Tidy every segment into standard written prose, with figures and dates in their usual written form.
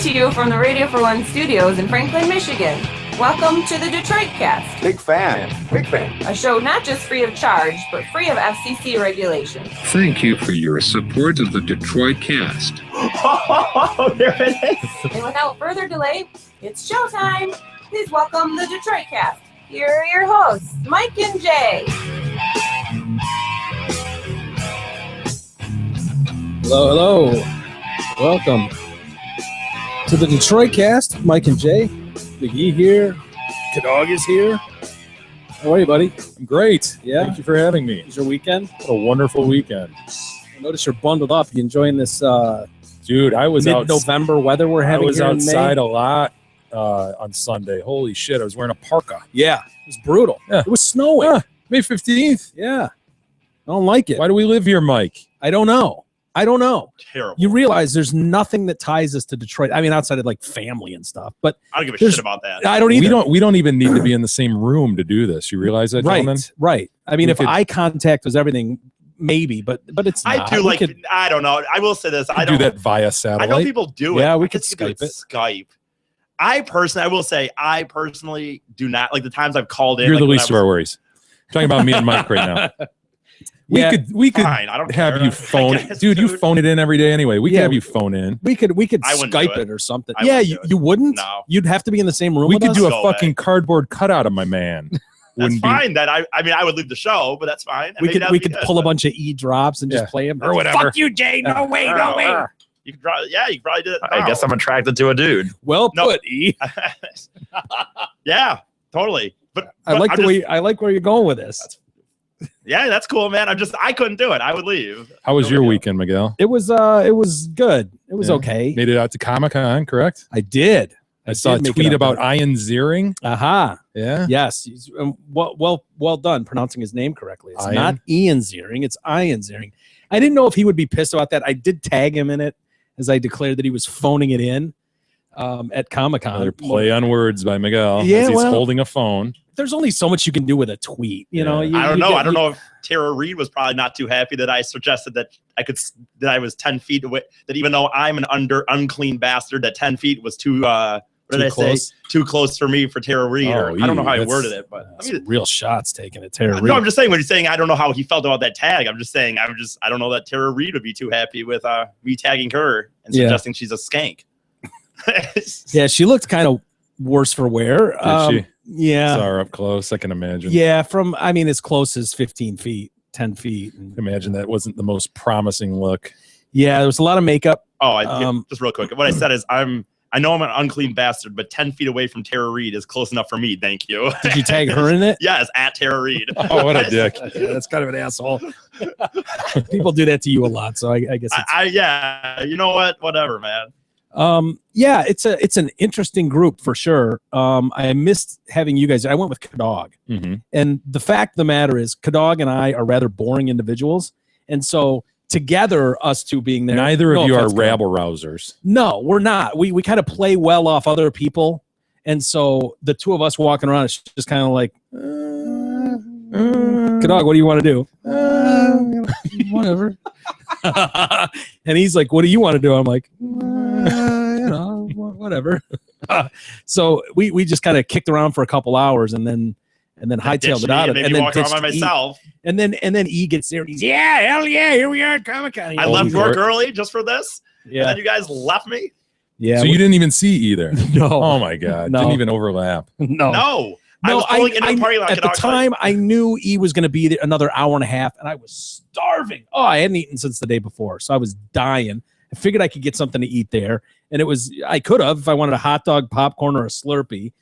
to you from the Radio for One studios in Franklin, Michigan. Welcome to the Detroit Cast. Big fan. A show not just free of charge, but free of FCC regulations. Thank you for your support of the Detroit Cast. Oh, there it is. And without further delay, it's showtime. Please welcome the Detroit Cast. Here are your hosts, Mike and Jay. Hello. Welcome to the Detroit Cast. Mike and Jay. Big E here. Kadog is here. How are you, buddy? I'm great. Yeah? Thank you for having me. Is your weekend? What a wonderful weekend. I notice you're bundled up. You enjoying this Dude, I was mid-November weather we're having I was here outside in a lot on Sunday. Holy shit, I was wearing a parka. Yeah. It was brutal. Yeah. It was snowing. May 15th. Yeah. I don't like it. Why do we live here, Mike? I don't know. Terrible. You realize there's nothing that ties us to Detroit. I mean, outside of like family and stuff, but I don't give a there's- shit about that. I don't either. We don't even need to be in the same room to do this. You realize that, gentlemen? Right. I mean, We if could- eye contact was everything, maybe, but it's I not. do We like. could- I don't know. I will say this. I Do don't that via I satellite. know people do it. Yeah, we I could just do Skype it. Skype. I will say, I personally do not like the times I've called in. You're like the when least I of our was- worries. I'm talking about me and Mike right now. We could Fine, I don't have care. you phone I guess, dude, you phone it in every day anyway. We Yeah. could have you phone in. We could I wouldn't Skype do it or something. I Yeah, wouldn't you, do it. you wouldn't? No. You'd have to be in the same room We with could us? do a Go fucking away. cardboard cutout of my man. That's Wouldn't be fine. That I mean, I would leave the show, but that's fine. we could pull a bunch of E drops and Yeah. just play them. Or whatever. Fuck you, Jay. No way. You could probably, yeah, you could probably do it. I guess I'm attracted to a dude. Well No. put, E. Yeah, totally. But I like I'm the just- way I like where you're going with this. Yeah, that's cool, man. I couldn't do it. I would leave. How was No your big deal. weekend, Miguel? It was good. It was Yeah. okay. Made it out to Comic-Con, correct? I did. I saw a did make it tweet out about there. Ian Ziering. Aha. Yeah. Yes. Well done pronouncing his name correctly. It's Ian? not Ian Ziering. It's Ian Ziering. I didn't know if he would be pissed about that. I did tag him in it as I declared that he was phoning it in at Comic-Con. Another play on words by Miguel. Yeah, as he's well- holding a phone. There's only so much you can do with a tweet. You know. Yeah. I don't know. I don't know if Tara Reid was probably not too happy that I suggested that I was 10 feet away. That even though I'm an unclean bastard, that 10 feet was too. What did I say? Too close for me for Tara Reid. Oh, I don't know how I that's- worded it, but I mean, Real shots taken at Tara Reid. no, I'm just saying when he's saying I don't know how he felt about that tag. I'm just saying I don't know that Tara Reid would be too happy with me tagging her and Yeah. suggesting she's a skank. Yeah, she looked kind of worse for wear. Did she? Yeah. Saw her up close. I can imagine. Yeah, from as close as 15 feet, 10 feet. And, Imagine that wasn't the most promising look. yeah, there was a lot of makeup. Oh, Um, just real quick. What I said is I know I'm an unclean bastard, but 10 feet away from Tara Reid is close enough for me. Thank you. Did you tag her in it? Yes, at Tara Reid. Oh, what a dick. Yeah, that's kind of an asshole. People do that to you a lot, so I guess it's, Yeah, you know what? Whatever, man. yeah, it's an interesting group for sure. I missed having you guys. I went with Kadog. Mm-hmm. And the fact of the matter is Kadog and I are rather boring individuals. And so together, us two being there. Neither no of you are offense, Kadog. rabble rousers. No, we're not. We kind of play well off other people. And so the two of us walking around is just kind of like, Kadog, what do you want to do? Whatever. And he's like, what do you want to do? I'm like, whatever. So we just kind of kicked around for a couple hours and then hightailed it out of Maybe and then walk around by ditched E. myself. And then E gets there and he's, yeah, hell yeah, here we are at Comic-Con. I left work early just for this. And Yeah. then you guys left me. Yeah. So you didn't even see either. no. Oh my God. No. Didn't even overlap. No. No. I was pulling into the parking lot. at the Kadog, time, I knew E was going to be there another hour and a half, and I was starving. Oh, I hadn't eaten since the day before, so I was dying. I figured I could get something to eat there, and I could have if I wanted a hot dog, popcorn, or a Slurpee.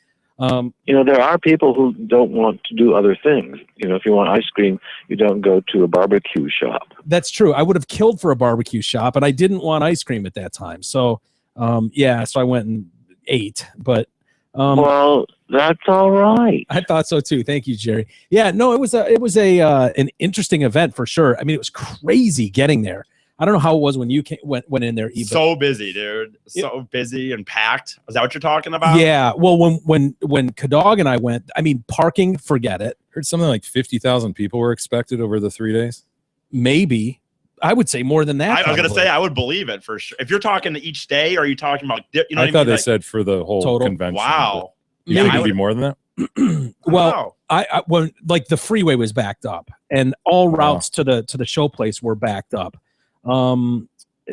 There are people who don't want to do other things. If you want ice cream, you don't go to a barbecue shop. That's true. I would have killed for a barbecue shop, and I didn't want ice cream at that time. So, so I went and ate. But Well, that's all right. I thought so too. Thank you, Jerry. Yeah, no, it was an interesting event for sure. I mean, it was crazy getting there. I don't know how it was when you went in there. Eva. so busy, dude. So busy and packed. Is that what you're talking about? Yeah. Well, when Kadog and I went, I mean, parking, forget it. Heard something like 50,000 people were expected over the 3 days. Maybe. I would say more than that. I was going to probably. say I would believe it for sure. If you're talking each day, or are you talking about? You know, I thought they said for the whole Total. convention. Wow. You Yeah, think I it'd be would- more than that? Well, Wow. I when like the freeway was backed up, and all routes to the show place were backed up.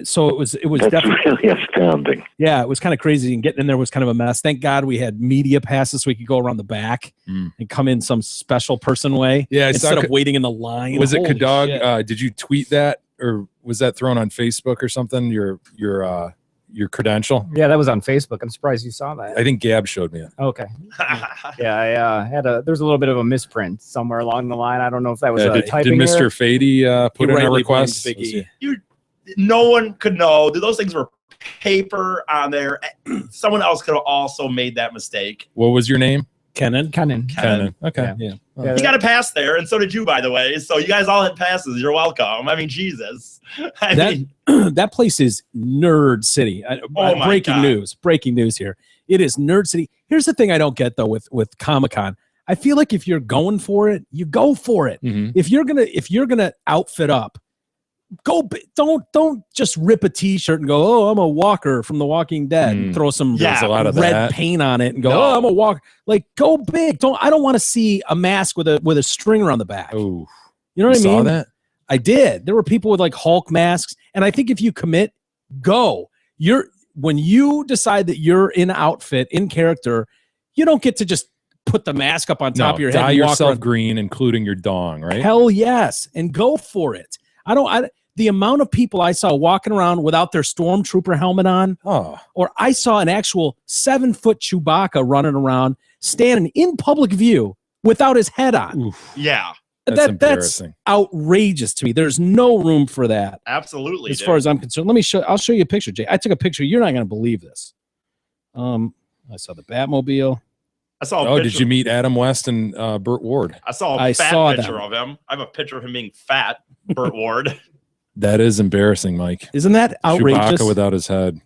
So it was That's definitely really astounding. yeah, it was kind of crazy, and getting in there was kind of a mess. Thank God we had media passes so we could go around the back Mm. and come in some special person way Yeah, I saw instead of waiting in the line. Was it Holy Kadog? shit. Did you tweet that, or was that thrown on Facebook or something? Your credential? Yeah, that was on Facebook. I'm surprised you saw that. I think Gab showed me it. Okay. Yeah, I had there's a little bit of a misprint somewhere along the line. I don't know if that was a Did typing Mr. error. Fady put He in a rightly request? blamed Big E. No one could know. Those things were paper on there. Someone else could have also made that mistake. What was your name? Kenan. Kenan. Okay. Yeah. Yeah. Yeah, He got a pass there, and so did you, by the way. So you guys all had passes. You're welcome. I mean, Jesus. I That mean, that place is Nerd City. Oh my breaking God. Breaking news here. It is Nerd City. Here's the thing I don't get though with Comic-Con. I feel like if you're going for it, you go for it. Mhm. If you're gonna outfit up, don't just rip a t-shirt and go, oh, I'm a walker from The Walking Dead, and throw some Yeah, There's a lot of red that. paint on it and go, No. oh, I'm a walker. Like, go big. I don't want to see a mask with a string around the back. Oh, You know what I saw mean? that? I did. There were people with like Hulk masks, and I think if you commit, go. When you decide that you're in outfit, in character, you don't get to just put the mask up on top No, of your head. dye and walk yourself around. green, including your dong, right? Hell yes, and go for it. The amount of people I saw walking around without their stormtrooper helmet on, Oh, or I saw an actual 7-foot Chewbacca running around, standing in public view without his head on. oof, yeah, that's That's embarrassing. outrageous to me. There's no room for that. absolutely. As far as I'm concerned, I'll show you a picture, Jay. I took a picture. You're not going to believe this. I saw the Batmobile. I saw. A Oh, picture, did you meet Adam West and Burt Ward? I saw a I fat saw picture them. of him. I have a picture of him being fat. Burt Ward. That is embarrassing, Mike. Isn't that outrageous? Chewbacca without his head.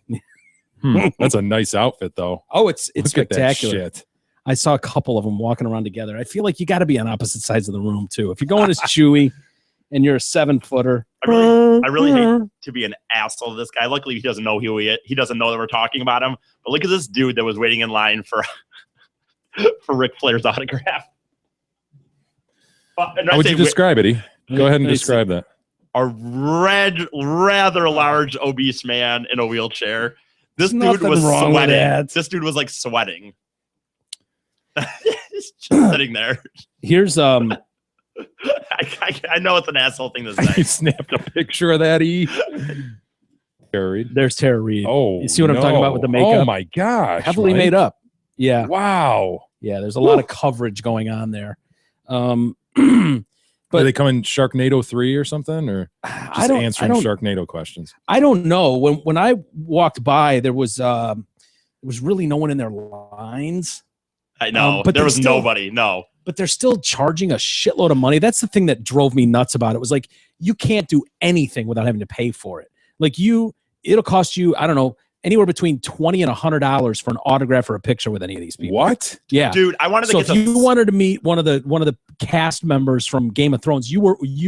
That's a nice outfit, though. Oh, it's Look at that spectacular. shit. I saw a couple of them walking around together. I feel like you got to be on opposite sides of the room too. If you're going as Chewy and you're a 7-footer, I really hate to be an asshole to this guy. Luckily, he doesn't know who he is. He doesn't know that we're talking about him. But look at this dude that was waiting in line for for Ric Flair's autograph. And How would you describe it? E? Go ahead and Let me describe that. a rather large, obese man in a wheelchair. This dude Nothing was wrong with sweating. that. This dude was like sweating. He's just sitting there. Here's I know it's an asshole thing to You say. snapped a picture of that, E. Tara Reid. there's Tara Reid. Oh, You see what I'm talking about with the no. makeup? Oh my gosh, Heavily Mike. made up. Yeah. Wow. Yeah, there's a lot of coverage going on there. But But- they come in Sharknado 3 or something, or I just don't answering I don't, Sharknado questions. I don't know. When I walked by, there was really no one in their lines, I know. but there they was still- nobody. No. but they're still charging a shitload of money. That's the thing that drove me nuts about it. Was like, you can't do anything without having to pay for it. Like it'll cost you, I don't know, anywhere between $20 and $100 for an autograph or a picture with any of these people. What? Yeah. Dude, I wanted to So get if you the wanted to meet one of the cast members from Game of Thrones, you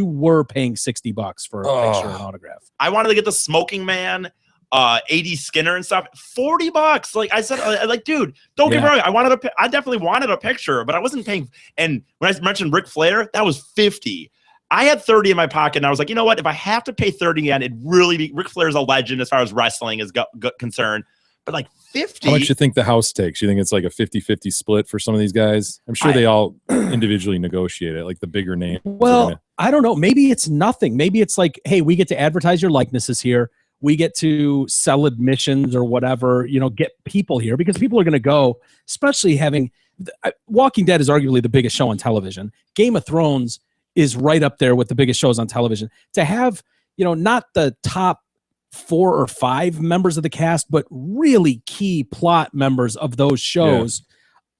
were paying $60 for a picture or an autograph. I wanted to get the Smoking Man, AD Skinner and stuff. $40. Like I said, dude, don't get me Yeah. wrong. I definitely wanted a picture, but I wasn't paying. And when I mentioned Ric Flair, that was $50. I had 30 in my pocket, and I was like, you know what? If I have to pay 30 again, it'd really be. Ric Flair's a legend as far as wrestling is concerned. But like 50. How much you think the house takes? You think it's like a 50-50 split for some of these guys? I'm sure they all individually negotiate it, like the bigger name. Well, I don't know. Maybe it's nothing. Maybe it's like, hey, we get to advertise your likenesses here. We get to sell admissions or whatever, get people here because people are going to go, especially having Walking Dead is arguably the biggest show on television. Game of Thrones is right up there with the biggest shows on television. To have, not the top 4 or 5 members of the cast, but really key plot members of those shows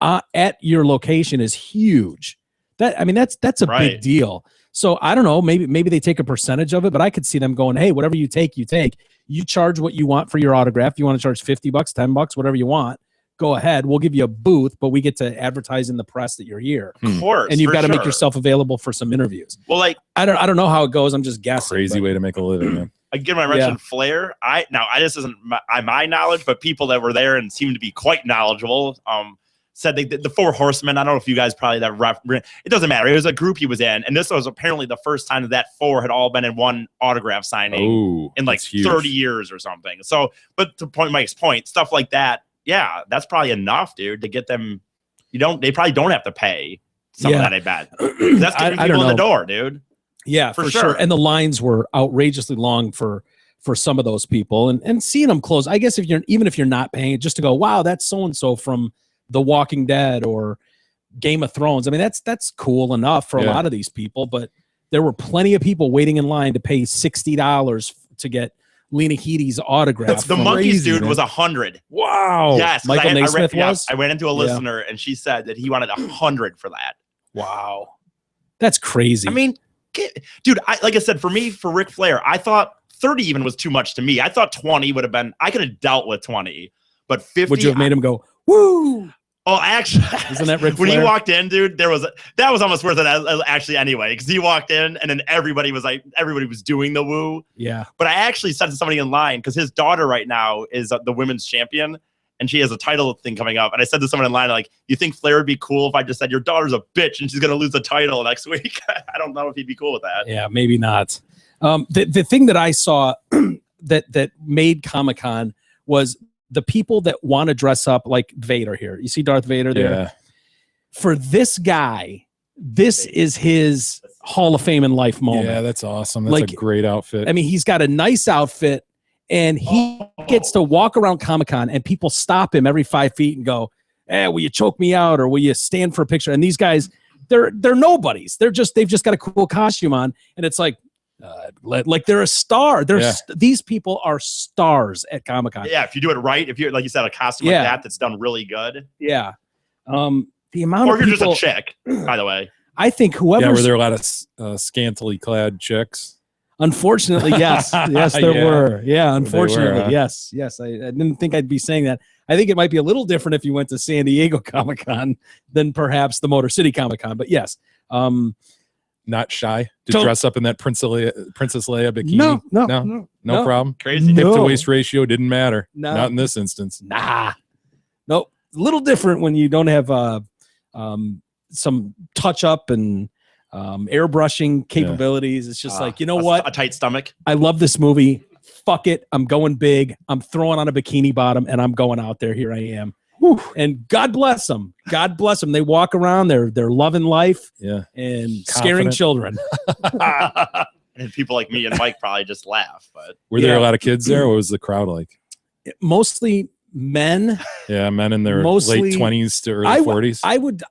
at your location is huge. That's a Right. big deal. So I don't know, maybe they take a percentage of it, but I could see them going, hey, whatever you take, you take. You charge what you want for your autograph. You want to charge $50, $10, whatever you want. go ahead. We'll give you a booth, but we get to advertise in the press that you're here. Of course. And you've for got to make sure. yourself available for some interviews. Well, like I don't know how it goes. I'm just guessing. Crazy but- way to make a living, man. again, when I mentioned Flair, I this isn't my knowledge, but people that were there and seemed to be quite knowledgeable, said the Four Horsemen. I don't know if you guys probably it doesn't matter. It was a group he was in, and this was apparently the first time that four had all been in one autograph signing Oh, in like that's huge. 30 years or something. So, but to Mike's point, stuff like that, yeah, that's probably enough, dude, to get them. They probably don't have to pay some of that. I bet that's getting I people don't in the know. door, dude. Yeah, For for sure. sure. And the lines were outrageously long for some of those people, and seeing them close. I guess even if you're not paying, just to go, wow, that's so and so from The Walking Dead or Game of Thrones. I mean, that's cool enough for a lot of these people, but there were plenty of people waiting in line to pay $60 to get Lena Headey's autograph. The Monkeys dude was 100. Wow. Yes, 'cause Michael Naismith yeah, was. I ran into a listener and she said that he wanted 100 for that. Wow. That's crazy. I mean, dude, like I said, for me, for Ric Flair, I thought 30 even was too much to me. I thought 20 would have been. I could have dealt with 20, but 50. would you have made him go, woo? Oh, actually, Isn't that Ric when he Flair? walked in, dude, that was almost worth it actually anyway, because he walked in and then everybody was doing the woo. Yeah. But I actually said to somebody in line, because his daughter right now is the women's champion, and she has a title thing coming up. And I said to someone in line, like, you think Flair would be cool if I just said your daughter's a bitch and she's gonna lose the title next week? I don't know if he'd be cool with that. Yeah, maybe not. The thing that I saw that made Comic-Con was the people that want to dress up like Vader here. You see Darth Vader there? Yeah. For this guy, this is his Hall of Fame in life moment. Yeah, that's awesome. That's Like, a great outfit. I mean, he's got a nice outfit, and he gets to walk around Comic-Con, and people stop him every 5 feet and go, "Hey, will you choke me out, or will you stand for a picture?" And these guys, they're nobodies. They've just got a cool costume on, and it's like they're a star. These people are stars at Comic-Con. Yeah, if you do it right, if you're like you said, a costume like that's done really good. Yeah. The amount Or of if you're people, just a chick, by the way. I think whoever. yeah, were there a lot of scantily clad chicks? Unfortunately, yes. Yes, there Yeah. were. Yeah, unfortunately, huh? yes. Yes. I didn't think I'd be saying that. I think it might be a little different if you went to San Diego Comic-Con than perhaps the Motor City Comic-Con. But yes. Not shy to Don't- dress up in that Princess Leia bikini? No problem. Crazy. No. Hip to waist ratio didn't matter. No. Not in this instance. Nah. Nope. A little different when you don't have some touch up and airbrushing capabilities. It's just like, you know what? A tight stomach. I love this movie. Fuck it. I'm going big. I'm throwing on a bikini bottom and I'm going out there. Here I am. Whew. And God bless them. God bless them. They walk around. They're loving life Yeah. and scaring Confident. children. And people like me and Mike probably just laugh. But Were there Yeah. a lot of kids there? What was the crowd like? Mostly men. Yeah, men in their Mostly- late 20s to early I 40s.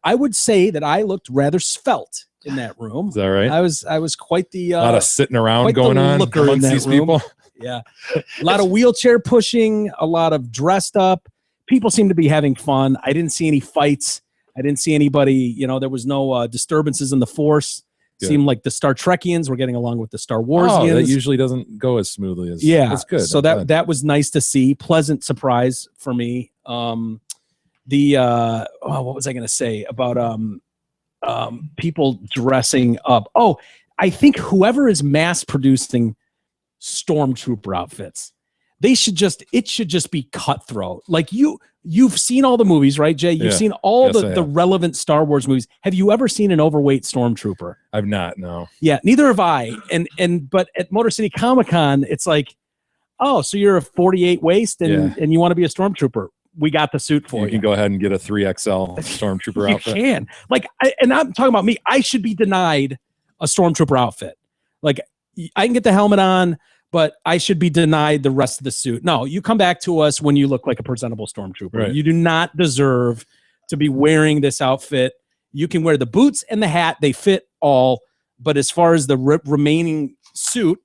I would say that I looked rather svelte in that room. Is that right? I was quite the a lot of sitting around quite the going on looker in amongst that these room. people. yeah. A lot of wheelchair pushing, a lot of dressed up. People seem to be having fun. I didn't see any fights. I didn't see anybody, there was no disturbances in the force. Good. Seemed like the Star Trekians were getting along with the Star Oh, Warsians. that usually doesn't go as smoothly as Yeah, That's good. So I'm glad. that was nice to see. Pleasant surprise for me. What was I going to say about people dressing up? Oh, I think whoever is mass producing stormtrooper outfits, it should just be cutthroat. Like you've seen all the movies, right, Jay? You've Yeah. seen all Yes, I the have. relevant Star Wars movies. Have you ever seen an overweight stormtrooper? I've not, no. Yeah, neither have I. But at Motor City Comic-Con, it's like, oh, so you're a 48 waist and you want to be a stormtrooper. We got the suit for You you. can go ahead and get a 3XL stormtrooper You outfit. can. Like, and I'm talking about me. I should be denied a stormtrooper outfit. Like, I can get the helmet on, but I should be denied the rest of the suit. No, you come back to us when you look like a presentable stormtrooper. Right. You do not deserve to be wearing this outfit. You can wear the boots and the hat. They fit all. But as far as the remaining suit,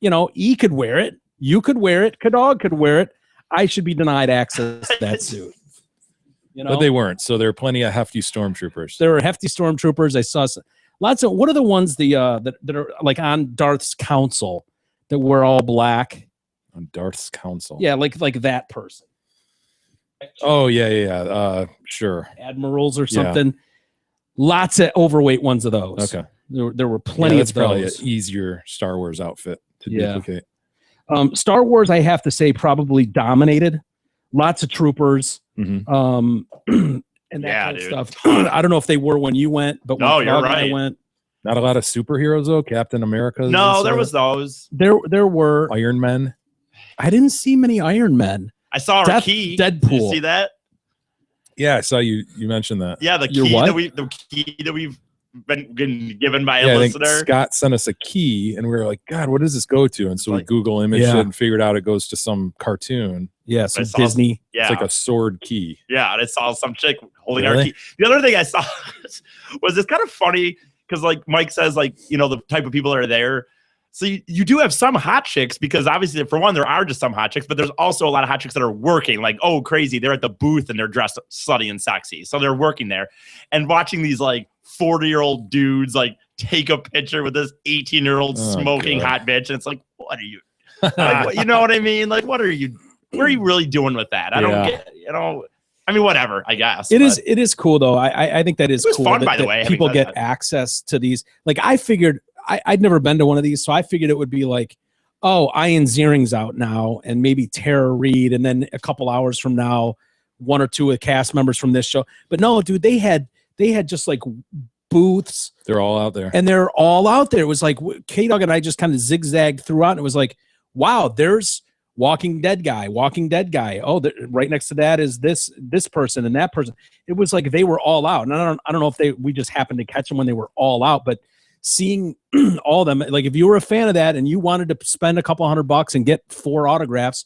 E could wear it. You could wear it. Kadog could wear it. I should be denied access to that suit. But they weren't. So there are plenty of hefty stormtroopers. There are hefty stormtroopers. I saw lots of. What are the ones that are like on Darth's council that wear all black? On Darth's council. Yeah, like that person. Oh yeah. Sure. Admirals or Yeah. something. Lots of overweight ones of those. Okay. There were plenty that's of probably those. an easier Star Wars outfit to Yeah. duplicate. Star Wars, I have to say, probably dominated. Lots of troopers. Mhm. And that Yeah, kind of dude. stuff. I don't know if they were when you went, but when No, you're Claude and I right. went, Not a lot of superheroes though. Captain America. No, there was those. there were. Iron Man. I didn't see many Iron Men. I saw our key. Did you Deadpool. see that? Yeah, I saw you mentioned that. Yeah, the Your key what? that we've been given by Yeah, a I think listener. Scott sent us a key, and we were like, "God, what does this go to?" And so we Like- Google imaged Yeah. it and figured out it goes to some cartoon. Yeah, some saw- Disney. Yeah, It's like a sword key. yeah. And I saw some chick holding our Really? key. The other thing I saw was it's kind of funny because, like Mike says, like the type of people that are there. So you do have some hot chicks because obviously, for one, there are just some hot chicks, but there's also a lot of hot chicks that are working. Like, oh, crazy, they're at the booth and they're dressed slutty and sexy, so they're working there. And watching these like 40-year-old dudes like take a picture with this 18-year-old Oh, smoking God. hot bitch, and it's like, what are you? Like, you know what I mean? Like, what are you? What are you really doing with that? I don't Yeah. get. I mean, whatever. I guess It but- is cool though. I think that is It was cool. fun, that, by the that way, having people said get that. access to these. Like I figured, I'd never been to one of these, so I figured it would be like, oh, Ian Ziering's out now, and maybe Tara Reid, and then a couple hours from now, one or two of the cast members from this show. But no, dude, they had just like booths, They're all out there. and they're all out there. It was like K-Dog and I just kind of zigzagged throughout, and it was like, wow, there's Walking Dead guy. Oh, right next to that is this person and that person. It was like they were all out, and I don't know if we just happened to catch them when they were all out, but seeing all of them, like if you were a fan of that and you wanted to spend a couple $100 and get 4 autographs,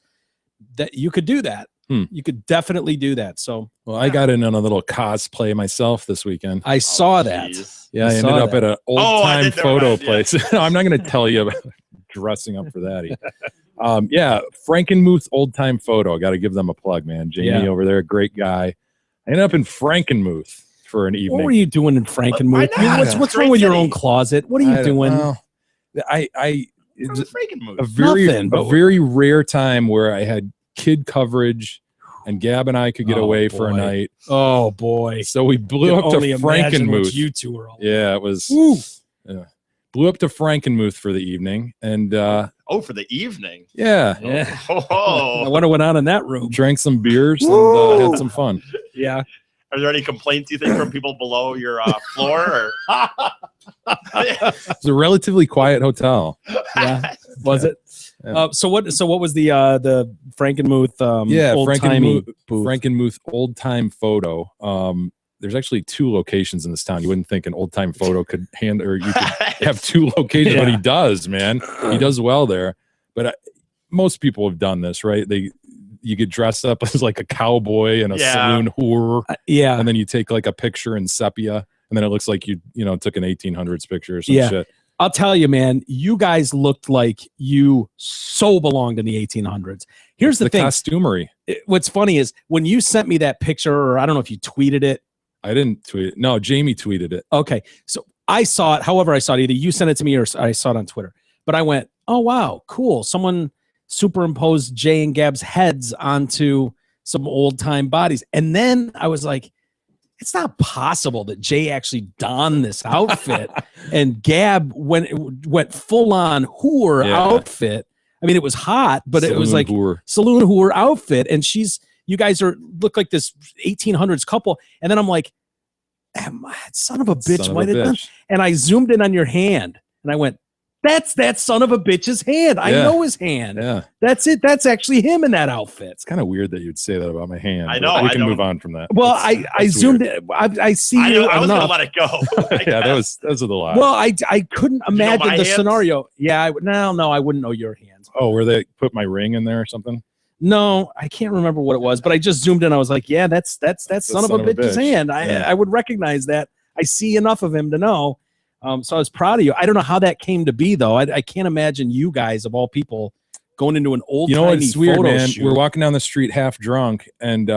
that you could do that. You could definitely do that. So Well, I got in on a little cosplay myself this weekend. I saw that. Jeez. Yeah, I I ended saw up that. at an old Oh, I time did, never photo mind, yeah. place. No, I'm not going to tell you about dressing up for that. Yeah, Frankenmuth old time photo. Got to give them a plug, man. Jamie Yeah. over there, great guy. I ended up in Frankenmuth for an What evening. were you doing in Frankenmuth? Why not? What's Great wrong with your city. own closet? What are you I don't doing? know. I What's it's a freaking move? a very Nothing, a but- very rare time where I had kid coverage, and Gab and I could get Oh, away for a boy. night. Oh boy. So we blew Can up to only imagine what Frankenmuth. you two were all. Yeah, it was. Woo. Blew up to Frankenmuth for the evening, and Oh, for the evening. yeah, Yeah. I Oh, wonder what went on in that room. drank some beers and Woo. had some fun. Yeah. are there any complaints you think from people below your floor? Or? It's a relatively quiet hotel. Yeah. Was it? Yeah. So what was the Frankenmuth old-timey Frankenmuth, booth? Frankenmuth old time photo. There's actually 2 locations in this town. You wouldn't think an old time photo could or you could have 2 locations, but he Yeah. does, man. He does well there. But most people have done this, right? You get dressed up as like a cowboy and a Yeah. saloon whore, Yeah. and then you take like a picture in sepia, and then it looks like you took an 1800s picture or some Yeah. shit. I'll tell you, man, you guys looked like you so belonged in the 1800s. Here's the thing. Costumery. What's funny is when you sent me that picture, or I don't know if you tweeted it. I didn't tweet it. No, Jamie tweeted it. Okay. So I saw it. However, I saw it. Either you sent it to me or I saw it on Twitter. But I went, oh, wow, cool. Someone superimposed Jay and Gab's heads onto some old time bodies. And then I was like, it's not possible that Jay actually donned this outfit and Gab went full on whore Yeah. outfit. I mean, it was hot, but it was Saloon like whore. saloon whore outfit. And you guys look like this 1800s couple. And then I'm like, son of a bitch, Son of why a did that? bitch. And I zoomed in on your hand and I went, that's that son of a bitch's hand. I Yeah. know his hand. Yeah. That's it. That's actually him in that outfit. It's kind of weird that you'd say that about my hand. I but know, We I can don't- move on from that. Well, That's- I that's zoomed weird. in. I see I you was going to enough. let it go. I Yeah, guess. that was a lot. Well, I couldn't you know imagine my the hands? scenario. Yeah, no, I wouldn't know your hands. Oh, where they put my ring in there or something? No, I can't remember what it was, but I just zoomed in. I was like, yeah, that's son of a bitch's hand. Yeah. I would recognize that. I see enough of him to know. So I was proud of you. I don't know how that came to be, though. I can't imagine you guys, of all people, going into an old You know what's weird, photo man? shoot. We're walking down the street half drunk, and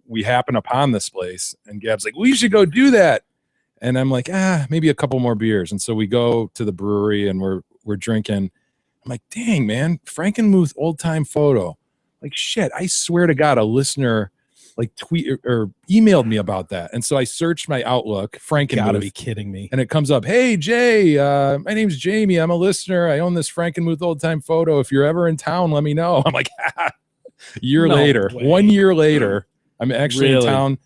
we happen upon this place, and Gab's like, "We should go do that." And I'm like, maybe a couple more beers. And so we go to the brewery, and we're drinking. I'm like, dang, man, Frankenmuth old time photo. Like, shit, I swear to God, a listener like tweet or emailed me about that. And so I searched my Outlook, Gotta Frankenmuth, be kidding me. and it comes up, "Hey Jay, my name's Jamie. I'm a listener. I own this Frankenmuth old time photo. If you're ever in town, let me know." I'm like, year No later, way. 1 year later, I'm actually Really? in town.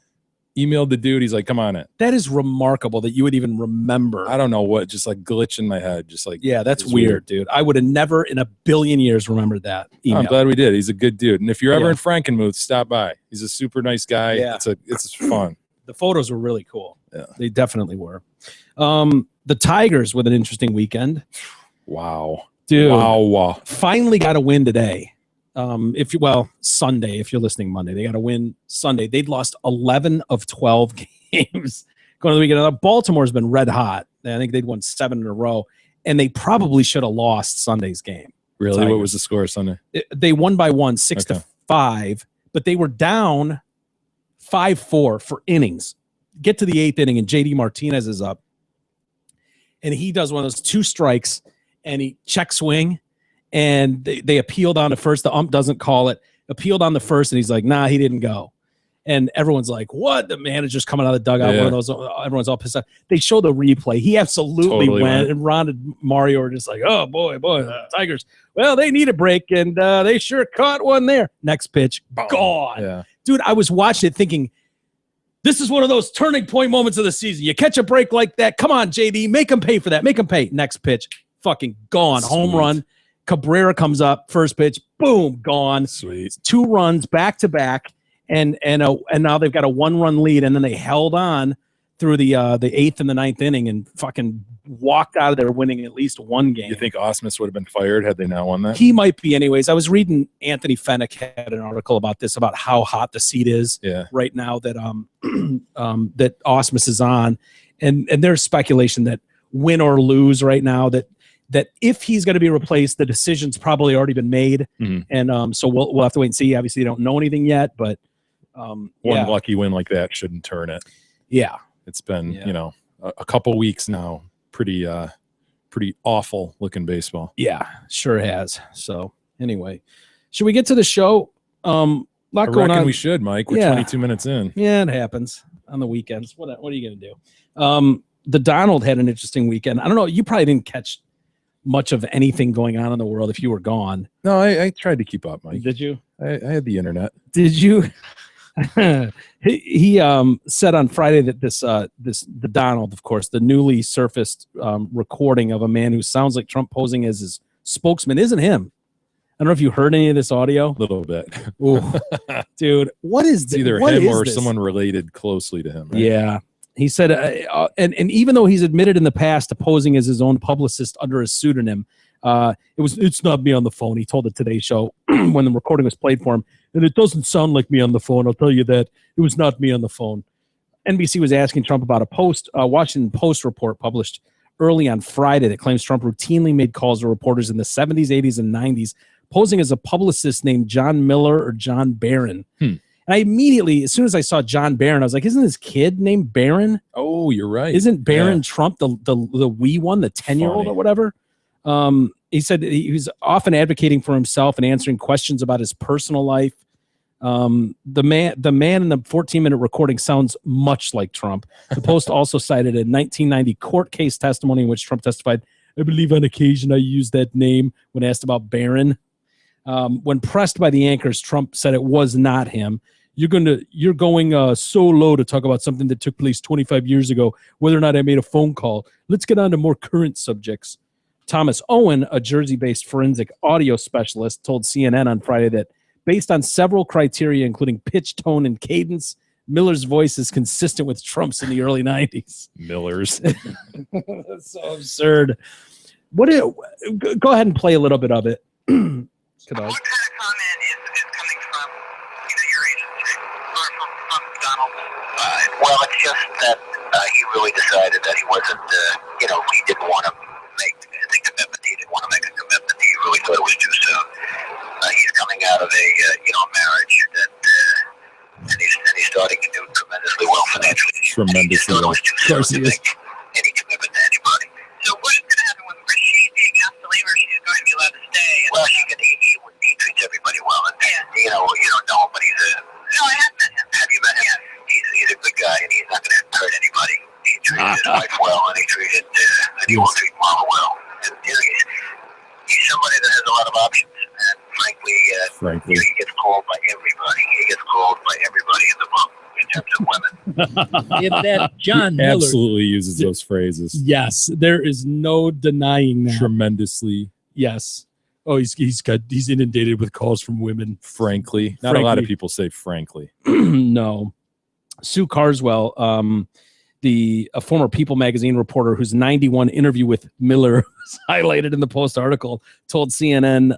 Emailed the dude. He's like, "Come on in." That is remarkable that you would even remember. I don't know what, just like glitch in my head, just like Yeah, that's it's weird, dude. I would have never in a billion years remembered that email. I'm glad we did. He's a good dude. And if you're ever Yeah. in Frankenmuth, stop by. He's a super nice guy. Yeah. It's fun. The photos were really cool. Yeah. They definitely were. The Tigers with an interesting weekend. Wow. Dude, Wow. finally got a win today. Sunday, if you're listening Monday, they got a win Sunday. They'd lost 11 of 12 games going to the weekend. Now, Baltimore's been red hot. I think they'd won 7 in a row, and they probably should have lost Sunday's game. Really? Tigers. What was the score Sunday? They won by 1, 6-5, but they were down 5-4 for innings. Get to the 8th inning, and JD Martinez is up, and he does one of those 2 strikes, and he check swing, and they appealed on the first. The ump doesn't call it. Appealed on the first, and he's like, "Nah, he didn't go." And everyone's like, "What?" The manager's coming out of the dugout. Yeah. One of those. Everyone's all pissed off. They show the replay. He absolutely Totally went. went. And Ron and Mario are just like, "Oh boy, the Tigers. Well, they need a break, and they sure caught one there." Next pitch, gone. Yeah. Dude, I was watching it thinking, this is one of those turning point moments of the season. You catch a break like that. Come on, JD, make them pay for that. Make them pay. Next pitch, fucking gone. Home Sweet. run. Cabrera comes up. First pitch, boom, gone. Sweet. 2 runs back to back, and now they've got a 1-run lead, and then they held on through the 8th and the 9th inning and fucking walked out of there winning at least 1 game. You think Osmus would have been fired had they not won that? He might be anyways. I was reading Anthony Fennick had an article about this, about how hot the seat is Yeah. right now that that Osmus is on, and there's speculation that win or lose right now that if he's going to be replaced, the decision's probably already been made, Mhm. and so we'll have to wait and see. Obviously, they don't know anything yet, but One yeah, lucky win like that shouldn't turn it. yeah, It's been, Yeah. a couple weeks now. Pretty awful looking baseball. yeah, sure has. So anyway, should we get to the show? Lot I going reckon on. we should, Mike. We're Yeah. 22 minutes in. Yeah, it happens on the weekends. What are you going to do? The Donald had an interesting weekend. I don't know. You probably didn't catch much of anything going on in the world if you were gone. No, I tried to keep up, Mike. Did you? I had the internet. Did you? he said on Friday that the Donald, of course, the newly surfaced recording of a man who sounds like Trump posing as his spokesman isn't him. I don't know if you heard any of this audio. A little bit. Ooh, dude, what is It's either what him is or this? someone related closely to him. Right? Yeah. He said, and even though he's admitted in the past to posing as his own publicist under his pseudonym, it's not me on the phone. He told the Today Show when the recording was played for him, and it doesn't sound like me on the phone. I'll tell you that it was not me on the phone. NBC was asking Trump about a Washington Post report published early on Friday that claims Trump routinely made calls to reporters in the 70s, 80s, and 90s, posing as a publicist named John Miller or John Barron. And I immediately, as soon as I saw John Barron, I was like, isn't his kid named Barron? Oh, you're right. Isn't Barron Yeah. Trump the wee one, the 10-year-old Funny. or whatever? He said he was often advocating for himself and answering questions about his personal life. The man in the 14-minute recording sounds much like Trump. The Post also cited a 1990 court case testimony in which Trump testified, "I believe on occasion I used that name" when asked about Barron. When pressed by the anchors, Trump said it was not him. You're going so low to talk about something that took place 25 years ago, whether or not I made a phone call. Let's get on to more current subjects. Thomas Owen, a Jersey-based forensic audio specialist, told CNN on Friday that based on several criteria, including pitch, tone, and cadence, Miller's voice is consistent with Trump's in the early 90s. Millers. That's so absurd. Go ahead and play a little bit of it. Could I? What kind of comment is coming from your agency or from Donald? Well, it's just that he really decided that he wasn't, he didn't want to make the commitment. He didn't want to make a commitment. He really thought it was too soon. He's coming out of a marriage and he's starting to do tremendously well financially. And he just thought it was too Of course soon he to is. make any commitment to anybody. So what is going to happen with her? Is she being asked to leave, or she's going to be allowed to stay? Well, he treats everybody well, and you don't know, but he's a. No, I have met him. and he won't treat Mama well. And he's somebody that has a lot of options. And frankly, he gets called by everybody. He gets called by everybody in the book in terms of women. If that John Miller, absolutely uses those phrases. yes, there is no denying that. Tremendously, Yes. Oh, he's inundated with calls from women. frankly. Not a lot of people say frankly. No. Sue Carswell, a former People magazine reporter whose 91 interview with Miller was highlighted in the Post article, told CNN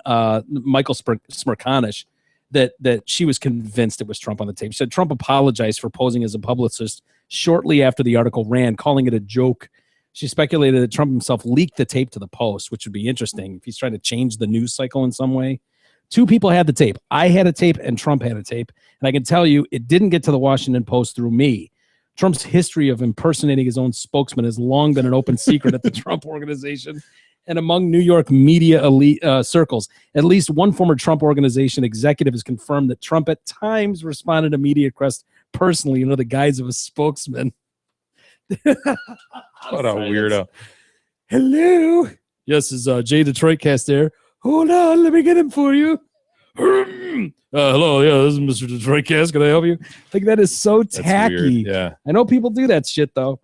Michael Smerconish that she was convinced it was Trump on the tape. She said Trump apologized for posing as a publicist shortly after the article ran, calling it a joke. She speculated that Trump himself leaked the tape to the Post, which would be interesting if he's trying to change the news cycle in some way. Two people had the tape. I had a tape and Trump had a tape. And I can tell you it didn't get to the Washington Post through me. Trump's history of impersonating his own spokesman has long been an open secret at the Trump Organization and among New York media elite circles. At least one former Trump Organization executive has confirmed that Trump at times responded to media requests personally under the guise of a spokesman. What a weirdo. Hello. Yes, is Jay Detroit Cast there. Hold on, let me get him for you. Hello, yeah, this is Mr. Detroit Cast. Can I help you? Like, that is so tacky. Weird. Yeah. I know people do that shit, though.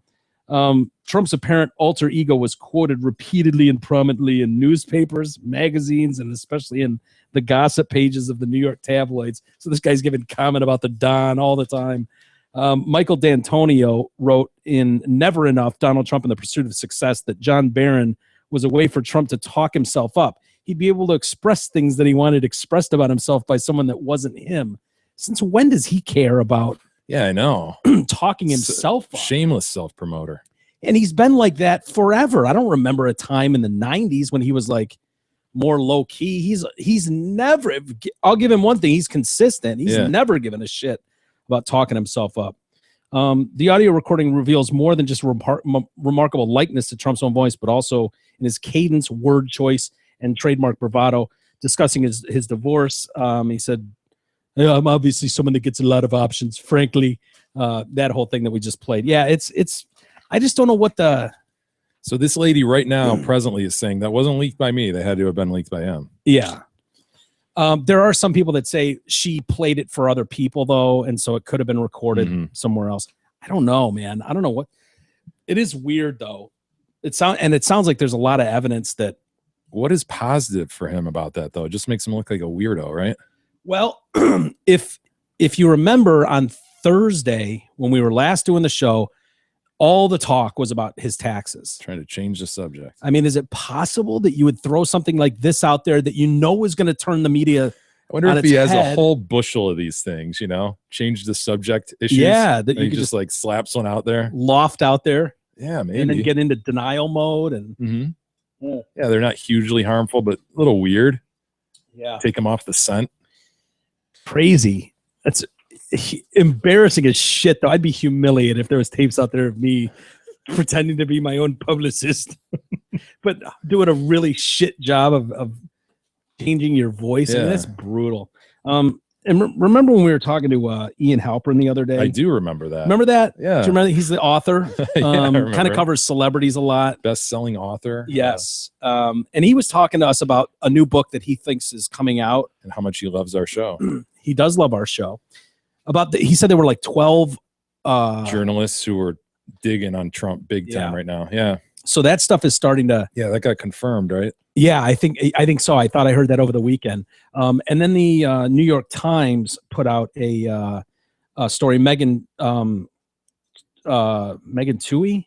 Trump's apparent alter ego was quoted repeatedly and prominently in newspapers, magazines, and especially in the gossip pages of the New York tabloids. So this guy's giving comment about the Don all the time. Michael D'Antonio wrote in Never Enough, Donald Trump in the Pursuit of Success, that John Barron was a way for Trump to talk himself up. He'd be able to express things that he wanted expressed about himself by someone that wasn't him. Since when does he care about Yeah, I know. talking himself up? Shameless self-promoter. And he's been like that forever. I don't remember a time in the 90s when he was like more low key. He's never, I'll give him one thing. He's consistent. He's never given a shit about talking himself up. The audio recording reveals more than just remarkable likeness to Trump's own voice, but also in his cadence, word choice, and trademark bravado. Discussing his divorce, he said, I'm obviously someone that gets a lot of options, frankly. That whole thing that we just played. Yeah, it's I just don't know what the... So this lady right now presently is saying that wasn't leaked by me. They had to have been leaked by him. Yeah. There are some people that say she played it for other people, though, and so it could have been recorded somewhere else. I don't know, man. I don't know what. It is weird, though. It sounds like there's a lot of evidence that. What is positive for him about that, though? It just makes him look like a weirdo, right? Well, if you remember on Thursday when we were last doing the show, all the talk was about his taxes. Trying to change the subject. I mean, is it possible that you would throw something like this out there that you know is going to turn the media? I wonder if he has a whole bushel of these things, change the subject issues. Yeah, that you could just like slaps one out there. Loft out there. Yeah, maybe. And then get into denial mode. And yeah, they're not hugely harmful, but a little weird. Yeah. Take them off the scent. Crazy. That's embarrassing as shit, though. I'd be humiliated if there was tapes out there of me pretending to be my own publicist, but doing a really shit job of changing your voice. Yeah. I mean, that's brutal. And remember when we were talking to Ian Halpern the other day? I do remember that. Remember that? Yeah. Do you remember that? He's the author. Kind of covers celebrities a lot. Best-selling author. Yes. And he was talking to us about a new book that he thinks is coming out. And how much he loves our show. He does love our show. He said there were like 12 journalists who were digging on Trump big time right now. Yeah. So that stuff is starting to. Yeah, that got confirmed, right? Yeah, I think so. I thought I heard that over the weekend. And then the New York Times put out a story. Megan Twohey,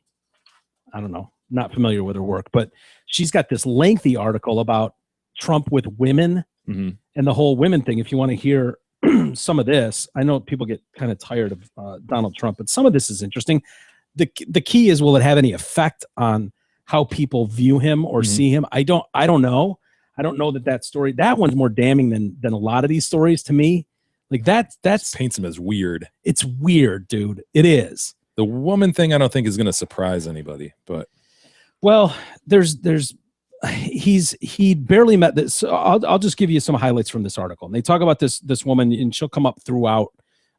I don't know, not familiar with her work, but she's got this lengthy article about Trump with women and the whole women thing. If you want to hear some of this, I know people get kind of tired of Donald Trump, but some of this is interesting. The key is, will it have any effect on how people view him or see him? I don't know. I don't know that story, that one's more damning than a lot of these stories to me. Like that's paints him as weird. It's weird, dude. It is. The woman thing I don't think is going to surprise anybody, but well, he barely met this. So I'll just give you some highlights from this article. And they talk about this woman, and she'll come up throughout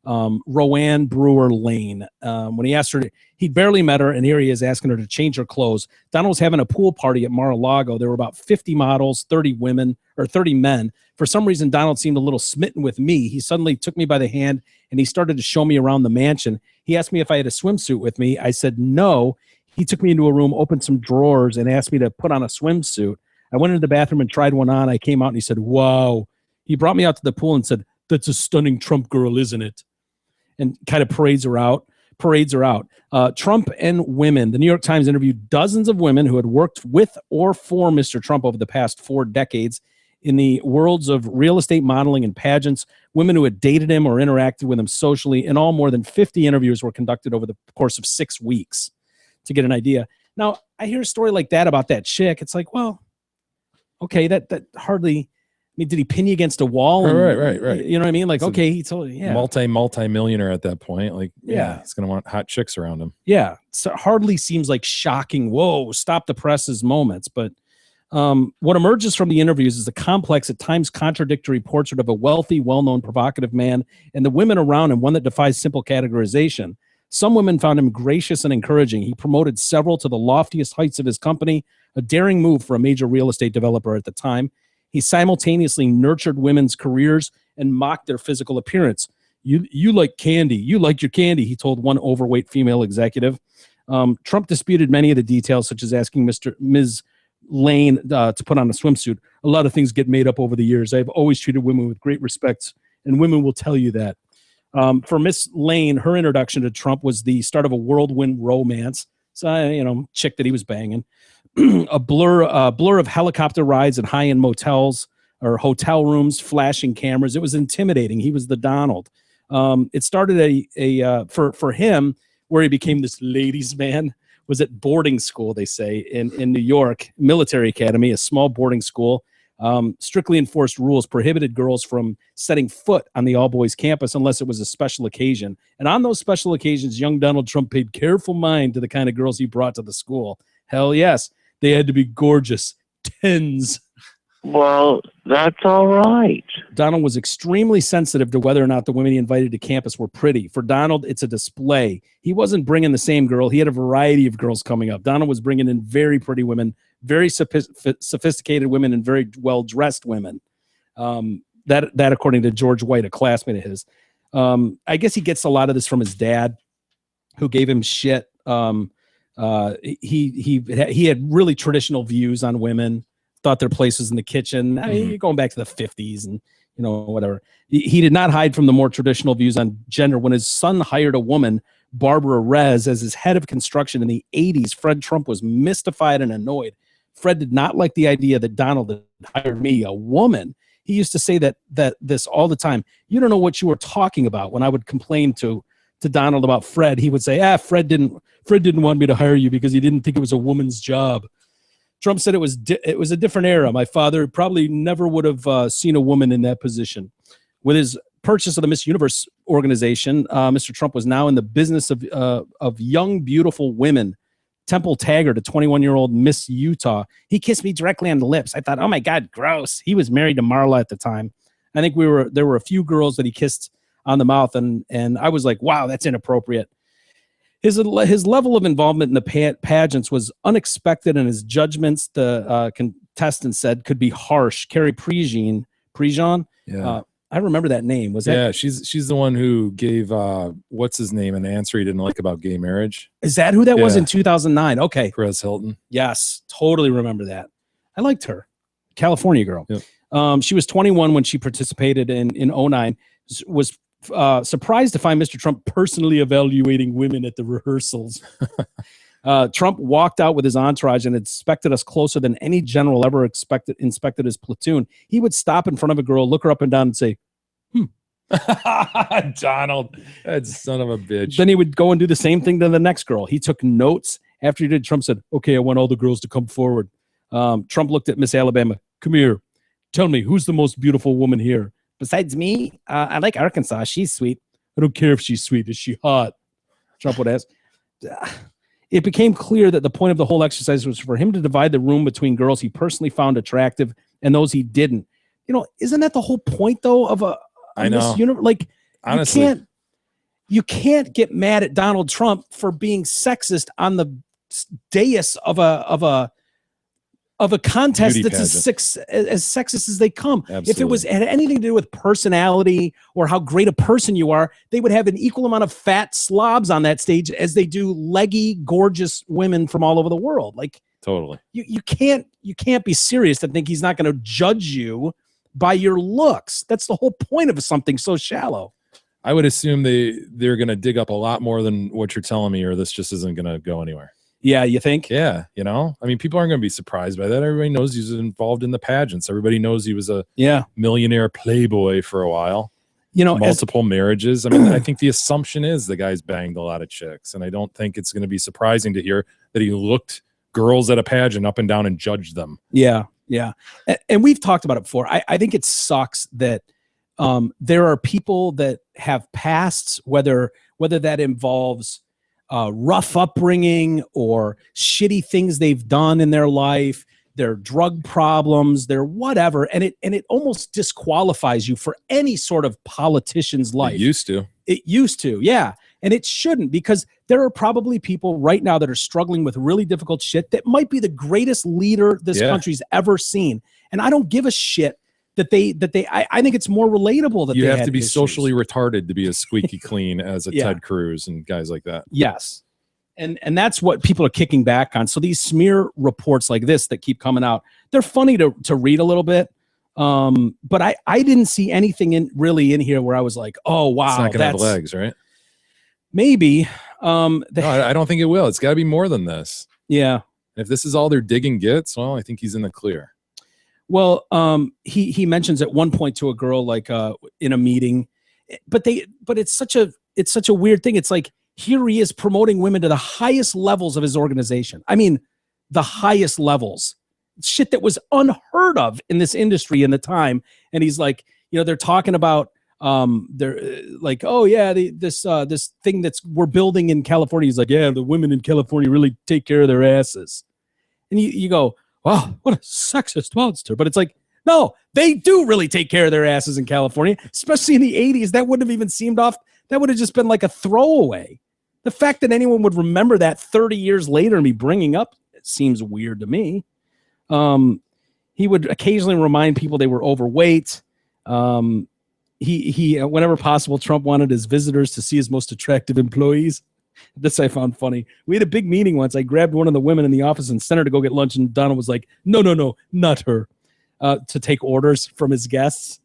Roanne Brewer Lane. When he asked her, he'd barely met her, and here he is asking her to change her clothes. Donald was having a pool party at Mar-a-Lago. There were about 50 models, 30 men. For some reason, Donald seemed a little smitten with me. He suddenly took me by the hand, and he started to show me around the mansion. He asked me if I had a swimsuit with me. I said no. He took me into a room, opened some drawers, and asked me to put on a swimsuit. I went into the bathroom and tried one on. I came out, and he said, wow. He brought me out to the pool and said, that's a stunning Trump girl, isn't it? And kind of parades her out. Trump and women. The New York Times interviewed dozens of women who had worked with or for Mr. Trump over the past 4 decades in the worlds of real estate modeling and pageants, women who had dated him or interacted with him socially. In all, more than 50 interviews were conducted over the course of 6 weeks to get an idea. Now, I hear a story like that about that chick. It's like, well, okay, that hardly... I mean, did he pin you against a wall? Right. You know what I mean? Like, okay, he told you, yeah. Multi-millionaire at that point. Like, yeah, he's going to want hot chicks around him. Yeah. So hardly seems like shocking, whoa, stop the presses moments. But what emerges from the interviews is a complex, at times contradictory portrait of a wealthy, well-known, provocative man, and the women around him, one that defies simple categorization. Some women found him gracious and encouraging. He promoted several to the loftiest heights of his company, a daring move for a major real estate developer at the time. He simultaneously nurtured women's careers and mocked their physical appearance. You like candy. You like your candy, he told one overweight female executive. Trump disputed many of the details, such as asking Ms. Lane to put on a swimsuit. A lot of things get made up over the years. I've always treated women with great respect, and women will tell you that. For Miss Lane, her introduction to Trump was the start of a whirlwind romance. So, chick that he was banging. A blur of helicopter rides and high-end motels or hotel rooms, flashing cameras. It was intimidating. He was the Donald. It started for him, where he became this ladies' man, was at boarding school, they say, in New York, military academy, a small boarding school. Strictly enforced rules prohibited girls from setting foot on the all-boys campus unless it was a special occasion. And on those special occasions, young Donald Trump paid careful mind to the kind of girls he brought to the school. Hell yes. They had to be gorgeous. 10s. Well, that's all right. Donald was extremely sensitive to whether or not the women he invited to campus were pretty. For Donald, it's a display. He wasn't bringing the same girl. He had a variety of girls coming up. Donald was bringing in very pretty women, very sophisticated women, and very well-dressed women. That according to George White, a classmate of his. I guess he gets a lot of this from his dad, who gave him shit. He had really traditional views on women, thought their place was in the kitchen. I mean, going back to the 50s and, whatever. He did not hide from the more traditional views on gender. When his son hired a woman, Barbara Rez, as his head of construction in the 80s, Fred Trump was mystified and annoyed. Fred did not like the idea that Donald had hired me, a woman. He used to say that this all the time. You don't know what you were talking about. When I would complain to Donald about Fred, he would say, Fred didn't want me to hire you because he didn't think it was a woman's job. Trump said it was a different era. My father probably never would have seen a woman in that position. With his purchase of the Miss Universe organization, Mr. Trump was now in the business of young, beautiful women. Temple Taggart, a 21-year-old Miss Utah, he kissed me directly on the lips. I thought, oh my God, gross. He was married to Marla at the time. I think there were a few girls that he kissed on the mouth, and I was like, wow, that's inappropriate. His level of involvement in the pageants was unexpected, and his judgments, the contestant said, could be harsh. Carrie Prejean, yeah. I remember that name. Was that? Yeah, she's the one who gave what's his name an answer he didn't like about gay marriage. Is that who that was in 2009? Okay, Perez Hilton. Yes, totally remember that. I liked her, California girl. Yep. She was 21 when she participated in 2009. Was surprised to find Mr. Trump personally evaluating women at the rehearsals. Trump walked out with his entourage and inspected us closer than any general ever inspected his platoon. He would stop in front of a girl, look her up and down, and say, Donald, that son of a bitch. Then he would go and do the same thing to the next girl. He took notes. After he did, Trump said, okay, I want all the girls to come forward. Trump looked at Miss Alabama. Come here. Tell me, who's the most beautiful woman here? Besides me, I like Arkansas. She's sweet. I don't care if she's sweet. Is she hot? Trump would ask. It became clear that the point of the whole exercise was for him to divide the room between girls he personally found attractive and those he didn't. Isn't that the whole point, though, of I know. Like, honestly, you can't get mad at Donald Trump for being sexist on the dais of a contest Beauty that's pageant. as sexist as they come. If it Absolutely. had anything to do with personality or how great a person you are, they would have an equal amount of fat slobs on that stage as they do leggy, gorgeous women from all over the world. Like, Totally. you can't be serious to think he's not going to judge you by your looks. That's the whole point of something so shallow. I would assume they're going to dig up a lot more than what you're telling me, or this just isn't going to go anywhere. Yeah, you think? Yeah, you know, I mean, people aren't going to be surprised by that. Everybody knows he's involved in the pageants. Everybody knows he was a millionaire playboy for a while. You know, multiple marriages. I mean, I think the assumption is the guy's banged a lot of chicks, and I don't think it's going to be surprising to hear that he looked girls at a pageant up and down and judged them. Yeah. And we've talked about it before. I think it sucks that there are people that have pasts, whether that involves rough upbringing or shitty things they've done in their life, their drug problems, their whatever, and it almost disqualifies you for any sort of politician's life. It used to, yeah. And it shouldn't, because there are probably people right now that are struggling with really difficult shit that might be the greatest leader this country's ever seen. And I don't give a shit that I think it's more relatable that you they have had to be issues. socially retarded to be as squeaky clean as a Ted Cruz and guys like that. Yes. And that's what people are kicking back on. So these smear reports like this that keep coming out, they're funny to read a little bit. But I didn't see anything really in here where I was like, oh, wow. It's not going to have legs, right? Maybe. No, I don't think it will. It's got to be more than this. Yeah. If this is all their digging gets, well, I think he's in the clear. Well, he mentions at one point to a girl, like in a meeting, but it's such a weird thing. It's like, here he is promoting women to the highest levels of his organization. I mean, the highest levels, shit that was unheard of in this industry in the time. And he's like, you know, they're talking about, they're like, oh yeah, this thing we're building in California. He's like, yeah, the women in California really take care of their asses. And you go, wow, what a sexist monster. But it's like, no, they do really take care of their asses in California, especially in the 80s. That wouldn't have even seemed off. That would have just been like a throwaway. The fact that anyone would remember that 30 years later and be bringing up it seems weird to me. He would occasionally remind people they were overweight. He whenever possible, Trump wanted his visitors to see his most attractive employees. This I found funny. We had a big meeting once. I grabbed one of the women in the office and sent her to go get lunch, and Donald was like, no, not her, to take orders from his guests.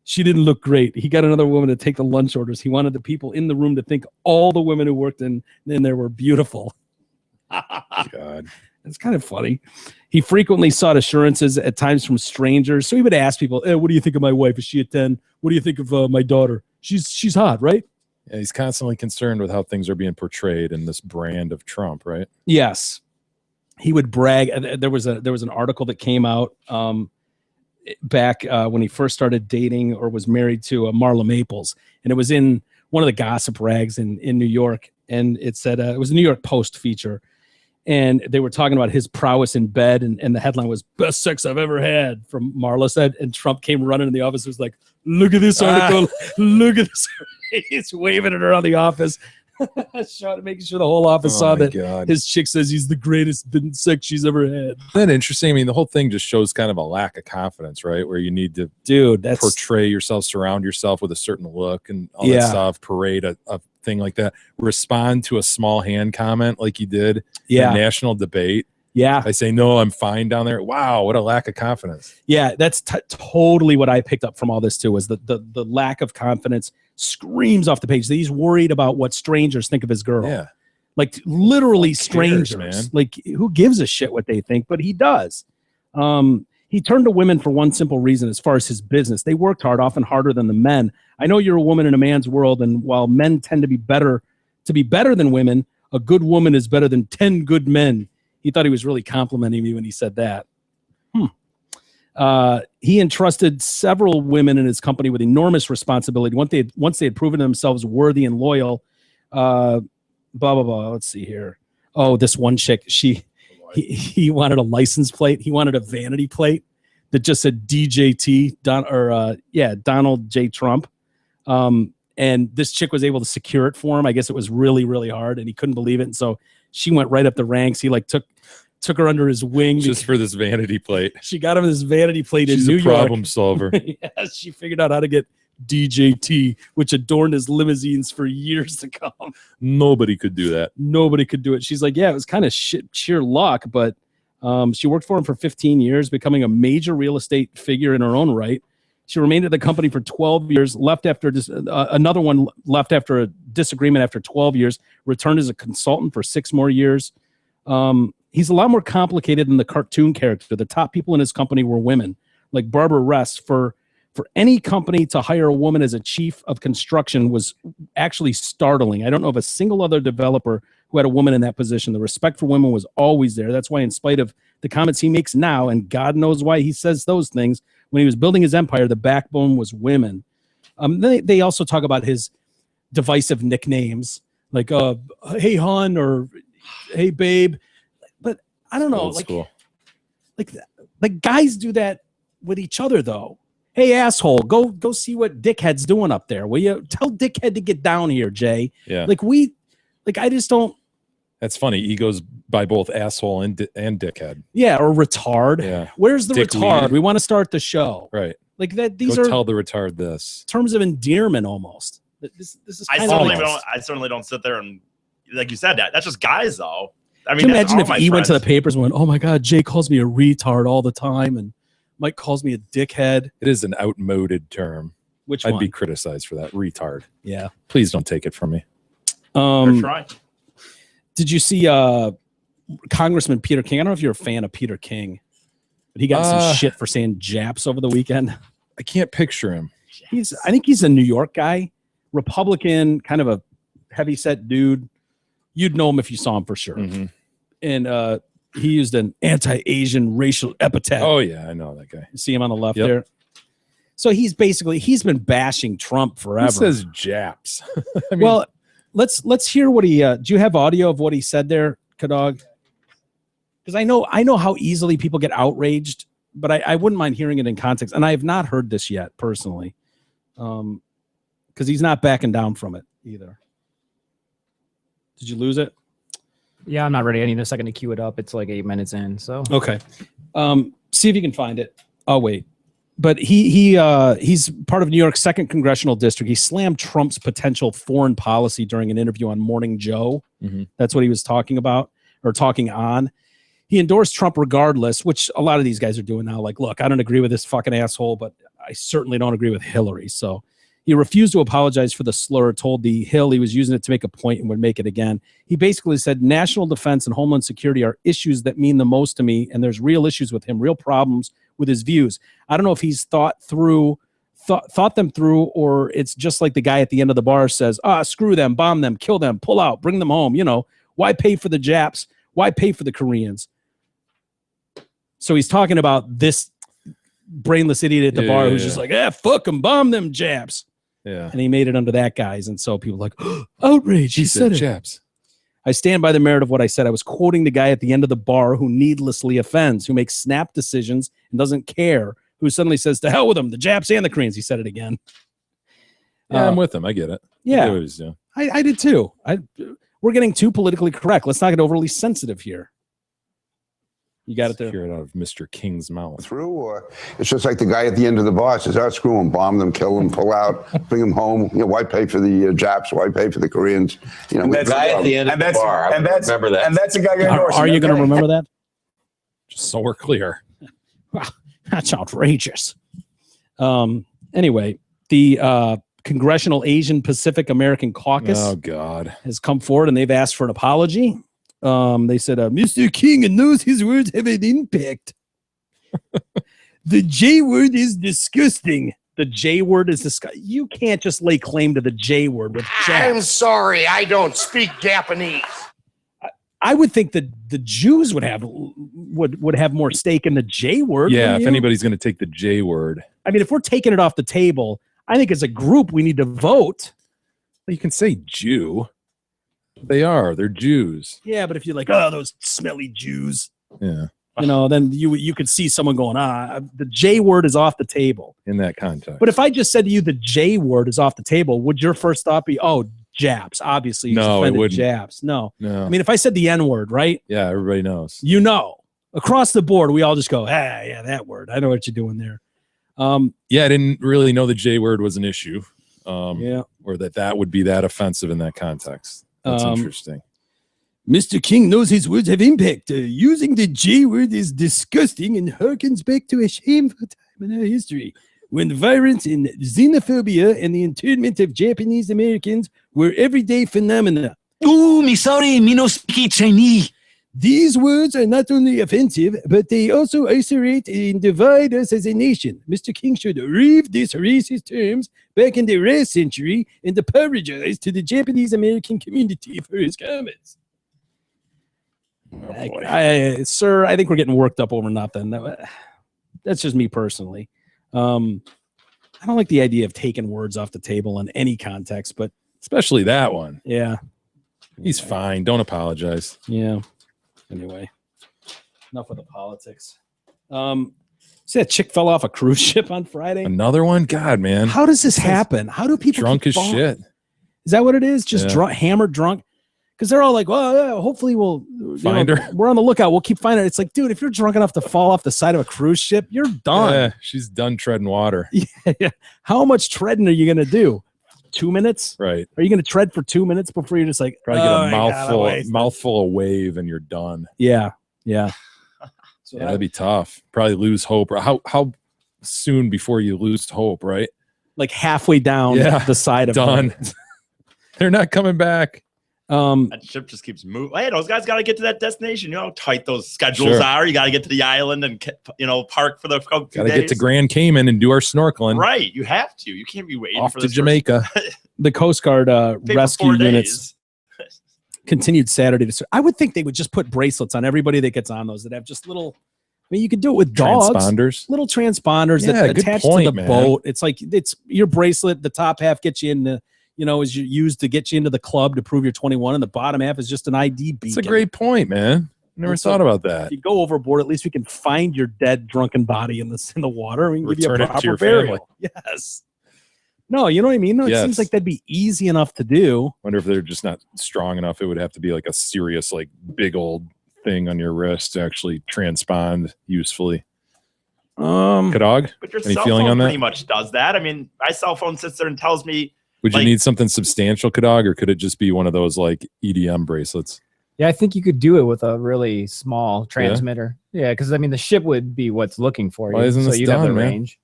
She didn't look great. He got another woman to take the lunch orders. He wanted the people in the room to think all the women who worked in there were beautiful. God. It's kind of funny. He frequently sought assurances at times from strangers. So he would ask people, hey, what do you think of my wife? Is she a 10? What do you think of my daughter? She's hot, right? Yeah, he's constantly concerned with how things are being portrayed in this brand of Trump, right? Yes. He would brag. There was an article that came out back when he first started dating or was married to Marla Maples. And it was in one of the gossip rags in New York. And it said, it was a New York Post feature. And they were talking about his prowess in bed. And the headline was, best sex I've ever had, from Marla said. And Trump came running in the office, was like, look at this article. Look at this. He's waving it around the office. Making sure the whole office saw that his chick says he's the greatest sex she's ever had. Isn't that interesting? I mean, the whole thing just shows kind of a lack of confidence, right? Where you need to portray yourself, surround yourself with a certain look and all that stuff, parade a thing like that, respond to a small hand comment like you did in a national debate. Yeah. I say, no, I'm fine down there. Wow, what a lack of confidence. Yeah, that's totally what I picked up from all this too, was the lack of confidence screams off the page that he's worried about what strangers think of his girl. Yeah. Like literally strangers. Man. Like, who gives a shit what they think? But he does. He turned to women for one simple reason as far as his business. They worked hard, often harder than the men. I know you're a woman in a man's world, and while men tend to be better than women, a good woman is better than 10 good men. He thought he was really complimenting me when he said that. He entrusted several women in his company with enormous responsibility. Once they had proven themselves worthy and loyal, blah, blah, blah. Let's see here. Oh, this one chick, he wanted a license plate. He wanted a vanity plate that just said DJT, Donald J. Trump. and this chick was able to secure it for him. I guess it was really, really hard, and he couldn't believe it. And so she went right up the ranks. He like took her under his wing Just for this vanity plate. She got him this vanity plate She's in New a problem York. solver. Yes, she figured out how to get DJT, which adorned his limousines for years to come. Nobody could do that. Nobody could do it. She's like, yeah, it was kind of sheer luck, but she worked for him for 15 years, becoming a major real estate figure in her own right. She remained at the company for 12 years, left after another one left after a disagreement after 12 years, returned as a consultant for 6 more years. He's a lot more complicated than the cartoon character. The top people in his company were women, like Barbara Rest. For any company to hire a woman as a chief of construction was actually startling. I don't know of a single other developer who had a woman in that position. The respect for women was always there. That's why, in spite of the comments he makes now, and God knows why he says those things, when he was building his empire, the backbone was women. They also talk about his divisive nicknames, like "Hey hon" or "Hey babe." But I don't know, Old school. like guys do that with each other, though. Hey asshole, go see what Dickhead's doing up there. Will you tell Dickhead to get down here, Jay? Yeah. I just don't. That's funny. He goes by both asshole and dickhead. Yeah, or retard. Yeah. Where's the Dick retard? Weed. We want to start the show. Right. Like that. These Go are tell the retard this. terms of endearment almost. This is I kind certainly don't sit there and, like you said, that's just guys though. I mean, Can you that's imagine all if my he went to the friends. papers and went, "Oh my God, Jay calls me a retard all the time, and Mike calls me a dickhead." It is an outmoded term. Which I'd one? be criticized for that. Retard. Yeah. Please don't take it from me. Or try. Did you see Congressman Peter King? I don't know if you're a fan of Peter King, but he got some shit for saying Japs over the weekend. I can't picture him. I think he's a New York guy, Republican, kind of a heavyset dude. You'd know him if you saw him for sure. Mhm. And he used an anti-Asian racial epithet. Oh yeah, I know that guy. You see him on the left Yep. there. So he's been bashing Trump forever. Who says Japs? I mean, Well, let's hear what he. Do you have audio of what he said there, Kadog? Because I know how easily people get outraged, but I wouldn't mind hearing it in context. And I have not heard this yet personally, because he's not backing down from it either. Did you lose it? Yeah, I'm not ready. I need a second to queue it up. It's like 8 minutes in. So Okay. See if you can find it. Oh wait. But he's part of New York's 2nd congressional district. He slammed Trump's potential foreign policy during an interview on Morning Joe. Mhm. That's what he was talking about or talking on. He endorsed Trump regardless, which a lot of these guys are doing now. Like, look, I don't agree with this fucking asshole, but I certainly don't agree with Hillary. So he refused to apologize for the slur, told the Hill he was using it to make a point and would make it again. He basically said national defense and homeland security are issues that mean the most to me, and there's real issues with him, real problems with his views. I don't know if he's thought them through, or it's just like the guy at the end of the bar says, screw them, bomb them, kill them, pull out, bring them home. You know, why pay for the Japs? Why pay for the Koreans? So he's talking about this brainless idiot at the bar who's just like, fuck them, bomb them Japs. yeah. And he made it under that guise. And so people are like, outrage, he said it. Japs. I stand by the merit of what I said. I was quoting the guy at the end of the bar who needlessly offends, who makes snap decisions and doesn't care, who suddenly says, to hell with them, the Japs and the Koreans. He said it again. Yeah, I'm with him. I get it. Yeah. I get what he's doing. I did too. We're getting too politically correct. Let's not get overly sensitive here. You got it there. Hear it out of Mr. King's mouth. Through, or it's just like the guy at the end of the bar says, screw them, bomb them, kill them, pull out, bring them home. You know, why pay for the Japs? Why pay for the Koreans? You know, That guy at the end of the bar. I remember that. And that's the guy you're endorsing. Are you going to remember that? Just so we're clear. Wow, that's outrageous. Anyway, the Congressional Asian Pacific American Caucus Oh God. has come forward and they've asked for an apology. They said, Mr. King knows his words have an impact. The J word is disgusting. The J word is disgusting. You can't just lay claim to the J word with I'm Japs. sorry, I don't speak Japanese. I would think that the Jews would have more stake in the J word. Yeah, wouldn't if you? anybody's going to take the J word, I mean, if we're taking it off the table, I think as a group we need to vote. you can say Jew. They're Jews. Yeah, but if you're like, oh, those smelly Jews. Yeah. then you could see someone going, the J word is off the table. In that context. But if I just said to you the J word is off the table, would your first thought be, oh, Japs? Obviously, you No, it offended wouldn't. Japs. No. No. I mean, if I said the N word, right? Yeah, everybody knows. Across the board, we all just go, yeah, that word. I know what you're doing there. Yeah, I didn't really know the J word was an issue. Yeah. Or that would be that offensive in that context. That's interesting. Mr. King knows his words have impact. Using the J word is disgusting and harkens back to a shameful time in our history when violence and xenophobia and the internment of Japanese Americans were everyday phenomena. Oh, me sorry, me no speak Chinese. These words are not only offensive, but they also isolate and divide us as a nation. Mr. King should reave these racist terms back in the last century and apologize to the Japanese American community for his comments. Sir, I think we're getting worked up over nothing. That's just me personally. I don't like the idea of taking words off the table in any context, but especially that one. Yeah. He's fine. Don't apologize. Yeah. Anyway, enough with the politics. See that chick fell off a cruise ship on Friday? Another one? God, man. How does this happen? How do people drunk keep as falling? shit? Is that what it is? Just hammered drunk? Because they're all like, well, yeah, hopefully we'll find her. We're on the lookout. We'll keep finding her. It's like, dude, if you're drunk enough to fall off the side of a cruise ship, you're done. Yeah, she's done treading water. Yeah. How much treading are you going to do? 2 minutes? Right. Are you going to tread for 2 minutes before you're just like, probably get a mouthful of wave and you're done. Yeah. Yeah. So that'd be tough. Probably lose hope. Or how soon before you lose hope, right? Like halfway down the side of done. They're not coming back. That ship just keeps moving. Hey, those guys got to get to that destination. You know how tight those schedules are. You got to get to the island and park for the got to get to Grand Cayman and do our snorkeling. Right, you have to. You can't be waiting off for to Jamaica. The Coast Guard rescue units continued Saturday. I would think they would just put bracelets on everybody that gets on those that have just little. I mean, you could do it with dogs. Little transponders that attach to the boat. It's like it's your bracelet. The top half gets you into. Is used to get you into the club to prove you're 21, and the bottom half is just an ID beacon. It's a great point, man. Never thought about that. If you go overboard, at least we can find your dead, drunken body in the water. We can give you a proper burial. Yes. No, you know what I mean? No, it seems like that'd be easy enough to do. Wonder if they're just not strong enough. It would have to be like a serious, like big old thing on your wrist to actually transpond usefully. Kadog? But your Any cell feeling phone on that? pretty much does that. I mean, my cell phone sits there and tells me. Would you need something substantial, Kadog, or could it just be one of those like EDM bracelets? Yeah, I think you could do it with a really small transmitter. Yeah, because I mean the ship would be what's looking for you, isn't so this you'd have the done, man? range.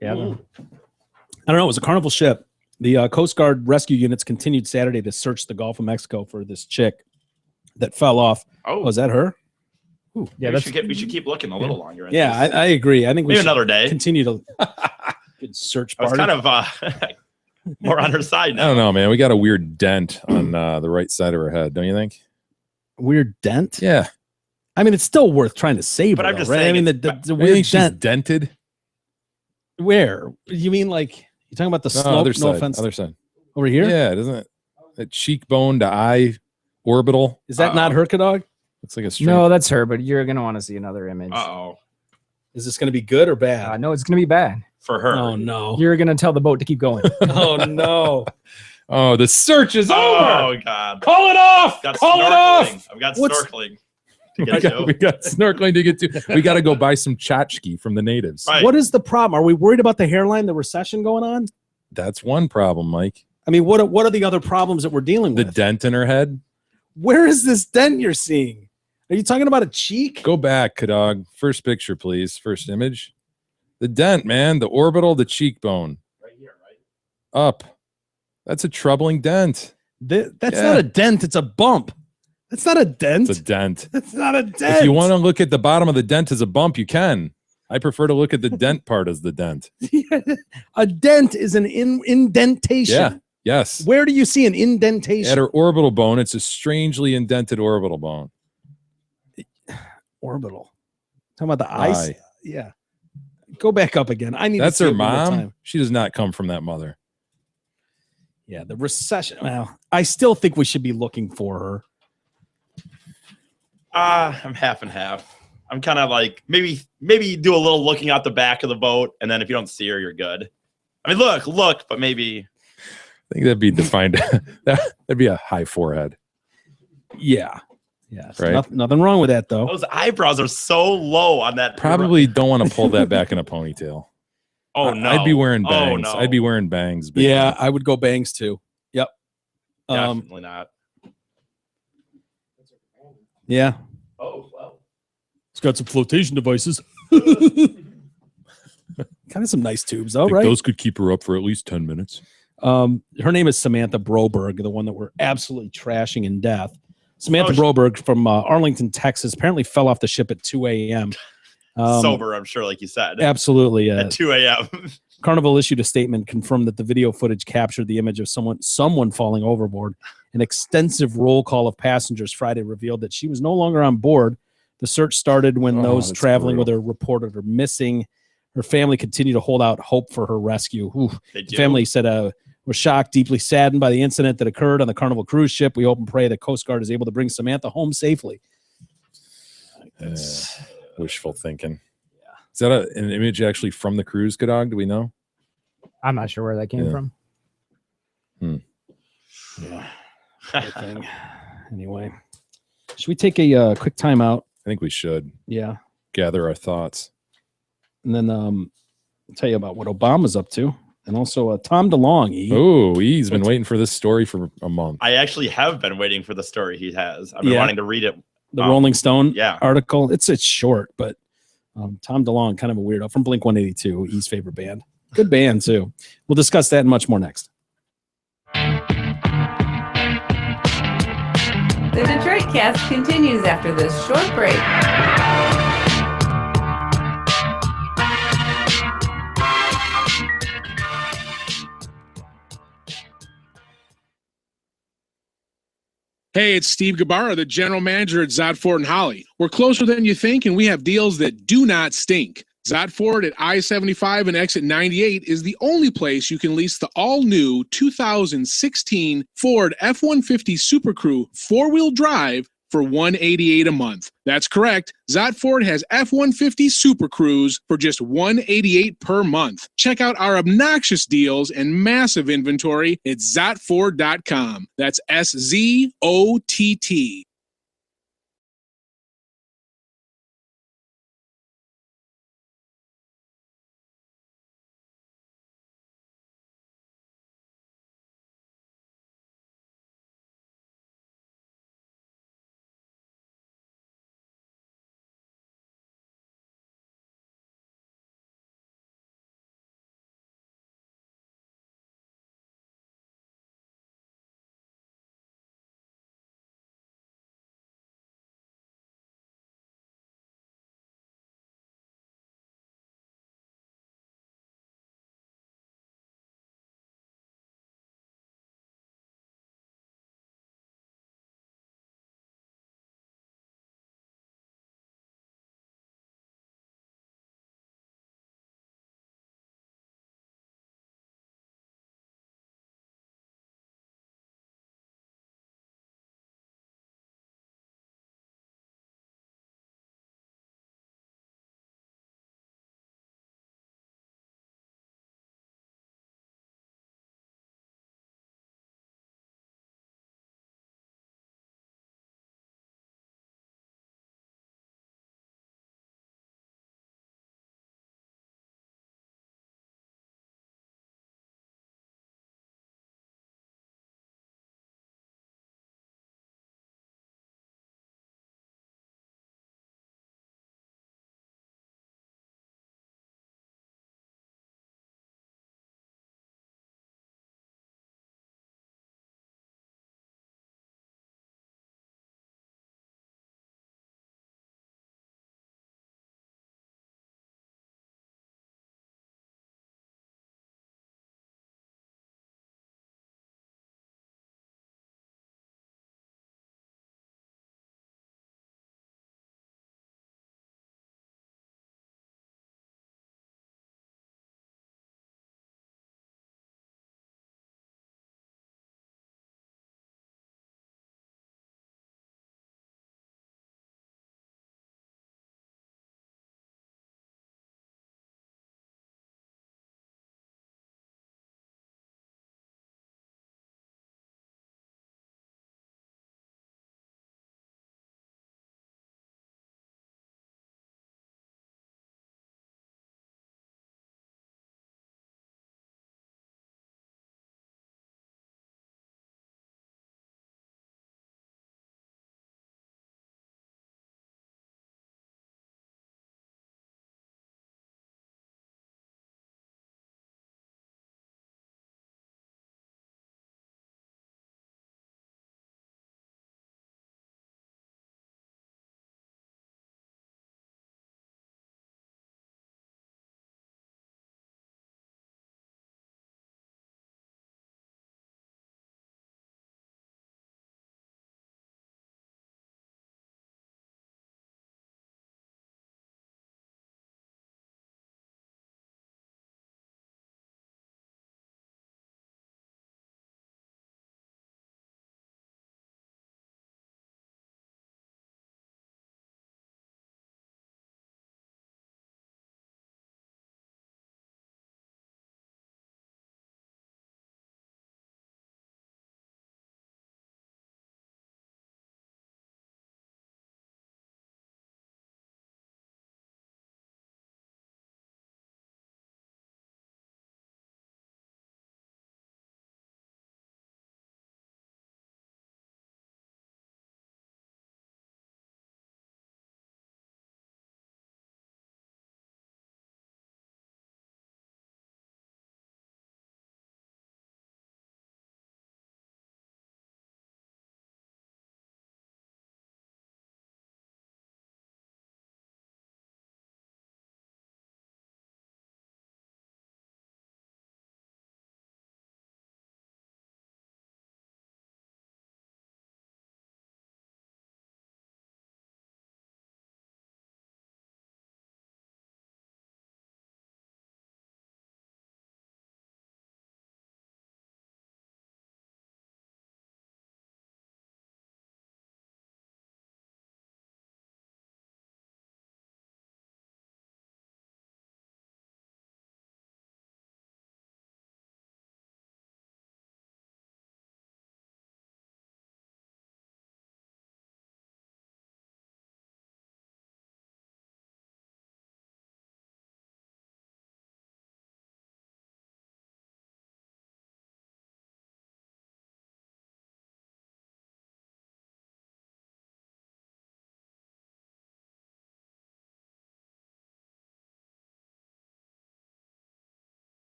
Yeah, I don't know. It was a Carnival ship. The Coast Guard rescue units continued Saturday to search the Gulf of Mexico for this chick that fell off. Oh, is that her? Ooh, yeah, we should keep looking a little longer. Yeah, I agree. I think we maybe should another day continue to good search. I was kind of more on her side now. I don't know, man. We got a weird dent on the right side of her head, don't you think? Weird dent? Yeah. I mean, it's still worth trying to save But her, I'm just right? saying I mean, the weird she's dent. dented. Where? You mean like you talking about the slope? Other No side. offense. Other side. Over here? Yeah, doesn't it? That cheekbone to eye orbital. Is that not Herca Dog? Looks like a string. No, that's her. But you're gonna want to see another image. Is this going to be good or bad? No, it's gonna be bad for her. Oh no! You're gonna tell the boat to keep going. Oh no! Oh, the search is over. Oh god! Call it off! Call it off! I've got snorkeling. To get to. We got snorkeling to get to. We got to go buy some tchotchke from the natives. Right. What is the problem? Are we worried about the hairline, the recession going on? That's one problem, Mike. I mean, what are the other problems that we're dealing The with? dent in her head. Where is this dent you're seeing? Are you talking about a cheek? Go back, Kadog. First picture, please. First image. The dent, man. The orbital, the cheekbone. Right here, right? Up. That's a troubling dent. That's not a dent. It's a bump. That's not a dent. It's a dent. That's not a dent. If you want to look at the bottom of the dent as a bump, you can. I prefer to look at the dent part as the dent. A dent is an indentation. Yeah. Yes. Where do you see an indentation? At her orbital bone, it's a strangely indented orbital bone. Orbital. Talking about the ice. Yeah. Go back up again. I need. That's to see her it one more mom. time. She does not come from that mother. Yeah, the recession. Well, I still think we should be looking for her. I'm half and half. I'm kind of like maybe do a little looking out the back of the boat, and then if you don't see her, you're good. I mean, look, but maybe. I think that'd be defined. That'd be a high forehead. Yeah. Yeah. So Right. nothing wrong with that though. Those eyebrows are so low on that. Probably don't want to pull that back in a ponytail. Oh no! I'd be wearing bangs. Oh, no. I'd be wearing bangs. big Yeah, time. I would go bangs too. Yep. Definitely not. Yeah. Oh well. It's got some flotation devices. Kind of some nice tubes, though, Think right? those could keep her up for at least 10 minutes. Her name is Samantha Broberg, the one that we're absolutely trashing in death. Samantha Oh, Broberg from Arlington, Texas, apparently fell off the ship at 2 a.m. Sober, I'm sure, like you said. Absolutely. At 2 a.m. Carnival issued a statement, confirmed that the video footage captured the image of someone falling overboard. An extensive roll call of passengers Friday revealed that she was no longer on board. The search started when those that's traveling brutal. with her reported her missing. Her family continued to hold out hope for her rescue. They The do. family said, "We're shocked, deeply saddened by the incident that occurred on the Carnival cruise ship. We hope and pray the Coast Guard is able to bring Samantha home safely." Wishful thinking. Is that an image actually from the cruise, Godog? Do we know? I'm not sure where that came Yeah. from. Good thing. Anyway, should we take a quick time out? I think we should Yeah. gather our thoughts. And then I'll tell you about what Obama's up to. And also Tom DeLonge. Oh, he's been waiting for this story for a month. I actually have been waiting for the story he has. I've been Yeah. wanting to read it. The Rolling Stone yeah. article. It's short, but Tom DeLonge, kind of a weirdo from Blink 182, E's favorite band. Good band, too. We'll discuss that and much more next. The Detroit Cast continues after this short break. Hey, it's Steve Gabarra, the general manager at Zod Ford and Holly. We're closer than you think, and we have deals that do not stink. Zod Ford at I-75 and exit 98 is the only place you can lease the all-new 2016 Ford F-150 Super Crew four-wheel drive for $188 a month. That's correct. Zod Ford has F-150 Super Crews for just $188 per month. Check out our obnoxious deals and massive inventory at zotford.com. That's SZOTT.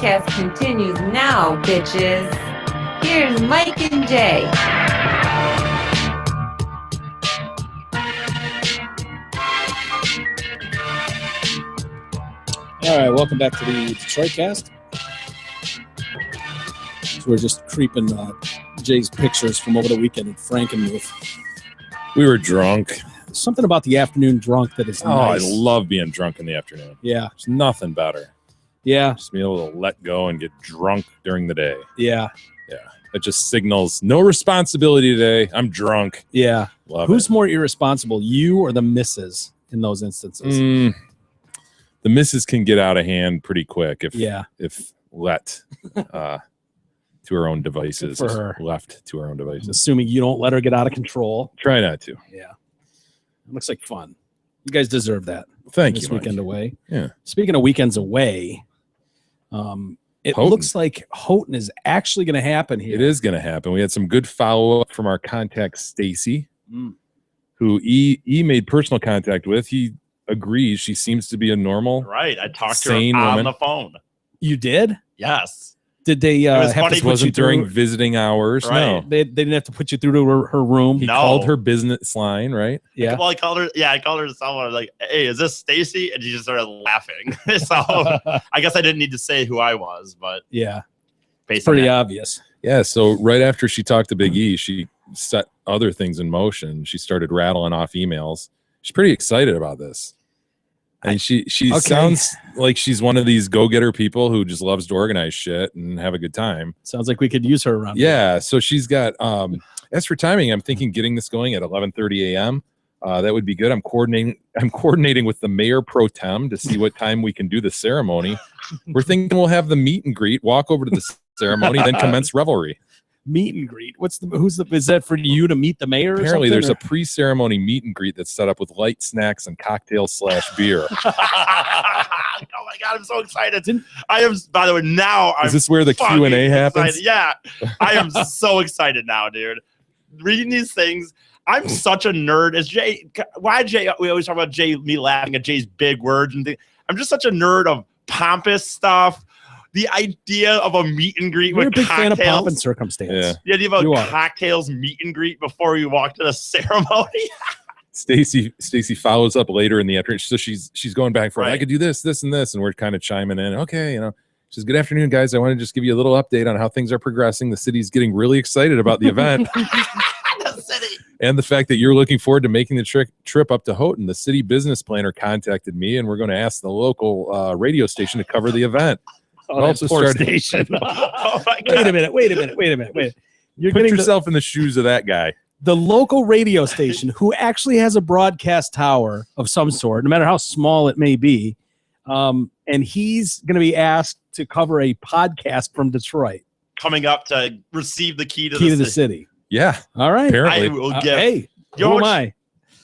Cast continues now, bitches. Here's Mike and Jay. All right, welcome back to the Detroit Cast. So we're just creeping Jay's pictures from over the weekend in Frankenmuth. We were drunk. Something about the afternoon drunk that is nice. I love being drunk in the afternoon. Yeah. There's nothing better. Yeah. Just being able to let go and get drunk during the day. Yeah. Yeah. It just signals no responsibility today. I'm drunk. Yeah. Love Who's it. more irresponsible, you or the missus in those instances? The missus can get out of hand pretty quick if let to her own devices. For her. Left to her own devices. Assuming you don't let her get out of control. Try not to. Yeah. It looks like fun. You guys deserve that. Thank this you, weekend Mike. away. Yeah. Speaking of weekends away, it Houghton. looks like Houghton is actually going to happen here. It is going to happen. We had some good follow-up from our contact, Stacy, who E made personal contact with. He agrees she seems to be a normal, Right. I talked to her sane on woman. the phone. You did? Yes. Did they was have funny. to This put you wasn't during through? visiting hours. Right. No. They didn't have to put you through to her room. He No. called her business line, right? Yeah. Well, I called her. Yeah, I called her to someone. Like, hey, is this Stacy? And she just started laughing. So I guess I didn't need to say who I was, but Yeah. based on Pretty that, obvious. Yeah. So right after she talked to Big E, she set other things in motion. She started rattling off emails. She's pretty excited about this. And she Okay. sounds like she's one of these go-getter people who just loves to organize shit and have a good time. Sounds like we could use her around here. Yeah. So she's got as for timing, I'm thinking getting this going at 11:30 a.m. That would be good. I'm coordinating with the mayor pro tem to see what time we can do the ceremony. We're thinking we'll have the meet and greet, walk over to the ceremony, then commence revelry. Meet and greet. Is that for you to meet the mayor? or Apparently, there's something, a pre-ceremony meet and greet that's set up with light snacks and cocktails / beer. oh my god, I'm so excited! I am. By the way, now I'm. Is this where the fucking Q&A happens? excited. Yeah, I am so excited now, dude. Reading these things, I'm such a nerd. As Jay, why Jay? We always talk about Jay, me laughing at Jay's big words and things. I'm just such a nerd of pompous stuff. The idea of a meet and greet You're with a big fan of pomp and cocktails. circumstance. Yeah. The idea You of are. a cocktails meet and greet before you walk to the ceremony. Stacy follows up later in the afternoon. So she's going back for Right. I could do this, and this, and we're kind of chiming in. Okay, she says, "Good afternoon, guys. I want to just give you a little update on how things are progressing. The city's getting really excited about the event The city. and the fact that you're looking forward to making the trip up to Houghton. The city business planner contacted me, and we're going to ask the local radio station to cover the event." Oh, It that also poor started- station. Oh my god. Wait a minute. You're Put getting yourself in the shoes of that guy. the local radio station who actually has a broadcast tower of some sort, no matter how small it may be. And he's going to be asked to cover a podcast from Detroit, Coming up to receive the key to key the to the city. city. Yeah, All right. apparently. I will give. Hey, You know who am what- I?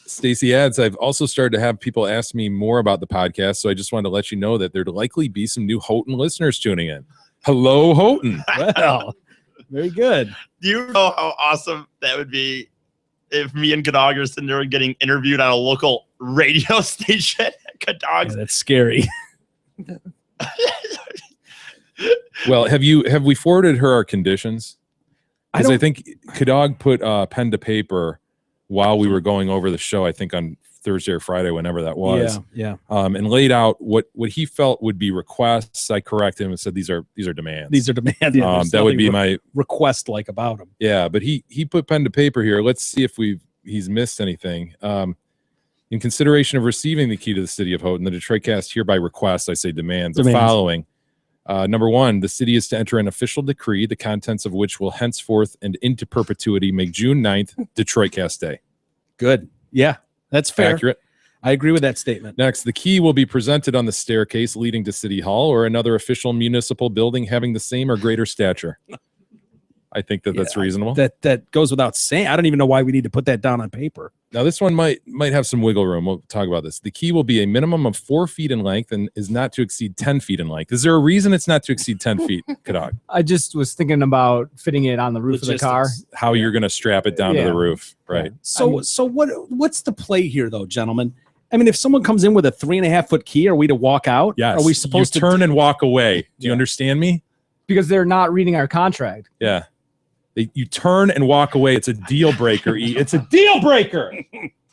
Stacy adds, I've also started to have people ask me more about the podcast, so I just wanted to let you know that there'd likely be some new Houghton listeners tuning in. Hello, Houghton. Well, very good. Do you know how awesome that would be if me and Kadog are sitting there getting interviewed on a local radio station? Yeah, Kadog's that's scary. Well, have we forwarded her our conditions? Because I think Kadog put pen to paper while we were going over the show, I think on Thursday or Friday, whenever that was. Yeah. And laid out what he felt would be requests. I corrected him and said these are demands. These are demands. Yeah, there's that would be nothing my request like about them. Yeah, but he put pen to paper here. Let's see if he's missed anything. In consideration of receiving the key to the city of Houghton, the Detroit Cast hereby requests, I say demands, the following. Number one, the city is to enter an official decree, the contents of which will henceforth and into perpetuity make June 9th Detroit Cast Day. Good. Yeah, that's fair. Accurate. I agree with that statement. Next, the key will be presented on the staircase leading to City Hall or another official municipal building having the same or greater stature. I think that's reasonable. That goes without saying. I don't even know why we need to put that down on paper. Now, this one might have some wiggle room. We'll talk about this. The key will be a minimum of 4 feet in length and is not to exceed 10 feet in length. Is there a reason it's not to exceed 10 feet, Kadog? I just was thinking about fitting it on the roof of the car. How you're going to strap it down to Yeah. the roof, right? So what's the play here, though, gentlemen? I mean, if someone comes in with a 3.5 foot key, are we to walk out? Yes. Are we supposed you to turn and walk away? Do you understand me? Because they're not reading our contract. Yeah. You turn and walk away. It's a deal breaker. It's a deal breaker.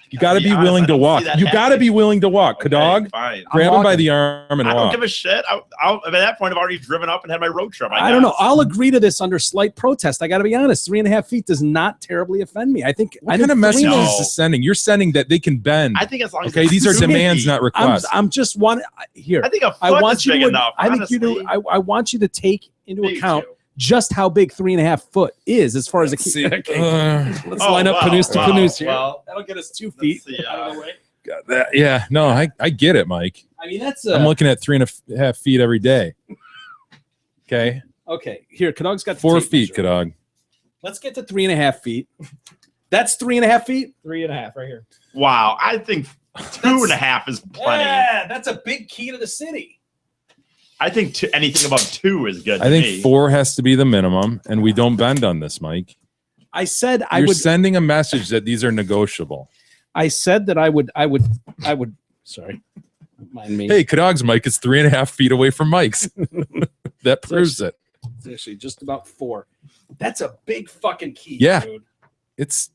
You got to be willing to walk. You got to be willing to walk. Kadog, Fine. grab him by the arm and I don't walk. give a shit. At that point, I've already driven up and had my road trip. I don't know. I'll agree to this under slight protest. I got to be honest. 3.5 feet does not terribly offend me. I think. What kind of message is this sending? You're sending that they can bend. I think as long as okay, these are demands, not requests. I'm just one here. I think a foot is big enough. I think you do. I want you to take into account just how big 3.5 foot is as far as a key. Let's line up Panoose to Panoose here. Well, that'll get us 2 feet. Got that. Yeah, no, I get it, Mike. I mean, that's. I'm looking at 3.5 feet every day. Okay. Okay. Here, Kadog's got 4 feet, Kadog. Let's get to 3.5 feet. That's 3.5 feet. 3.5 right here. Wow, I think 2.5 is plenty. Yeah, that's a big key to the city. I think anything above 2 is good. I think 4 has to be the minimum, and we don't bend on this, Mike. I said I You're would. sending a message that these are negotiable. I said that I would. Sorry, don't mind me. Hey, Kadog's mic is 3.5 feet away from Mike's. That proves it. It's actually just about 4. That's a big fucking key. Yeah, dude. it's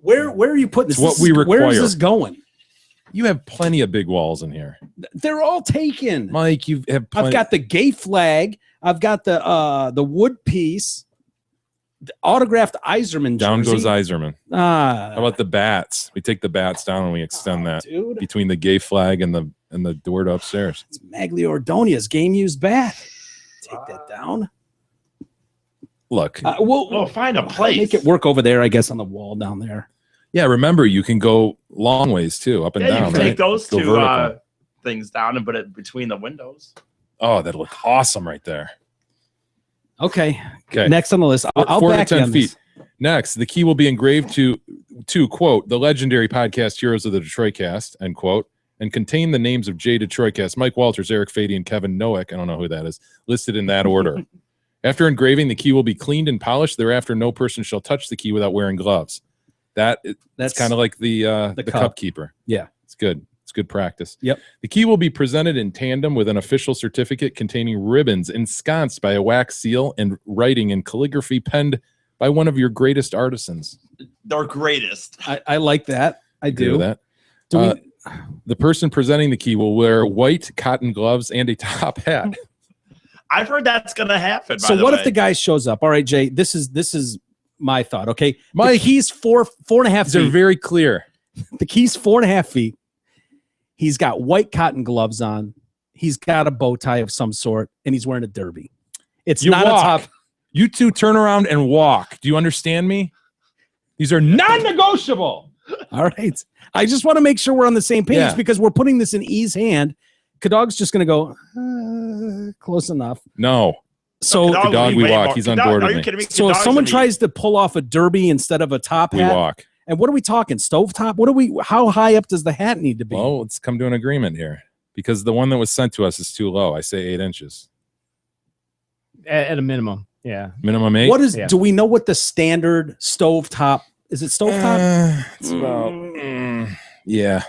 where are you putting this? what we require. Where is this going? You have plenty of big walls in here, They're all taken. Mike. You have. I've got the gay flag. I've got the wood piece. The autographed Iserman Down jersey. goes Iserman. How about the bats? We take the bats down and we extend that dude. between the gay flag and the door to upstairs. It's Maglio Ordonia's game used bat. Take that down. Look, we'll find a place. Make it work over there, I guess, on the wall down there. yeah. Remember, you can go long ways too, up and Yeah, down. you can right? take those Go two vertical. things down and put it between the windows. Oh, that'll look awesome right there. Okay. Okay. Next on the list, I'll 4 to back you 10 on feet. this. Next, the key will be engraved to quote the legendary podcast heroes of the Detroit Cast, end quote, and contain the names of Jay Detroit Cast, Mike Walters, Eric Fady, and Kevin Noack. I don't know who that is. Listed in that order. After engraving, the key will be cleaned and polished. Thereafter, no person shall touch the key without wearing gloves. That's kind of like the cup keeper. Yeah, it's good. It's good practice. Yep. The key will be presented in tandem with an official certificate containing ribbons ensconced by a wax seal and writing and calligraphy penned by one of your greatest artisans. Their greatest. I like that. I Agree do. with that. Do we- The person presenting the key will wear white cotton gloves and a top hat. I've heard that's going to happen. So by what the if way. the guy shows up? All right, Jay, this is my thought. Okay, Mike, the key's 4.5 These are feet. very clear. The key's 4.5 feet. He's got white cotton gloves on. He's got a bow tie of some sort, and he's wearing a derby. It's You not walk. a top. You two turn around and walk. Do you understand me? These are non-negotiable. All right. I just want to make sure we're on the same page Yeah. because we're putting this in E's hand. Kadog's just going to go, close enough. No. So, The dog we walk. He's on board with me. So if someone tries to pull off a derby instead of a top We hat, walk. and what are we talking? Stovetop? How high up does the hat need to be? Well, let's come to an agreement here because the one that was sent to us is too low. I say 8 inches. At a minimum. Yeah. Minimum 8. What is, do we know what the standard stovetop, is it stovetop? It's about, yeah,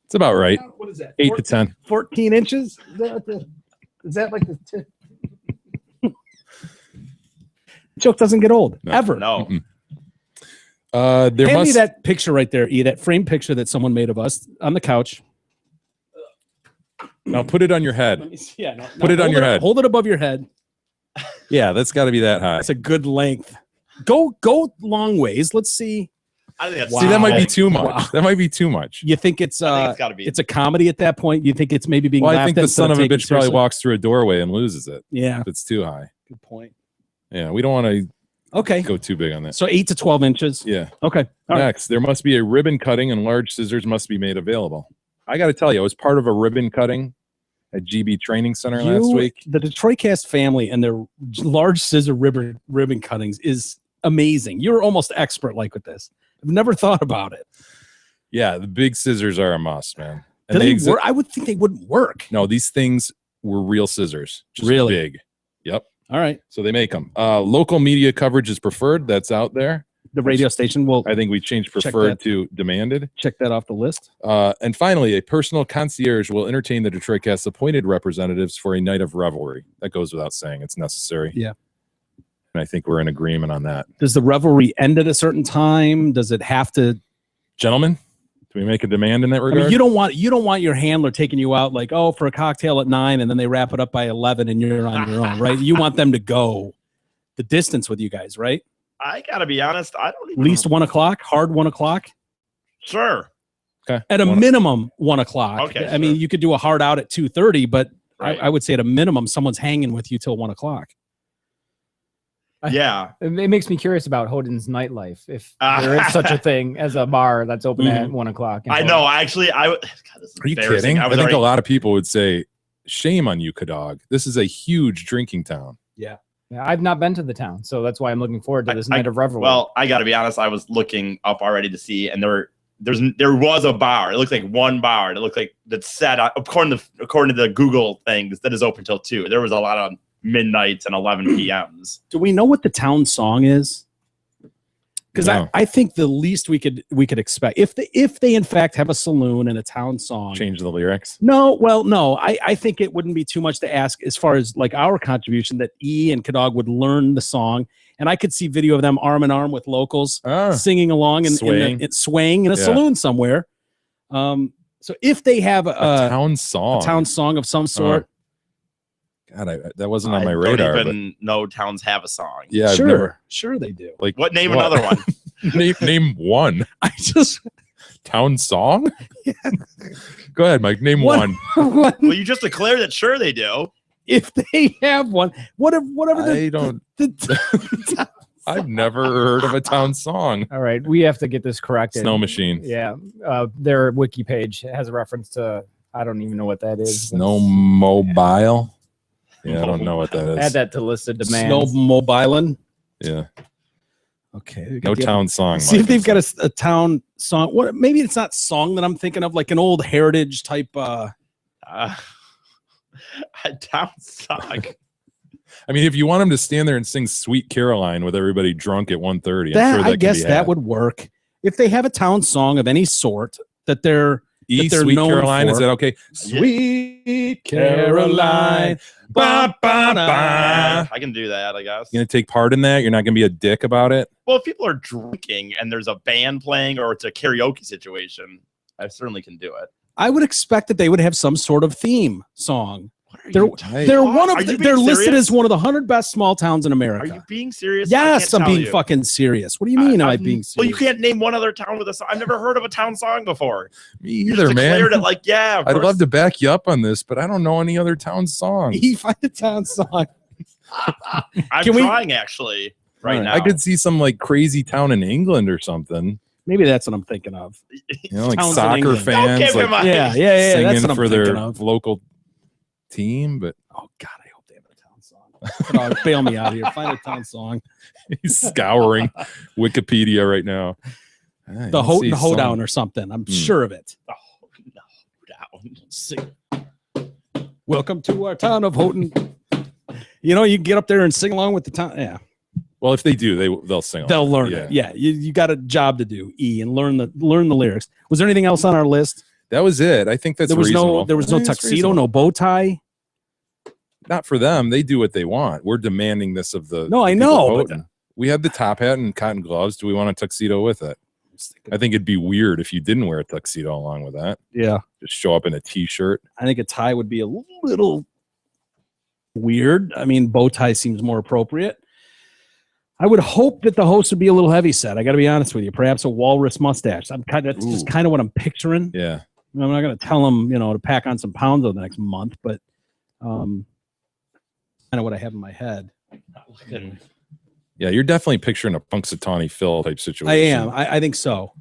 it's about right. What is that? 8 to 10. 14 inches? Is that like the joke doesn't get old ever. No. There Hand me must that picture right there, that framed picture that someone made of us on the couch. now put it on your head. Let me see. Yeah, no, Put it on hold your head. Hold it above your head. Yeah, that's got to be that high. That's a good length. Go long ways. Let's see. I think that's See, that might be wow. too much. Wow. That might be too much. You think it's gotta be. it's a comedy at that point? You think it's maybe being Well, I laughed think at the instead son of a taken bitch probably seriously? walks through a doorway and loses it Yeah, if it's too high. good point. Yeah, we don't want to Okay, go too big on that. so 8 to 12 inches. Yeah. Okay, all right. Next, there must be a ribbon cutting and large scissors must be made available. I got to tell you, I was part of a ribbon cutting at GB Training Center last week. The Detroit Cast family and their large scissor ribbon cuttings is amazing. You're almost expert like with this. I've never thought about it. Yeah, the big scissors are a must, man. Do they work? I would think they wouldn't work. No, these things were real scissors. Just Really? big. Yep. All right. So they make them. Local media coverage is preferred. That's out there. the radio station will. I think we changed Check preferred that. to demanded. Check that off the list. And finally, a personal concierge will entertain the Detroit Cast's appointed representatives for a night of revelry. That goes without saying. It's necessary. Yeah. And I think we're in agreement on that. Does the revelry end at a certain time? Does it have to? Gentlemen, do we make a demand in that I regard? mean, you don't want your handler taking you out like, oh, for a cocktail at 9, and then they wrap it up by 11, and you're on your own, right? You want them to go the distance with you guys, right? I gotta be honest. I don't even. At least 1 o'clock, hard 1 o'clock. Sure. Okay. At a minimum, 1 o'clock. Okay, I mean, you could do a hard out at 2:30, but Right. I would say at a minimum, someone's hanging with you till 1 o'clock. Yeah. It makes me curious about Houghton's nightlife. If there is such a thing as a bar that's open at 1 o'clock. I know. Actually, God, this is Are you embarrassing. kidding? I was think already- a lot of people would say, shame on you, Kadog. This is a huge drinking town. Yeah. Yeah, I've not been to the town, so that's why I'm looking forward to this night of revelry. Well, I got to be honest. I was looking up already to see, and there was a bar. It looked like one bar. And it looked like that said according to the Google things that is open till 2. There was a lot of midnights and 11 p.m.s. Do we know what the town song is? Because No. I think the least we could expect if they in fact have a saloon and a town song. Change the lyrics. No, well, no. I think it wouldn't be too much to ask as far as like our contribution that E and Kadog would learn the song, and I could see video of them arm in arm with locals singing along and swaying in a Yeah. saloon somewhere. So if they have a town song of some sort. God, that wasn't on I my don't radar. even know towns have a song. Yeah, I've sure, never- sure they do. Like What? Name another one. name one. I just Town song? Go ahead, Mike. Name one. What? Well, you just declared that. Sure, they do. If they have one, whatever I don't. I've never heard of a town song. All right, we have to get this corrected. Snow Machine. Yeah, their wiki page has a reference to. I don't even know what that is. Snow Mobile. Yeah, I don't know what that is. Add that to listed demands. Snowmobiling. Yeah. Okay. No town song. See if Mike. they've got a town song. What? Maybe it's not song that I'm thinking of, like an old heritage type. A town song. I mean, if you want them to stand there and sing "Sweet Caroline" with everybody drunk at 1:30, That, I'm sure that I can guess be that had. would work if they have a town song of any sort that they're Sweet known Caroline. for. Is that okay? Sweet Caroline. Ba, ba, ba. I can do that, I guess. You gonna take part in that? You're not gonna be a dick about it. Well, if people are drinking and there's a band playing or it's a karaoke situation, I certainly can do it. I would expect that they would have some sort of theme song. They're Are you being they're listed serious? as one of the 100 best small towns in America. Are you being serious? Yes, I I'm can't being tell you. fucking serious. What do you mean? Am I being serious? Well, you can't name one other town with a song. I've never heard of a town song before. Me You either, just man. declared it like, yeah. of I'd course. love to back you up on this, but I don't know any other town songs. You find a town song. I'm Can we- trying actually right now. I could see some like crazy town in England or something. Maybe that's what I'm thinking of. You know, like Towns in soccer England. Don't fans, give him like a- Yeah, yeah. singing That's what I'm for thinking their of. local team. But Oh God, I hope they have a town song. Bail me out here. Find a town song. he's scouring Wikipedia right now. The Houghton Hoedown or something. I'm sure of it. Oh, no, down. Sing. Welcome to our town of Houghton. You know, you can get up there and sing along with the town. Yeah, Well, if they do, they'll sing. they'll along. learn it. Yeah, you got a job to do. E and learn the lyrics. Was there anything else on our list? That was it. I think that's There was reasonable. no That's tuxedo, reasonable. no bow tie. Not for them. They do what they want. We're demanding this of the. No, I people of know, but- Houghton. We had the top hat and cotton gloves. Do we want a tuxedo with it? I think it'd be weird if you didn't wear a tuxedo along with that. Yeah, Just show up in a t-shirt. I think a tie would be a little weird. I mean, bow tie seems more appropriate. I would hope that the host would be a little heavy set. I got to be honest with you. Perhaps a walrus mustache. That's just kind of what I'm picturing. Yeah. I'm not going to tell them, to pack on some pounds over the next month, but kind of what I have in my head. Yeah, you're definitely picturing a Punxsutawney Phil type situation. I am. I think so.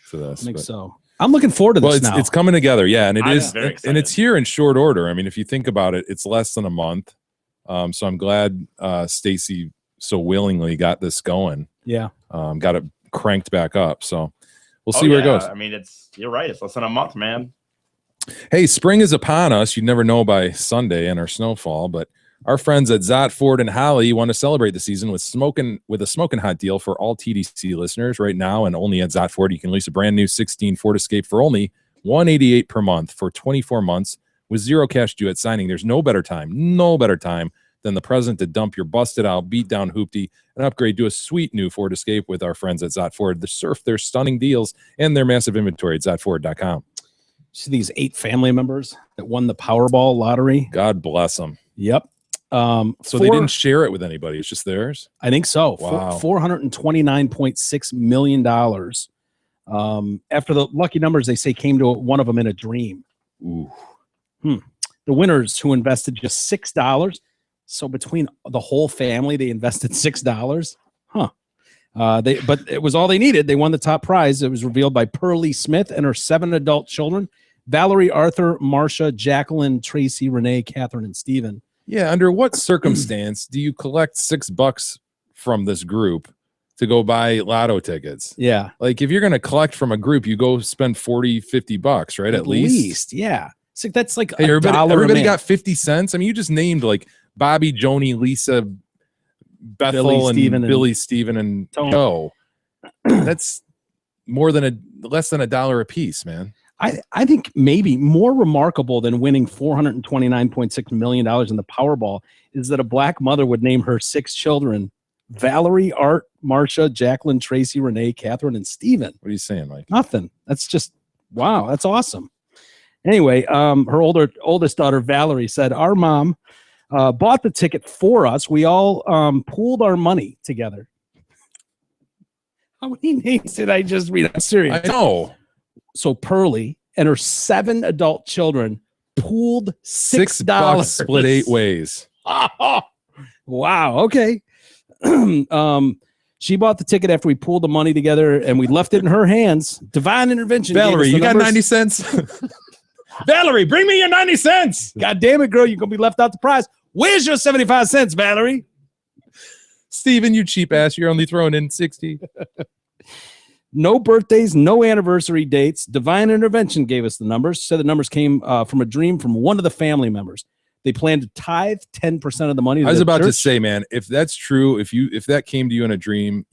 For this, I think but- so. I'm looking forward to this Well, now. it's coming together, yeah, and it I'm is, very and excited. it's here in short order. I mean, if you think about it, it's less than a month. So I'm glad Stacy so willingly got this going. Yeah. Got it cranked back up. So we'll Oh, see where it yeah. goes. I mean, you're right. It's less than a month, man. Hey, spring is upon us. You never know by Sunday and our snowfall, but Our friends at Zott Ford and Holly want to celebrate the season with a smoking hot deal for all TDC listeners right now, and only at Zott Ford you can lease a brand new 16 Ford Escape for only $188 per month for 24 months with zero cash due at signing. There's no better time than the present to dump your busted out, beat down hoopty and upgrade to a sweet new Ford Escape with our friends at Zott Ford. Surf their stunning deals and their massive inventory at ZottFord.com. See these 8 family members that won the Powerball lottery. God bless them. Yep. So they didn't share it with anybody. It's just theirs. I think so. Wow. $429.6 million. After the lucky numbers, they say came to one of them in a dream. Ooh. The winners who invested just $6. So between the whole family, they invested $6. But it was all they needed. They won the top prize. It was revealed by Pearlie Smith and her 7 adult children: Valerie, Arthur, Marcia, Jacqueline, Tracy, Renee, Catherine, and Stephen. Yeah. Under what circumstance do you collect $6 from this group to go buy lotto tickets? Yeah. Like if you're going to collect from a group, you go spend $40-50, right? At least. Yeah. So that's like hey, $1 everybody got 50 cents. I mean, you just named like Bobby, Joni, Lisa, Bethel, Billy, Steven, and Joe. That's less than $1 a piece, man. I think maybe more remarkable than winning $429.6 million in the Powerball is that a black mother would name her 6 children Valerie, Art, Marcia, Jacqueline, Tracy, Renee, Catherine, and Stephen. What are you saying, Mike? Nothing. That's just, wow, that's awesome. Anyway, her oldest daughter, Valerie, said, our mom bought the ticket for us. We all pooled our money together. How many names did I just read? I'm serious. I know. So Pearlie and her 7 adult children pooled $6. Split 8 ways. Wow. Okay. She bought the ticket after we pooled the money together and we left it in her hands. Divine intervention. Valerie, you got 90 cents? Valerie, bring me your 90 cents. God damn it, girl. You're going to be left out the prize. Where's your 75 cents, Valerie? Steven, you cheap ass. You're only throwing in 60. No birthdays, no anniversary dates. Divine intervention gave us the numbers. Said the numbers came from a dream from one of the family members. They plan to tithe 10% of the money. I was about to say, man, if that's true, if that came to you in a dream,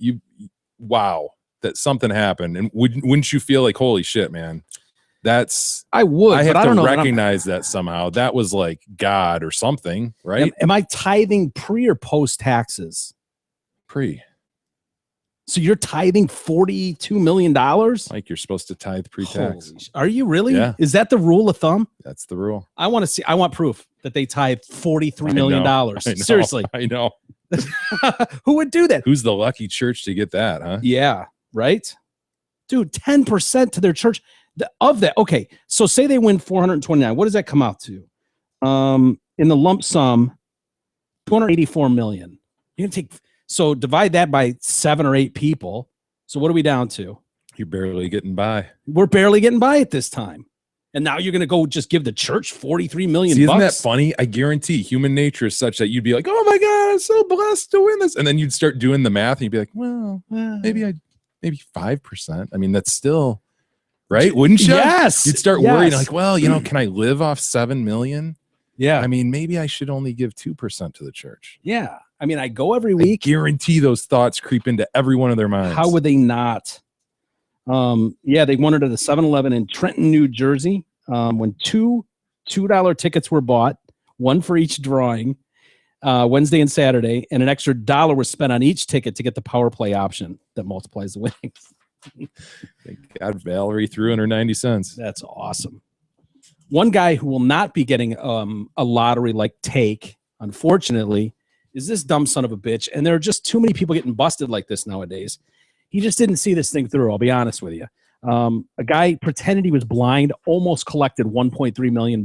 wow, that something happened, and wouldn't you feel like, holy shit, man? I would. I have to recognize that somehow. That was like God or something, right? Am I tithing pre or post taxes? Pre. So you're tithing $42 million? Like you're supposed to tithe pre-tax. Are you really? Yeah. Is that the rule of thumb? That's the rule. I want proof that they tithe $43 million. Seriously. I know. Who would do that? Who's the lucky church to get that, huh? Yeah, right? Dude, 10% to their church. Of that, okay, so say they win 429. What does that come out to? In the lump sum, 284 million. You're gonna so divide that by 7 or 8 people. So what are we down to? You're barely getting by. We're barely getting by at this time. And now you're gonna go just give the church 43 million. See, isn't that funny? I guarantee human nature is such that you'd be like, oh my God, I'm so blessed to win this. And then you'd start doing the math and you'd be like, well, maybe 5%. I mean, that's still right, wouldn't you? Yes. You'd start worrying like, well, can I live off 7 million? Yeah. I mean, maybe I should only give 2% to the church. Yeah. I mean, I go every week. I guarantee those thoughts creep into every one of their minds. How would they not? Yeah, they won it at a 7-Eleven in Trenton, New Jersey. When $2 tickets were bought, one for each drawing, Wednesday and Saturday, and an extra $1 was spent on each ticket to get the power play option that multiplies the winnings. Thank God Valerie threw in her 90 cents. That's awesome. One guy who will not be getting a lottery like Take, unfortunately, is this dumb son of a bitch. And there are just too many people getting busted like this nowadays. He just didn't see this thing through, I'll be honest with you. A guy pretended he was blind, almost collected $1.3 million.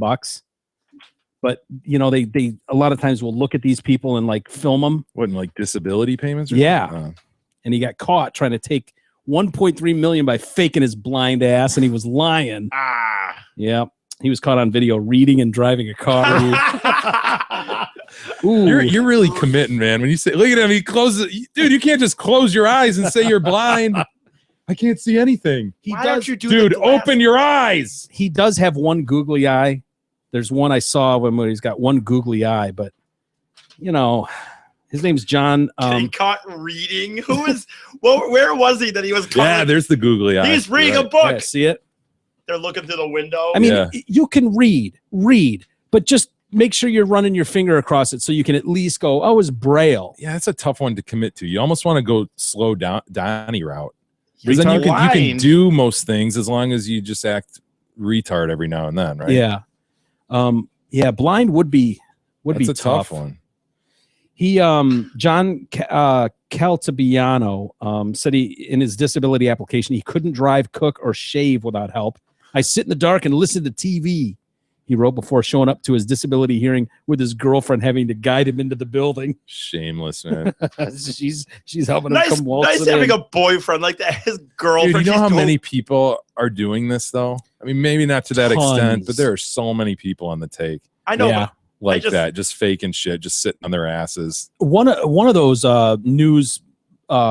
But they a lot of times will look at these people and like film them. What, like disability payments? Yeah. And he got caught trying to take $1.3 million by faking his blind ass, and he was lying. Yeah. He was caught on video reading and driving a car. Ooh. You're really committing, man. When you say, look at him, he closes. Dude, you can't just close your eyes and say you're blind. I can't see anything. Dude, open your eyes. He does have one googly eye. There's one I saw when he's got one googly eye, but you know, his name's John. Getting caught reading. Who is? Well, where was he that he was caught? Yeah, there's the googly eye. He's reading a Right. book. Yeah, see it? They're looking through the window. I mean, Yeah. you can read, but just make sure you're running your finger across it so you can at least go, oh, it's Braille. Yeah, it's a tough one to commit to. You almost want to go slow down Donnie route. Because then you Retard. can do most things as long as you just act retard every now and then, right? Yeah. Yeah, blind would be That's a tough one. He John Caltabiano said he in his disability application he couldn't drive, cook, or shave without help. I sit in the dark and listen to TV, he wrote before showing up to his disability hearing with his girlfriend having to guide him into the building. Shameless, man. she's helping him Nice, come waltzing nice having in. a boyfriend like that. His girlfriend. Dude, you know she's how doing- many people are doing this though? I mean, maybe not to that extent, Tons. but there are so many people on the take I know. Yeah. but like just- that, just faking shit, just sitting on their asses. One of those news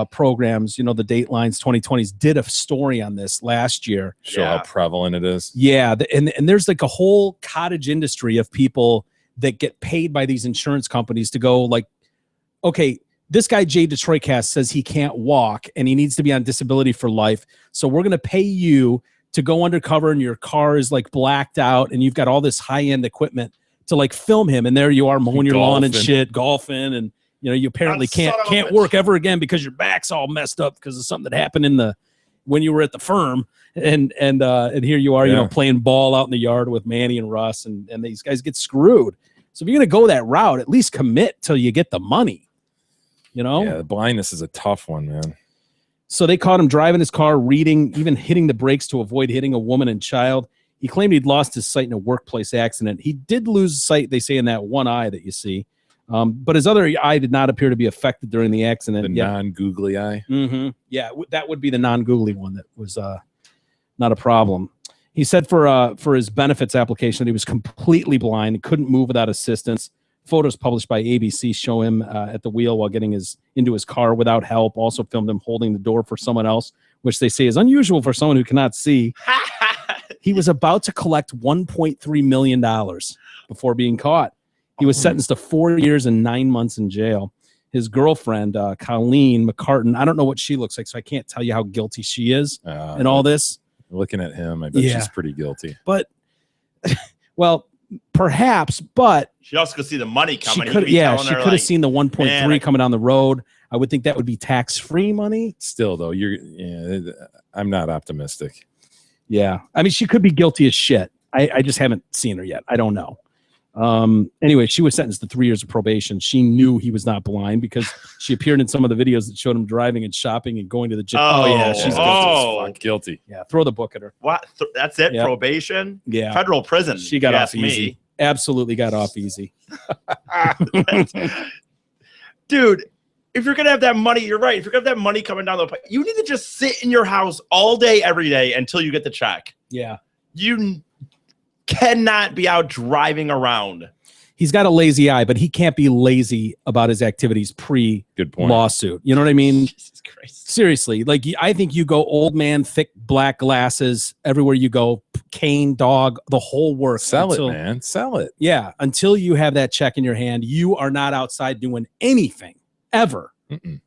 programs, you know, the Datelines 2020s did a story on this last year. Show Yeah. how prevalent it is. Yeah, and there's like a whole cottage industry of people that get paid by these insurance companies to go like, okay, this guy Jay Detroit Cast says he can't walk and he needs to be on disability for life, so we're gonna pay you to go undercover and your car is like blacked out and you've got all this high-end equipment to like film him, and there you are mowing your lawn and Golfing. shit, golfing, and you know you apparently Son of a can't bitch. work ever again because your back's all messed up because of something that happened when you were at the firm, and here you are, you know, Yeah. playing ball out in the yard with Manny and Russ, and these guys get screwed. So if you're gonna go that route, at least commit till you get the money, you know. Yeah, the blindness is a tough one, man. So they caught him driving his car, reading, even hitting the brakes to avoid hitting a woman and child. He claimed he'd lost his sight in a workplace accident. He did lose sight, they say, in that one eye that you see. But his other eye did not appear to be affected during the accident. The non-googly eye. Mm-hmm. Yeah, that would be the non-googly one that was not a problem. He said for his benefits application that he was completely blind, couldn't move without assistance. Photos published by ABC show him at the wheel while getting into his car without help. Also filmed him holding the door for someone else, which they say is unusual for someone who cannot see. He was about to collect $1.3 million before being caught. He was sentenced to 4 years and 9 months in jail. His girlfriend, Colleen McCartan, I don't know what she looks like, so I can't tell you how guilty she is in all this. Looking at him, I bet Yeah. she's pretty guilty. But, well, perhaps, but She also could see the money she coming. He could, be yeah, telling she her, could have like, seen the 1.3 "Man, I- coming down the road. I would think that would be tax-free money. Still, though, I'm not optimistic. Yeah, I mean, she could be guilty as shit. I just haven't seen her yet. I don't know. Anyway, she was sentenced to 3 years of probation. She knew he was not blind because she appeared in some of the videos that showed him driving and shopping and going to the gym. Oh, yeah, she's guilty. Oh. As fuck. Guilty. Yeah, throw the book at her. What? That's it? Yep. Probation? Yeah. Federal prison. She got you off ask easy. me. Absolutely got off easy. Dude, if you're gonna have that money, you're right. If you're gonna have that money coming down the pipe, you need to just sit in your house all day, every day until you get the check. Yeah. You cannot be out driving around. He's got a lazy eye, but he can't be lazy about his activities Good point. lawsuit. You know what I mean? Jesus Christ. Seriously, like I think you go old man, thick black glasses everywhere you go, cane, dog, the whole works. Sell until- it, man. Sell it. Yeah, until you have that check in your hand, you are not outside doing anything ever. Mm-mm.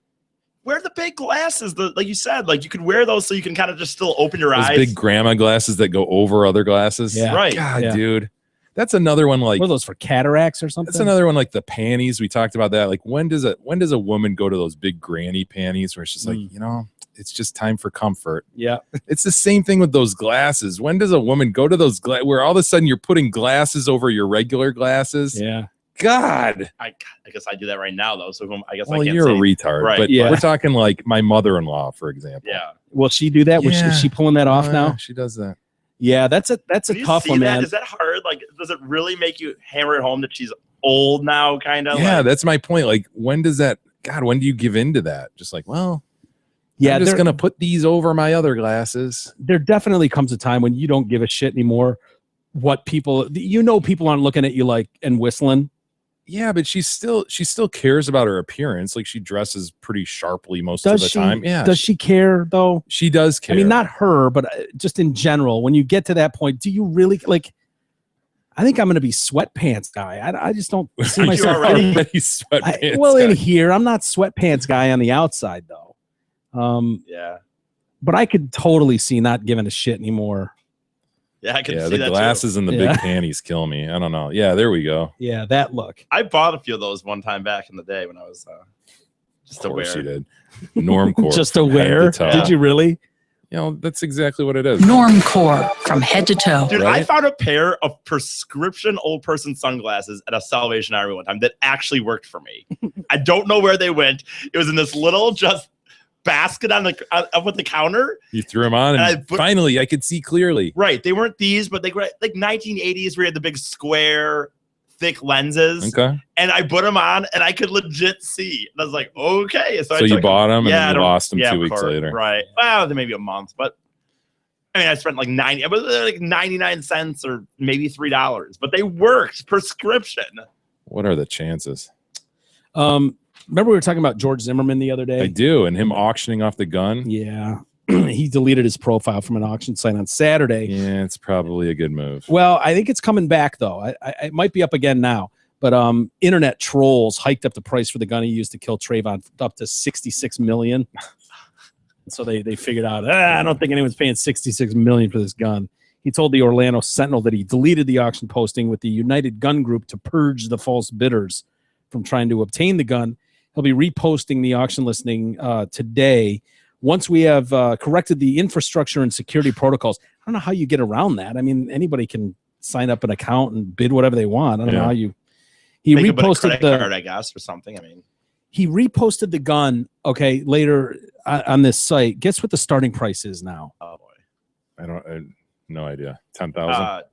Wear the big glasses, like you said, like you could wear those so you can kind of just still open your Those eyes. big grandma glasses that go over other glasses. Yeah. Right. God, Yeah. dude. That's another one. Like What are those for cataracts or something? that's another one. Like the panties. We talked about that. Like when does a woman go to those big granny panties where it's just like, it's just time for comfort. Yeah. It's the same thing with those glasses. When does a woman go to those where all of a sudden you're putting glasses over your regular glasses? Yeah. God. I guess I do that right now though. So I guess Well, I can't you're say. a retard. Right. But Yeah. we're talking like my mother-in-law, for example. Yeah. Will she do that? Yeah. Is she pulling that off now? She does that. Yeah, that's a Do you tough see one, that? man. Is that hard? Like, does it really make you hammer it home that she's old now? Kind of. Yeah, Like, that's my point. Like, when does that? God, when do you give in to that? Just like, well, Yeah, I'm just there- gonna put these over my other glasses. There definitely comes a time when you don't give a shit anymore. What people, people aren't looking at you like and whistling. Yeah, but she still cares about her appearance. Like she dresses pretty sharply most Does of the she? time. Yeah, Does she care though? she does care. I mean, not her, but just in general. When you get to that point, do you really like? I think I'm going to be sweatpants guy. I just don't see You myself. already sweatpants In guy. here, I'm not sweatpants guy on the outside though. Yeah. But I could totally see not giving a shit anymore. Yeah, I can Yeah, see the that glasses too. and the big panties kill me. I don't know. Yeah, there we go. Yeah, that look. I bought a few of those one time back in the day when I was just Of course aware. you did. Normcore. Just from head to aware? toe. Did you really? You know, that's exactly what it is. Normcore from head to toe. Dude, I Right? found a pair of prescription old person sunglasses at a Salvation Army one time that actually worked for me. I don't know where they went. It was in this little just basket on the up at the counter. You threw them on, and finally I could see clearly. Right. They weren't these, but they were like 1980s where you had the big square, thick lenses. Okay. And I put them on and I could legit see. And I was like, okay. So you bought them and I then you don't- lost them yeah, 2 of weeks course. later. Right. Well, then maybe a month, but I mean, I spent like 99 cents or maybe $3, but they worked. Prescription. What are the chances? Remember we were talking about George Zimmerman the other day? I do, and him auctioning off the gun. Yeah. He deleted his profile from an auction site on Saturday. Yeah, it's probably a good move. Well, I think it's coming back though. It might be up again now. But internet trolls hiked up the price for the gun he used to kill Trayvon up to $66 million. So they figured out, I don't think anyone's paying $66 million for this gun. He told the Orlando Sentinel that he deleted the auction posting with the United Gun Group to purge the false bidders from trying to obtain the gun. He'll be reposting the auction listing today. Once we have corrected the infrastructure and security protocols. I don't know how you get around that. I mean, anybody can sign up an account and bid whatever they want. I don't know how you. He Make it with a reposted credit the card, I guess, or something. I mean, he reposted the gun. Okay, later on this site. Guess what the starting price is now? oh boy. I no idea. 10,000.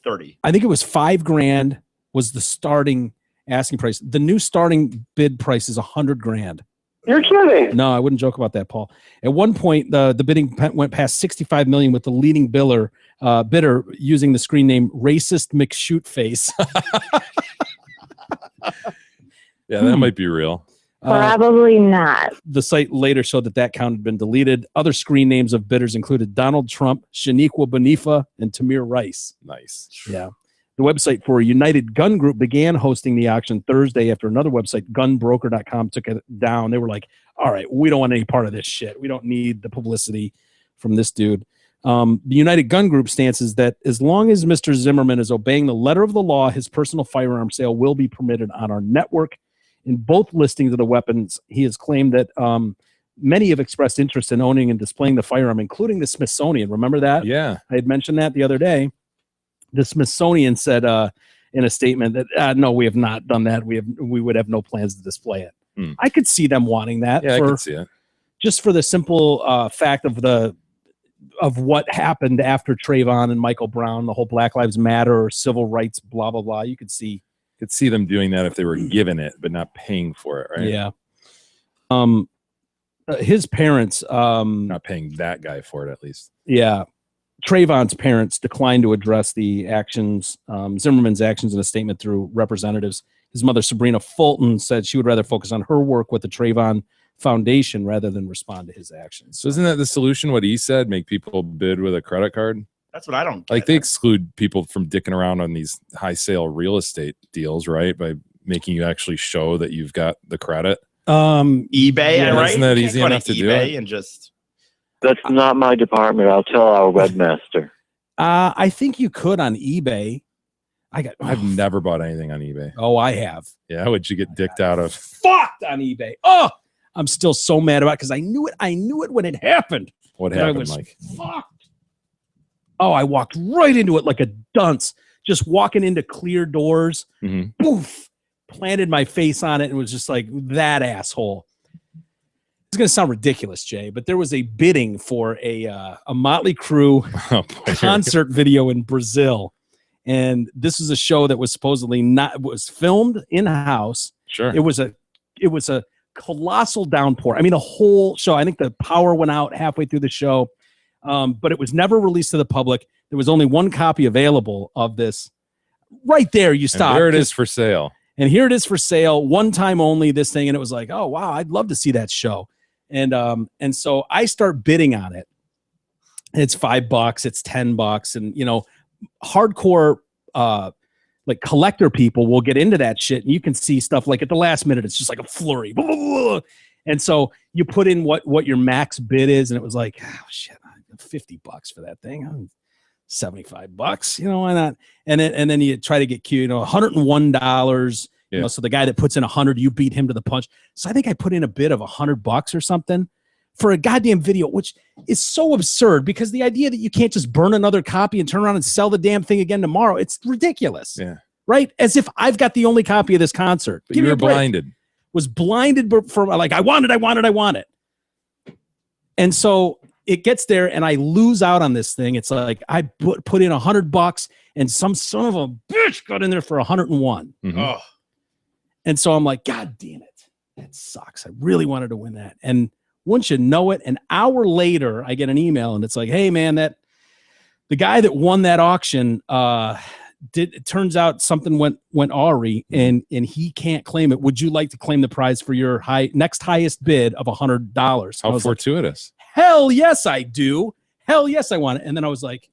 30. I think it was $5,000 was the starting asking price. The new starting bid price is $100,000. You're kidding. No, I wouldn't joke about that, Paul. At one point, the bidding went past $65 million with the leading bidder using the screen name "Racist McShootface." Yeah, that might be real. Probably not. The site later showed that count had been deleted. Other screen names of bidders included Donald Trump, Shaniqua Bonifa, and Tamir Rice. Nice. Yeah. The website for United Gun Group began hosting the auction Thursday after another website, gunbroker.com, took it down. They were like, all right, we don't want any part of this shit. We don't need the publicity from this dude. The United Gun Group stance is that as long as Mr. Zimmerman is obeying the letter of the law, his personal firearm sale will be permitted on our network. In both listings of the weapons, he has claimed that many have expressed interest in owning and displaying the firearm, including the Smithsonian. Remember that? Yeah. I had mentioned that the other day. The Smithsonian said in a statement that, no, we have not done that. We would have no plans to display it. I could see them wanting that. Yeah, I could see it. Just for the simple fact of what happened after Trayvon and Michael Brown, the whole Black Lives Matter or civil rights, blah, blah, blah. You could see them doing that if they were given it, but not paying for it, right? Yeah. His parents not paying that guy for it, at least. Yeah. Trayvon's parents declined to address the actions, Zimmerman's actions, in a statement through representatives. His mother, Sabrina Fulton, said she would rather focus on her work with the Trayvon Foundation rather than respond to his actions. So isn't that the solution? What he said, make people bid with a credit card? That's what I don't get. Like they exclude people from dicking around on these high sale real estate deals, right? By making you actually show that you've got the credit. eBay, yeah, right? Isn't that You easy can't go enough to do eBay it? and just That's not my department. I'll tell our webmaster. I think you could on eBay. I've never bought anything on eBay. Oh, I have. Yeah, how would you get dicked out of? Fucked on eBay. Oh, I'm still so mad about it because I knew it. I knew it when it happened. What And I happened, was Mike? fucked. Oh, I walked right into it like a dunce, just walking into clear doors. Mhm. Poof, planted my face on it and was just like, that asshole. It's going to sound ridiculous, Jay, but there was a bidding for a Motley Crue concert video in Brazil. And this is a show that was supposedly was filmed in-house. Sure. It was a colossal downpour. I mean, the whole show, I think the power went out halfway through the show, but it was never released to the public. There was only one copy available of this. Right there, you stop. And there it is for sale. And here it is for sale, one time only, this thing. And it was like, oh, wow, I'd love to see that show. And so I start bidding on it. It's $5, it's $10. And, hardcore like collector people will get into that shit, and you can see stuff like at the last minute, it's just like a flurry. Blah, blah, blah. And so you put in what your max bid is, and it was like, oh shit, $50 for that thing. $75, you know, why not? And then you try to get cute, you know, $101. Yeah. You know, so the guy that puts in 100, you beat him to the punch. So I think I put in a bid of $100 or something for a goddamn video, which is so absurd because the idea that you can't just burn another copy and turn around and sell the damn thing again tomorrow, it's ridiculous. Yeah. Right? As if I've got the only copy of this concert. But you were blinded. Was blinded for like, I want it. And so it gets there and I lose out on this thing. It's like I put in $100 and some son of a bitch got in there for 101. Mm-hmm. Oh. And so I'm like, God damn it. That sucks. I really wanted to win that. And once you know it, an hour later, I get an email and it's like, hey man, the guy that won that auction, it turns out something went awry and he can't claim it. Would you like to claim the prize for your next highest bid of $100? How fortuitous. Like, hell yes, I do. Hell yes, I want it. And then I was like,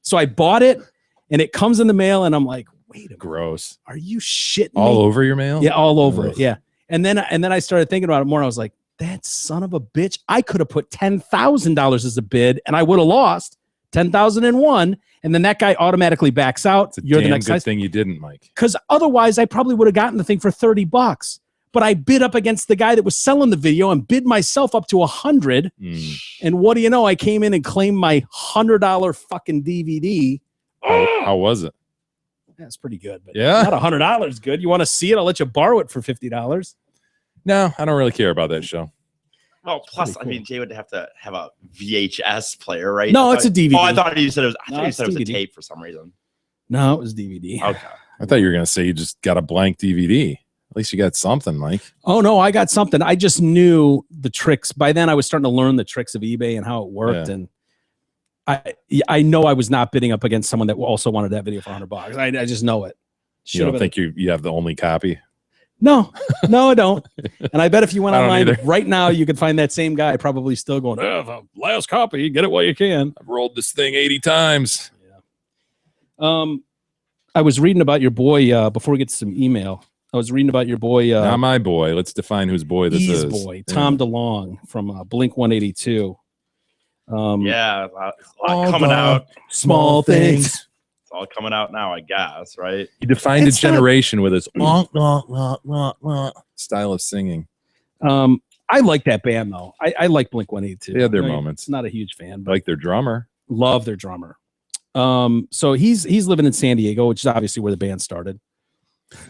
so I bought it and it comes in the mail and I'm like, wait a minute. Gross. Are you shitting all me? over your mail? Yeah, all over it. Yeah. And then I started thinking about it more. And I was like, that son of a bitch. I could have put $10,000 as a bid and I would have lost 10,001. And then that guy automatically backs out. You're the next good thing you didn't, Mike. Because otherwise I probably would have gotten the thing for $30. But I bid up against the guy that was selling the video and bid myself up to 100. And what do you know? I came in and claimed my $100 fucking DVD. How was it? That's pretty good. But yeah, not $100 good. You want to see it? I'll let you borrow it for $50. No, I don't really care about that show. Well, plus, cool. I mean, Jay would have to have a VHS player, right? No, it's a DVD. Oh, I thought you said it was. I thought you said it was DVD. a tape for some reason. No, it was DVD. Okay. I thought you were gonna say you just got a blank DVD. At least you got something, Mike. Oh no, I got something. I just knew the tricks. By then, I was starting to learn the tricks of eBay and how it worked, and I know I was not bidding up against someone that also wanted that video for $100. I just know it. You don't think you have the only copy? No, I don't. And I bet if you went online right now, you could find that same guy probably still going, the last copy, get it while you can. I've rolled this thing 80 times. Yeah. I was reading about your boy, before we get to some email, I was reading about your boy. Not my boy. Let's define whose boy this is. Boy, Tom DeLonge from Blink 182. Yeah, a lot coming out. Small things. All coming out now, I guess, right? He defined a generation with his style of singing. I like that band though. I like Blink 182. They had their moments. Not a huge fan, but like their drummer. Love their drummer. So he's living in San Diego, which is obviously where the band started.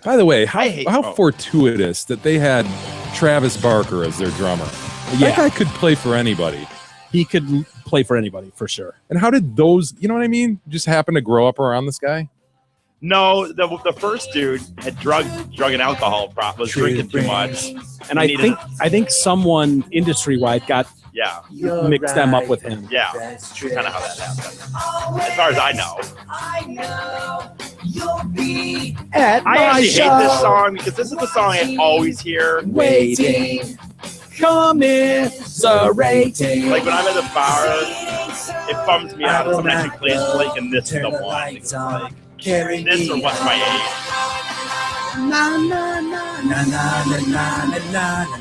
By the way, how fortuitous that they had Travis Barker as their drummer. Yeah. That guy could play for anybody. He could play for anybody for sure. And how did those, you know what I mean? Just happen to grow up around this guy? No, the first dude had drug and alcohol was drinking too much. And I think someone industry-wide got mixed them up with him. Yeah, that's kind of how that happened. As far as I know. I actually hate this song because this is the song I always hear. Waiting. Commiserating. Like when I'm at the bar, it bums me out. Someone actually plays Blake and this is the one. Like, this or What's My Age?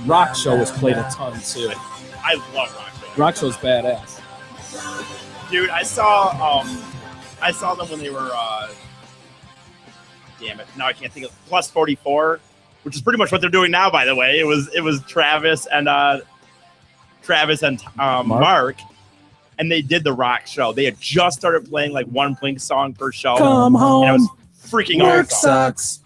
Rock Show was played a ton too. I love Rock Show. Rock Show's badass. Dude, I saw them when they were damn it. Now I can't think of Plus 44. Which is pretty much what they're doing now, by the way. It was Travis and Mark, and they did the Rock Show. They had just started playing like one Blink song per show. Come home. And it was freaking Work awesome. sucks.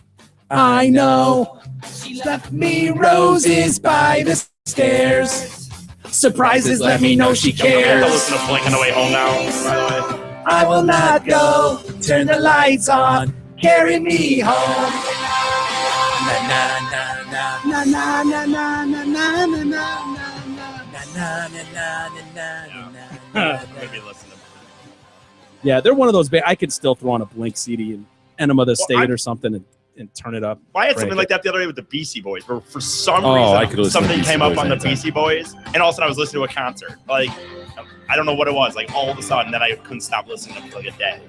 I know. She left me roses by the stairs. Surprises let me know she I have to cares. listen to Blink on the way home now, by the way. I will not go. Turn the lights on. Carry me home. Yeah, they're one of those bands. I could still throw on a Blink CD and Enema of the State or something and turn it up. I had something like that the other day with the Beastie Boys, where for some I could reason listen to something Beastie came up Boys on the anytime. Beastie Boys, and all of a sudden I was listening to a concert. Like, I don't know what it was. Like all of a sudden, then I couldn't stop listening to them for like a day.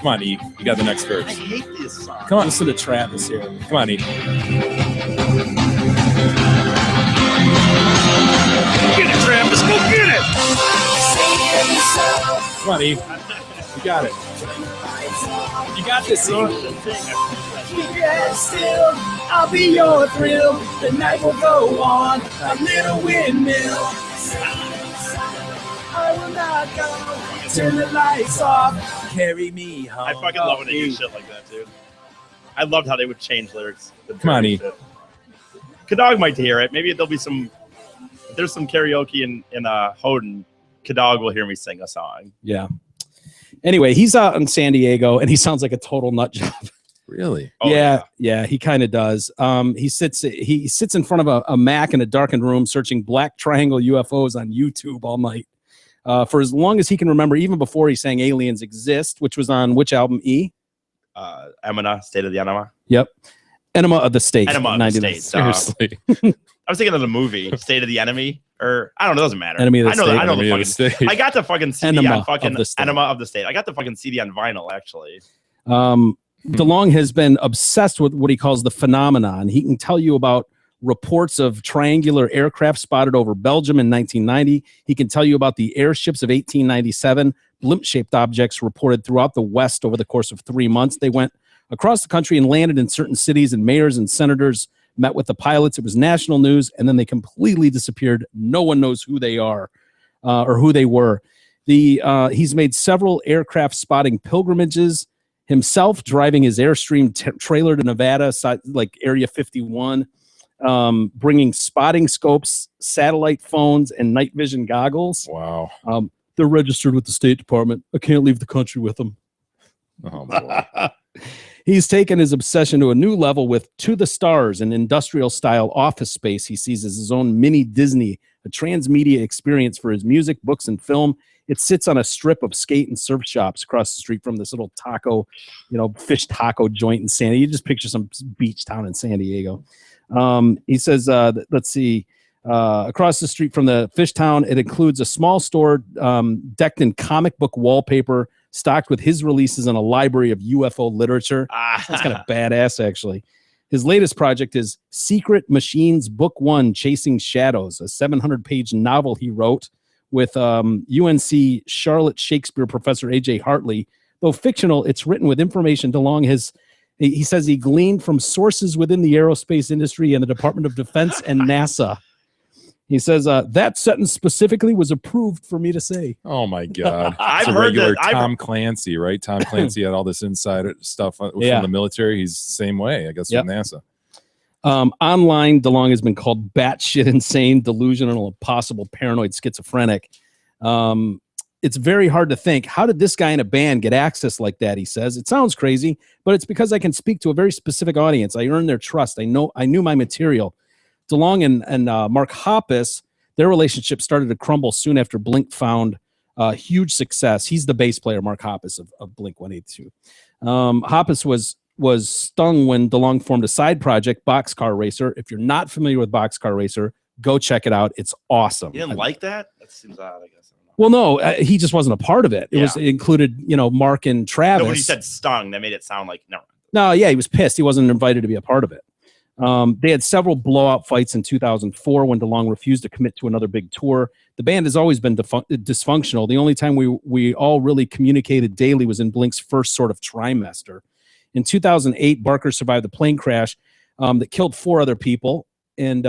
Come on, E. You got the next verse. I hate this song. Come on, listen to Travis here. Come on, E. Get it, Travis. Go get it. Come on, E. You got it. You got this, E. Yeah, still, I'll be your thrill. The night will go on, a little windmill. I will not go. Turn the lights off. Carry me home. I fucking love when they do shit like that, dude. I loved how they would change lyrics. Come on, E. Kadog might hear it. Maybe there'll be some. If there's some karaoke in Houghton, Kadog will hear me sing a song. Yeah. Anyway, he's out in San Diego, and he sounds like a total nut job. Really? Oh, Yeah, he kind of does. He sits in front of a Mac in a darkened room, searching black triangle UFOs on YouTube all night. For as long as he can remember, even before he sang Aliens Exist, which was on which album, E? Emina, State of the Enema. Yep. Enema of the State. Enema of the State. Seriously. I was thinking of the movie, State of the Enemy. Or, I don't know, it doesn't matter. Enemy of the State. I know Enemy the of the fucking State. I got the fucking CD Enema on fucking of the State. Enema of the State. I got the fucking CD on vinyl, actually. DeLong has been obsessed with what he calls the phenomenon. He can tell you about reports of triangular aircraft spotted over Belgium in 1990. He can tell you about the airships of 1897, blimp-shaped objects reported throughout the West over the course of 3 months. They went across the country and landed in certain cities, and mayors and senators met with the pilots. It was national news, and then they completely disappeared. No one knows who they are or who they were. He's made several aircraft spotting pilgrimages himself, driving his Airstream trailer to Nevada, like Area 51, bringing spotting scopes, satellite phones, and night vision goggles. Wow. They're registered with the State Department. I can't leave the country with them. Oh, boy. He's taken his obsession to a new level with To the Stars, an industrial-style office space he sees as his own mini Disney, a transmedia experience for his music, books, and film. It sits on a strip of skate and surf shops across the street from this little taco, fish taco joint in San Diego. You just picture some beach town in San Diego. He says, let's see, across the street from the fish town, it includes a small store decked in comic book wallpaper, stocked with his releases and a library of UFO literature. That's kind of badass, actually. His latest project is Secret Machines Book 1, Chasing Shadows, a 700-page novel he wrote with UNC Charlotte Shakespeare professor A.J. Hartley. Though fictional, it's written with information DeLong has, he says he gleaned from sources within the aerospace industry and the Department of Defense and NASA. He says, that sentence specifically was approved for me to say. Oh, my God. I've It's a heard regular that- Tom Clancy, right? Tom Clancy had all this insider stuff from Yeah. the military. He's the same way, I guess, Yep. with NASA. Online, DeLong has been called batshit insane, delusional, impossible, paranoid, schizophrenic. It's very hard to think, how did this guy in a band get access like that? He says, it sounds crazy, but it's because I can speak to a very specific audience. I earned their trust. I knew my material. DeLong and Mark Hoppus, their relationship started to crumble soon after Blink found huge success. He's the bass player, Mark Hoppus of Blink 182. Hoppus was stung when DeLong formed a side project, Boxcar Racer. If you're not familiar with Boxcar Racer, go check it out. It's awesome. You didn't like that? That seems odd, I guess. Well, no, he just wasn't a part of it. It included, Mark and Travis. No, when you said stung, that made it sound like, no. No, yeah, he was pissed. He wasn't invited to be a part of it. They had several blowout fights in 2004 when DeLong refused to commit to another big tour. The band has always been dysfunctional. The only time we all really communicated daily was in Blink's first sort of trimester. In 2008, Barker survived the plane crash that killed 4 other people, and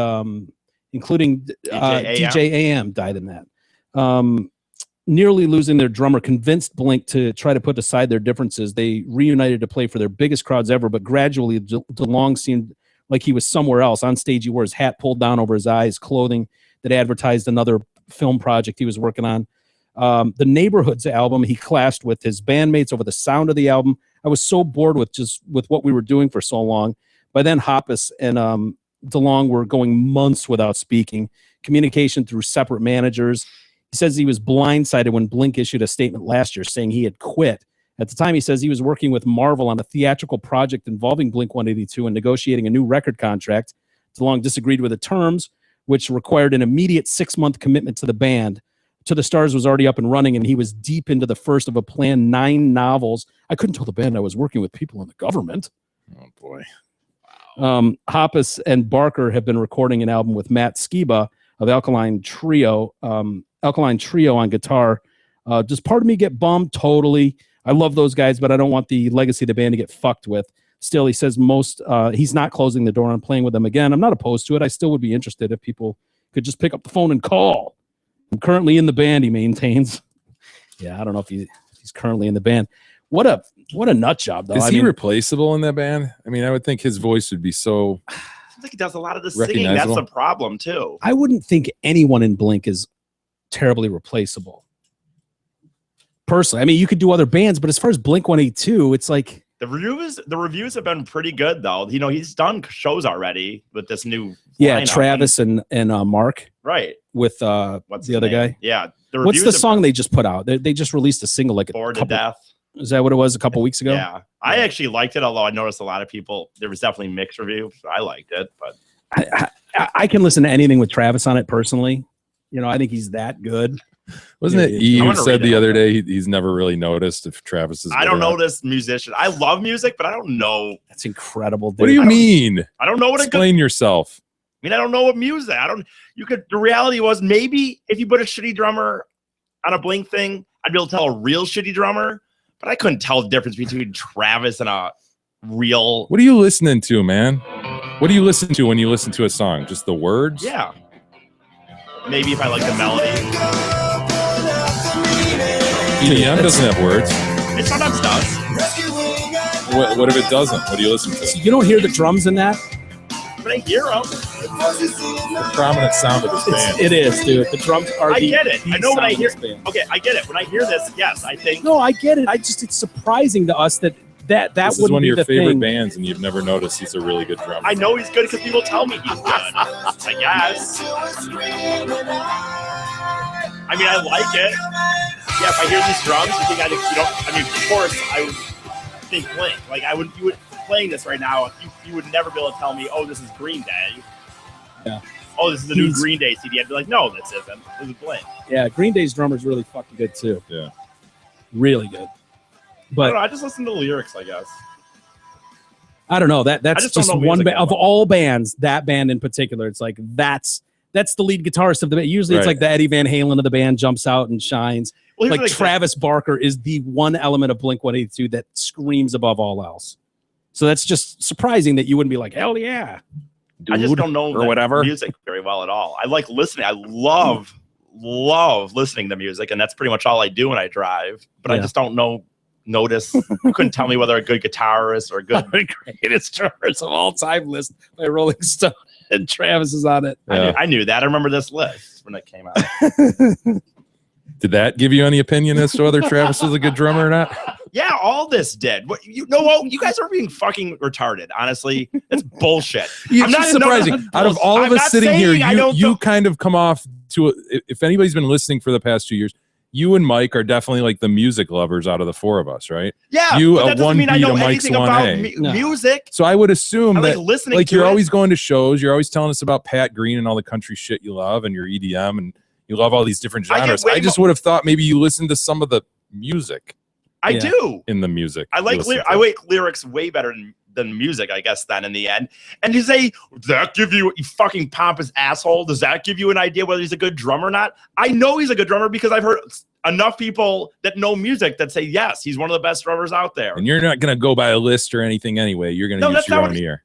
including DJ AM died in that. Nearly losing their drummer convinced Blink to try to put aside their differences. They reunited to play for their biggest crowds ever, but gradually DeLong seemed like he was somewhere else. On stage, he wore his hat pulled down over his eyes, clothing that advertised another film project he was working on. The Neighborhoods album, he clashed with his bandmates over the sound of the album. I was so bored with what we were doing for so long. By then, Hoppus and DeLong were going months without speaking, communication through separate managers. He says he was blindsided when Blink issued a statement last year saying he had quit. At the time, he says he was working with Marvel on a theatrical project involving Blink 182 and negotiating a new record contract. DeLong disagreed with the terms, which required an immediate 6-month commitment to the band. to the Stars was already up and running, and he was deep into the first of a planned 9 novels. I couldn't tell the band I was working with people in the government. Oh boy. Hoppus and Barker have been recording an album with Matt Skiba of Alkaline Trio on guitar. Does part of me get bummed? Totally. I love those guys, but I don't want the legacy of the band to get fucked with. Still, he says he's not closing the door on playing with them again. I'm not opposed to it. I still would be interested if people could just pick up the phone and call. I'm currently in the band, he maintains. Yeah, I don't know if he's currently in the band. What a nut job, though. Is he replaceable in that band? I mean, I would think his voice would be so. I think he does a lot of the singing. That's the problem too. I wouldn't think anyone in Blink is terribly replaceable. Personally, I mean, you could do other bands, but as far as Blink 182, it's like the reviews have been pretty good though. You know, he's done shows already with this new. Yeah, Travis and Mark. Right. With what's the other name? guy? Yeah. What's the song they just put out? They just released a single like Bored to Death. Is that what it was a couple weeks ago? Yeah. I actually liked it, although I noticed a lot of people, there was definitely mixed reviews. I liked it, but I can listen to anything with Travis on it personally. You know, I think he's that good. Wasn't it E who said the other day he's never really noticed if Travis is. I don't know this musician. I love music, but I don't know. That's incredible. Dude. What do you mean? I don't know what Explain yourself. I mean, I don't know what music. The reality was maybe if you put a shitty drummer on a Blink thing, I'd be able to tell a real shitty drummer, but I couldn't tell the difference between Travis and a real. What are you listening to, man? What do you listen to when you listen to a song? Just the words? Yeah. Maybe if I like the melody. EDM doesn't have words. It sometimes does. What if it doesn't? What do you listen to? So you don't hear the drums in that? But I hear them. The prominent sound of this band. It is, dude. The drums are. I get it. I know when I hear. Band. Okay, I get it. When I hear this, yes, I think. No, I get it. It's surprising to us that this is one of your favorite bands, and you've never noticed he's a really good drummer. I know he's good because people tell me he's good. I guess. I mean, I like it. Yeah, if I hear these drums, you think I mean, of course, I would think Blink. Like, you would playing this right now, you would never be able to tell me, oh, this is Green Day. Yeah. Oh, this is the new Green Day CD. I'd be like, no, this isn't. This is Blink. Yeah, Green Day's drummer's really fucking good too. Yeah. Really good. But I just listen to the lyrics, I guess. I don't know. That's just one band of all bands. That band in particular, it's like that's the lead guitarist of the band. Usually, it's like the Eddie Van Halen of the band jumps out and shines. Well, like Travis Barker is the one element of Blink 182 that screams above all else. So that's just surprising that you wouldn't be like, hell yeah, dude, I just don't know or whatever music very well at all. I like listening. I love listening to music, and that's pretty much all I do when I drive. But I just don't notice. You couldn't tell me whether a good guitarist or a good greatest drummers of all time list by Rolling Stone, and Travis is on it. Yeah. I knew that. I remember this list when it came out. Did that give you any opinion as to whether Travis is a good drummer or not? Yeah, all this did. What you know? What you guys are being fucking retarded. Honestly, it's bullshit. It's just surprising. Out of all of us sitting here, you kind of come off to. If anybody's been listening for the past 2 years, you and Mike are definitely like the music lovers out of the four of us, right? Yeah, you but that doesn't mean I know Mike's anything about music. So I would assume I like that listening like to you're it. always going to shows. You're always telling us about Pat Green and all the country shit you love, and your EDM, and you love all these different genres. I just would have thought maybe you listened to some of the music. I do in the music. I like lyrics way better than music, I guess. Then in the end, and you say, does that give you fucking pompous asshole? Does that give you an idea whether he's a good drummer or not? I know he's a good drummer because I've heard enough people that know music that say yes, he's one of the best drummers out there. And you're not going to go by a list or anything anyway. You're going to use your own ear.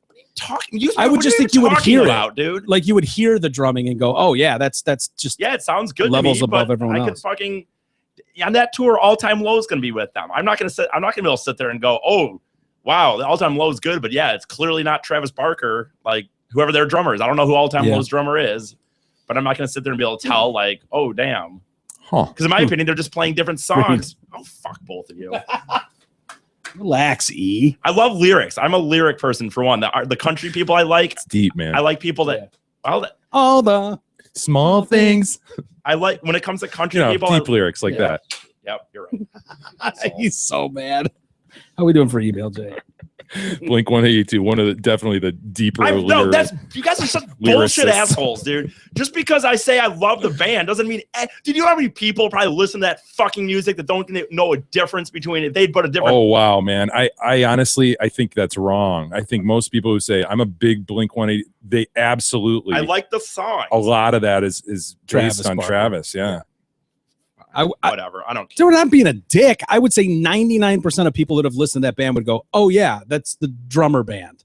I would just think you would hear it, dude. Like you would hear the drumming and go, "Oh yeah, that's just it sounds good." Levels to me, above everyone else. I could fucking on that tour. All Time Low is going to be with them. I'm not going to be able to sit there and go, "Oh, wow, the All Time Low is good," but yeah, it's clearly not Travis Barker. Like whoever their drummer is, I don't know who All Time Low's drummer is, but I'm not going to sit there and be able to tell like, "Oh, damn." Because in my opinion, they're just playing different songs. Oh, fuck both of you. Relax, E. I love lyrics. I'm a lyric person for one. The country people I like. It's deep, man. I like people that all the small things. I like when it comes to country people. Deep lyrics like that. Yep, you're right. He's so mad. How are we doing for email, Jay? Blink 182, one of the definitely the deeper. No, that's you guys are such bullshit assholes, dude. Just because I say I love the band doesn't mean. Dude, you know how many people probably listen to that fucking music that don't know a difference between it? They'd put a different. Oh wow, man! I honestly I think that's wrong. I think most people who say I'm a big Blink 182, they absolutely. I like the song. A lot of that is Travis based on Barker. Travis. Yeah. Whatever. I don't care. Dude, not being a dick. I would say 99% of people that have listened to that band would go, "Oh yeah, that's the drummer band."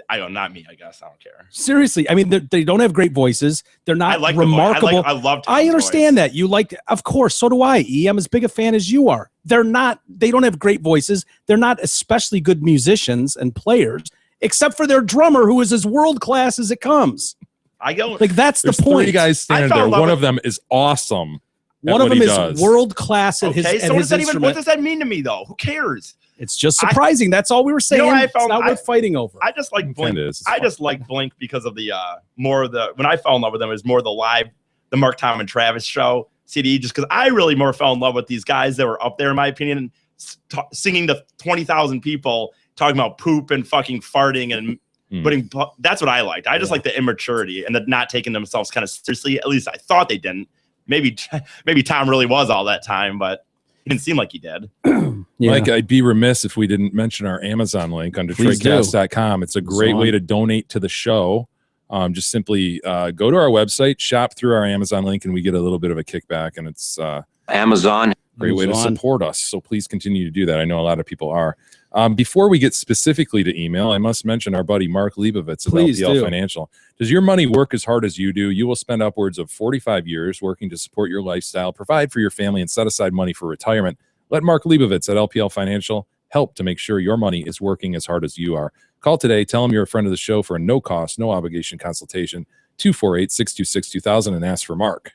I don't. Not me. I guess I don't care. Seriously, I mean, they don't have great voices. They're not I like remarkable. I love. I understand that you like. Of course, so do I. I'm as big a fan as you are. They're not. They don't have great voices. They're not especially good musicians and players, except for their drummer, who is as world class as it comes. I go like that's There's the point. 3 guys standing there. One of them is awesome. One of them is world class at his. Okay, so at what his does that even? instrument. What does that mean to me, though? Who cares? It's just surprising. That's all we were saying. You know, I It's found- not worth fighting over. I just like Blink. Kinda is. It's I fun. just like Blink because of the more of the when I fell in love with them is more the live, the Mark Tom and Travis show CD. Just because I really more fell in love with these guys that were up there, in my opinion, singing to 20,000 people, talking about poop and fucking farting and. But that's what I liked. I just like the immaturity and the not taking themselves kind of seriously. At least I thought they didn't. Maybe Tom really was all that time, but he didn't seem like he did. Mike, I'd be remiss if we didn't mention our Amazon link on DetroitCast.com. It's a great way to donate to the show. Just simply go to our website, shop through our Amazon link, and we get a little bit of a kickback. And it's Amazon. Great way to support us. So please continue to do that. I know a lot of people are. Before we get specifically to email, I must mention our buddy Mark Leibovitz of LPL Financial. Does your money work as hard as you do? You will spend upwards of 45 years working to support your lifestyle, provide for your family, and set aside money for retirement. Let Mark Leibovitz at LPL Financial help to make sure your money is working as hard as you are. Call today. Tell him you're a friend of the show for a no-cost, no-obligation consultation, 248-626-2000, and ask for Mark.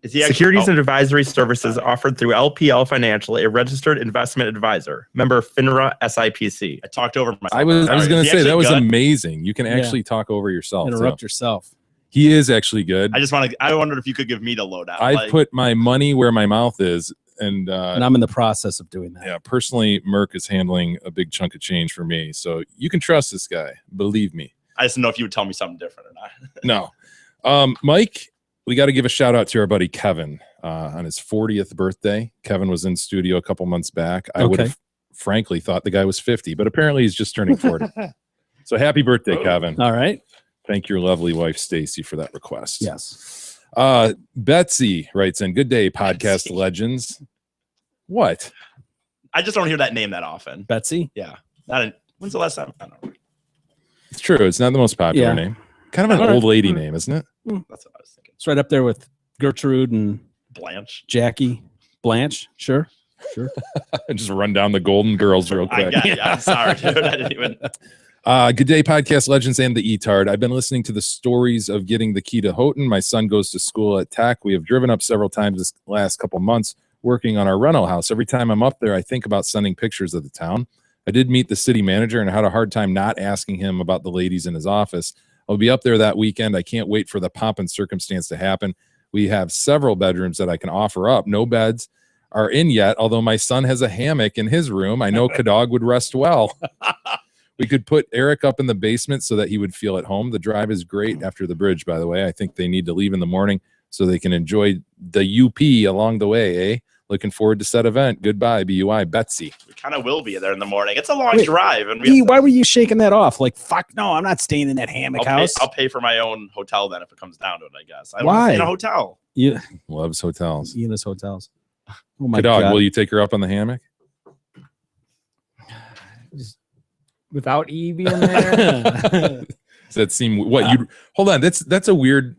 Securities and advisory services offered through LPL Financial, a registered investment advisor. Member FINRA SIPC. I talked over myself. I was going to say that was good? amazing. You can actually talk over yourself. Interrupt yourself. He is actually good. I wondered if you could give me the lowdown. I've put my money where my mouth is, and I'm in the process of doing that. Yeah, personally, Merck is handling a big chunk of change for me, so you can trust this guy. Believe me. I just didn't know if you would tell me something different or not. No, Mike. We got to give a shout out to our buddy Kevin on his 40th birthday. Kevin was in studio a couple months back. I would have frankly thought the guy was 50, but apparently he's just turning 40. So happy birthday, Kevin. All right. Thank your lovely wife, Stacy, for that request. Yes. Betsy writes in, good day, podcast legends. What? I just don't hear that name that often. Betsy? Yeah. When's the last time? I don't know. It's true. It's not the most popular name. Kind of an old lady name, isn't it? That's what I was thinking. It's right up there with Gertrude and Blanche. Jackie. Blanche, sure. Just run down the Golden Girls real quick. I'm sorry, dude. I didn't even. Good day, podcast legends and the E-Tard. I've been listening to the stories of getting the key to Houghton. My son goes to school at Tech. We have driven up several times this last couple months working on our rental house. Every time I'm up there, I think about sending pictures of the town. I did meet the city manager and had a hard time not asking him about the ladies in his office. I'll be up there that weekend. I can't wait for the pomp and circumstance to happen. We have several bedrooms that I can offer up. No beds are in yet, although my son has a hammock in his room. I know Kadog would rest well. We could put Eric up in the basement so that he would feel at home. The drive is great after the bridge, by the way. I think they need to leave in the morning so they can enjoy the UP along the way, eh? Looking forward to said event. Goodbye, BUI, Betsy. We kind of will be there in the morning. It's a long drive. And why were you shaking that off? Like, fuck, no, I'm not staying in that hammock house. I'll pay for my own hotel then if it comes down to it, I guess. I don't Why? stay in a hotel. Yeah. Loves hotels. Enos hotels. Oh, my Kadog, God. will you take her up on the hammock? Without E being there? Does that seem what you hold on? That's a weird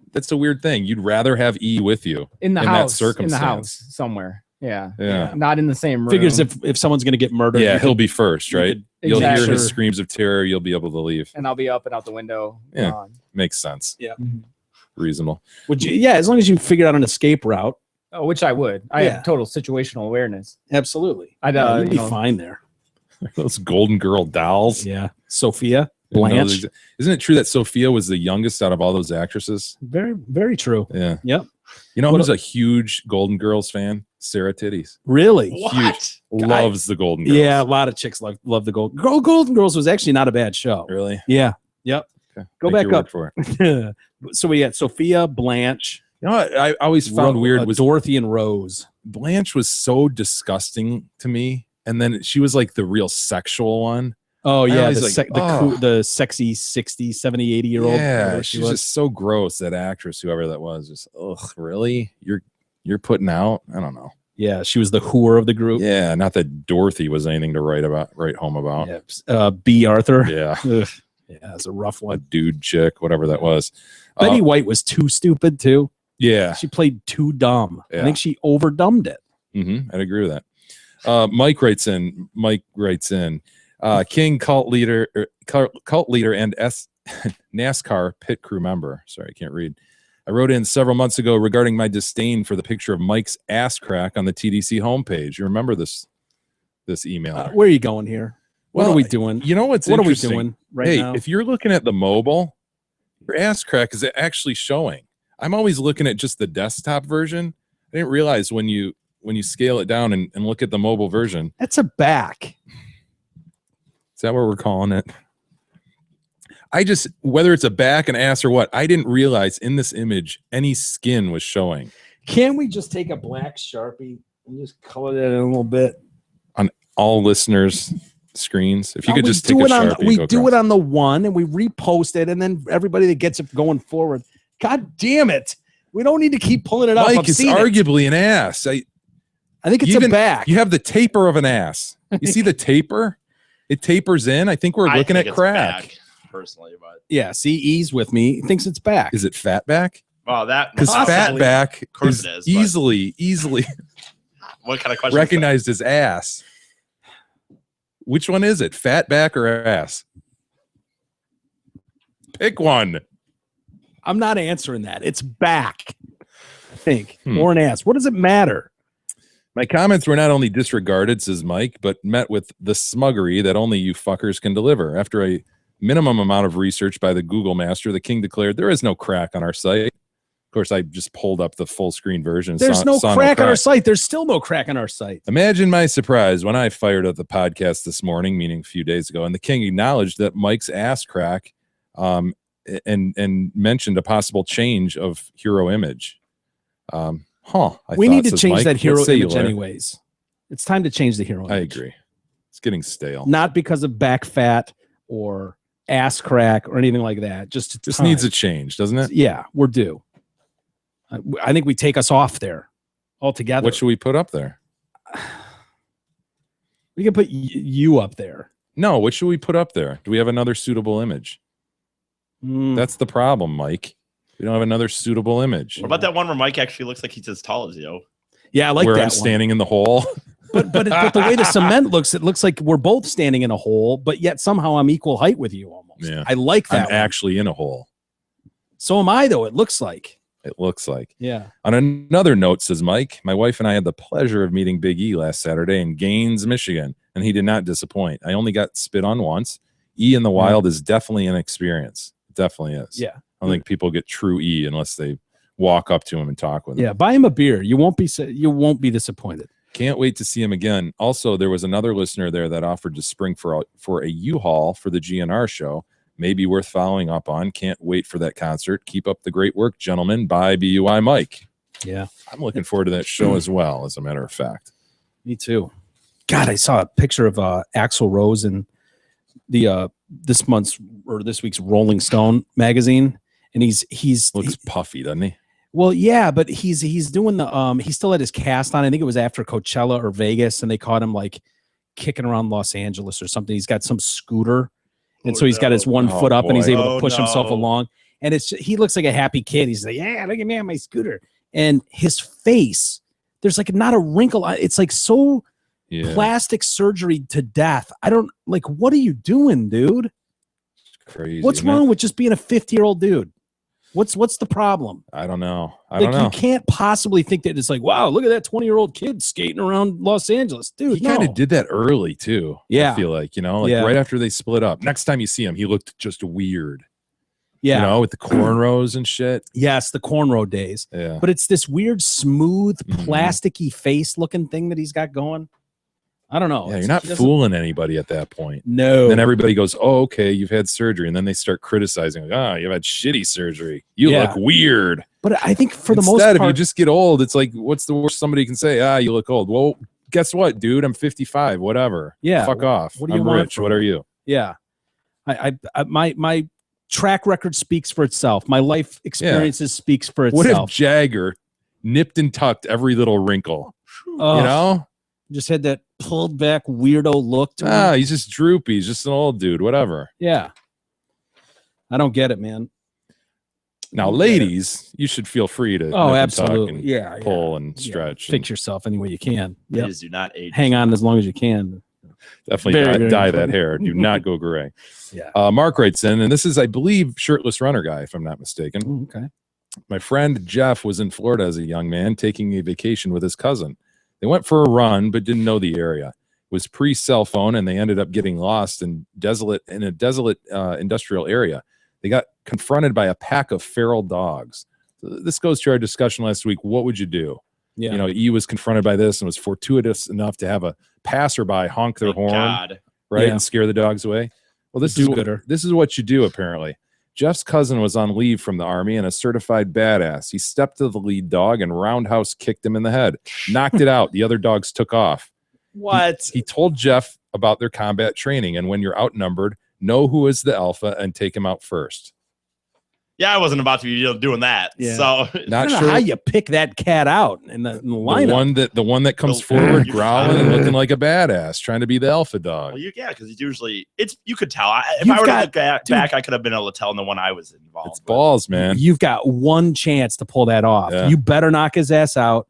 thing. You'd rather have E with you in the that house, circumstance. in the house somewhere. Yeah. Yeah. Not in the same room. Figures if someone's going to get murdered. Yeah, he'll be first, right? You'll hear Exactly. his screams of terror. You'll be able to leave. And I'll be up and out the window. Yeah, gone. makes sense. Yeah. Reasonable. Would you? Yeah, as long as you figured out an escape route. Oh, which I would. I Yeah. have total situational awareness. Absolutely. I'd you'd be fine there. Those Golden Girl dolls. Yeah. Sophia, Who knows Blanche. Isn't it true that Sophia was the youngest out of all those actresses? Very, very true. Yeah. Yep. You know What who's a huge Golden Girls fan? Sarah Titties. Really? Huge. Loves the Golden Girls. Yeah, a lot of chicks love the Golden Girls was actually not a bad show. Really? Yeah. Yep. Okay. Go Take back your up. word for it. So we got Sophia, Blanche. You know what I always found weird was Dorothy and Rose. Blanche was so disgusting to me, and then she was like the real sexual one. Oh yeah, the the sexy 60, 70, 80-year-old. Yeah, she's just so gross. That actress, whoever that was, just really? You're putting out? I don't know. Yeah, she was the whore of the group. Yeah, not that Dorothy was anything to write home about. Yeah. B. Arthur. Yeah. Ugh. Yeah, it's a rough one. A dude chick, whatever that was. Betty White was too stupid too. Yeah. She played too dumb. Yeah. I think she overdumbed it. I'd agree with that. Mike writes in, King cult leader and NASCAR pit crew member. Sorry, I can't read. I wrote in several months ago regarding my disdain for the picture of Mike's ass crack on the TDC homepage. You remember this email? Where are you going here? What are we doing? You know what's what interesting? Are we doing right now? If you're looking at the mobile, your ass crack is actually showing. I'm always looking at just the desktop version. I didn't realize when you scale it down and look at the mobile version. That's a back. Is that what we're calling it? Whether it's a back, an ass, or what, I didn't realize in this image any skin was showing. Can we just take a black Sharpie and just color that in a little bit? On all listeners' screens, if you could just take a Sharpie. We do it on the one and we repost it, and then everybody that gets it going forward. God damn it. We don't need to keep pulling it up. Mike, it's arguably an ass. I think it's a back. You have the taper of an ass. You see the taper? It tapers in. I think we're looking at crack. Back, personally, but yeah, see, E's with me. He thinks it's back. Is it fat back? Well, that because fat back is easily what kind of question recognized as ass. Which one is it? Fat back or ass? Pick one. I'm not answering that. It's back, I think, or an ass. What does it matter? My comments were not only disregarded, says Mike, but met with the smuggery that only you fuckers can deliver. After a minimum amount of research by the Google master, the king declared there is no crack on our site. Of course, I just pulled up the full screen version. There's no crack on our site. There's still no crack on our site. Imagine my surprise when I fired up the podcast this morning, meaning a few days ago, and the king acknowledged that Mike's ass crack and mentioned a possible change of hero image. We need to change that hero image anyways. It's time to change the hero image. I agree. It's getting stale. Not because of back fat or ass crack or anything like that. Just needs a change, doesn't it? Yeah, we're due. I think we take us off there altogether. What should we put up there? We can put you up there. No, what should we put up there? Do we have another suitable image? That's the problem, Mike. We don't have another suitable image. What about that one where Mike actually looks like he's as tall as you? Yeah, I like where that I'm standing in the hole. But the way the cement looks, it looks like we're both standing in a hole, but yet somehow I'm equal height with you almost. Yeah. I like that. I'm actually in a hole. So am I, though. It looks like. Yeah. On another note, says Mike, my wife and I had the pleasure of meeting Big E last Saturday in Gaines, Michigan, and he did not disappoint. I only got spit on once. E in the wild is definitely an experience. It definitely is. Yeah. I don't think people get true E unless they walk up to him and talk with him. Yeah, buy him a beer. You won't be disappointed. Can't wait to see him again. Also, there was another listener there that offered to spring for a U-Haul for the GNR show. Maybe worth following up on. Can't wait for that concert. Keep up the great work, gentlemen. Bye, BUI Mike. Yeah. I'm looking forward to that show as well, as a matter of fact. Me too. God, I saw a picture of Axl Rose in the this week's Rolling Stone magazine, and he's looks puffy, doesn't he? Well, yeah, but he's doing the he still had his cast on. I think it was after Coachella or Vegas, and they caught him like kicking around Los Angeles or something. He's got some scooter, and so he's got his one foot up, and he's able to push himself along. And he looks like a happy kid. He's like, yeah, look at me on my scooter. And his face, there's like not a wrinkle. It's like so plastic surgery to death. I don't like. What are you doing, dude? It's crazy. What's wrong with just being a 50-year-old dude? What's the problem? I don't know. I don't know. You can't possibly think that it's like, wow, look at that 20-year-old kid skating around Los Angeles, dude. He kind of did that early too. Yeah, I feel like right after they split up. Next time you see him, he looked just weird. Yeah. You know, with the cornrows and shit. Yes, the cornrow days. Yeah. But it's this weird, smooth, plasticky face looking thing that he's got going. I don't know. Yeah, you're not he doesn't- fooling anybody at that point. No. Then everybody goes, "Oh, okay, you've had surgery," and then they start criticizing, like, you've had shitty surgery. You Yeah. look weird. But I think for the most Instead, if part, you just get old, it's like, what's the worst somebody can say? You look old. Well, guess what, dude? I'm 55. Whatever. Yeah. Fuck off. What do you I'm want rich. from What me? are you? yeah, my track record speaks for itself. My life experiences speaks for What if itself. Jagger nipped and tucked every little wrinkle? Oh, You know? just had that pulled back weirdo look to him. He's just droopy. He's just an old dude. Whatever. Yeah, I don't get it, man. Now, ladies, you should feel free to nip and tuck absolutely. and Yeah, pull and stretch. Fix yourself any way you can. Yep. Ladies do not age. Hang on as long as you can. Definitely Very, very dye that important. hair. Do not go gray. Yeah. Mark writes in, and this is, I believe, Shirtless Runner Guy, if I'm not mistaken. Oh, okay. My friend Jeff was in Florida as a young man taking a vacation with his cousin. They went for a run, but didn't know the area. It was pre-cell phone, and they ended up getting lost in a desolate industrial area. They got confronted by a pack of feral dogs. So this goes to our discussion last week. What would you do? Yeah. You know, E was confronted by this and was fortuitous enough to have a passerby honk their horn, God. right, Yeah. and scare the dogs away. Well, this Do-gooder. is what you do, apparently. Jeff's cousin was on leave from the army and a certified badass. He stepped to the lead dog and roundhouse kicked him in the head, knocked it out. The other dogs took off. What? He told Jeff about their combat training, and when you're outnumbered, know who is the alpha and take him out first. Yeah, I wasn't about to be doing that. Yeah. So I Not don't know sure. how you pick that cat out in the lineup. The one that comes The- forward you- growling and looking like a badass, trying to be the alpha dog. well, because it's usually you could tell. If You've I were got- to look back, dude. I could have been able to tell in the one I was involved. It's balls, man. You've got one chance to pull that off. Yeah. You better knock his ass out.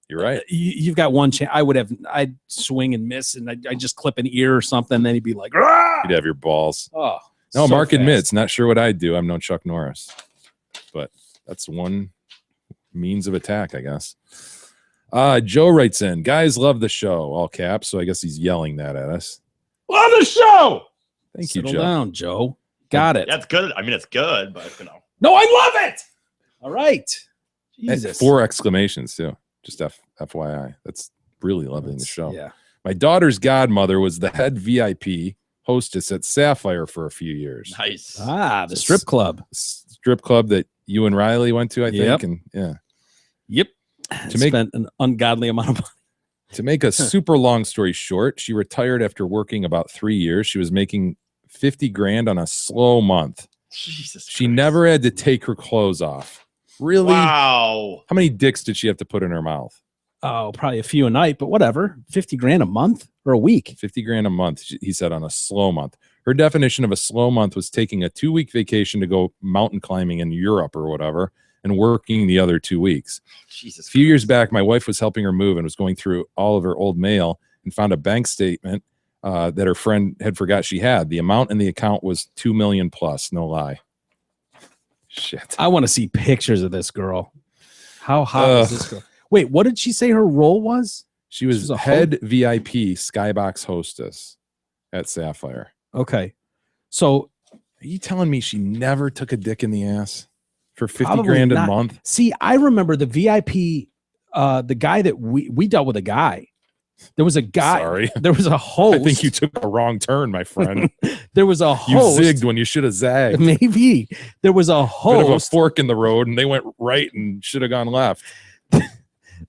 You're right. You've got one chance. I'd swing and miss, and I'd just clip an ear or something. And then he'd be like, "Rah!" You'd have your balls. Oh, No, so Mark fast. admits, not sure what I'd do. I'm no Chuck Norris, but that's one means of attack, I guess. Joe writes in, guys love the show, all caps. So I guess he's yelling that at us. Love the show. Thank you, Settle Joe. down, Joe. Got it. That's good. I mean, it's good, but No, I love it. All right. And Jesus. 4 exclamations too. Just FYI. That's really loving the show. Yeah. My daughter's godmother was the head VIP hostess at Sapphire for a few years. nice. The strip club. Strip club that you and Riley went to, I think. Yep. And yeah. Yep. To make- Spent an ungodly amount of money. To make a super long story short, she retired after working about 3 years. She was making 50 grand on a slow month. Jesus. She never had to take her clothes off. Really? Wow. How many dicks did she have to put in her mouth? Oh, probably a few a night, but whatever. 50 grand a month or a week. 50 grand a month, he said, on a slow month. Her definition of a slow month was taking a 2-week vacation to go mountain climbing in Europe or whatever and working the other 2 weeks. Jesus. A few years back, my wife was helping her move and was going through all of her old mail and found a bank statement that her friend had forgot she had. The amount in the account was $2 million plus, no lie. Shit. I want to see pictures of this girl. How hot is this girl? Wait, what did she say her role was? She was a head VIP skybox hostess at Sapphire. Okay. So are you telling me she never took a dick in the ass for 50 probably grand a not. month? See, I remember the VIP, the guy that we dealt with a guy. There was a guy. Sorry. There was a host. I think you took a wrong turn, my friend. There was a You host. zigged when you should have zagged. Maybe. There was a Bit of a host. fork in the road, and they went right and should have gone left.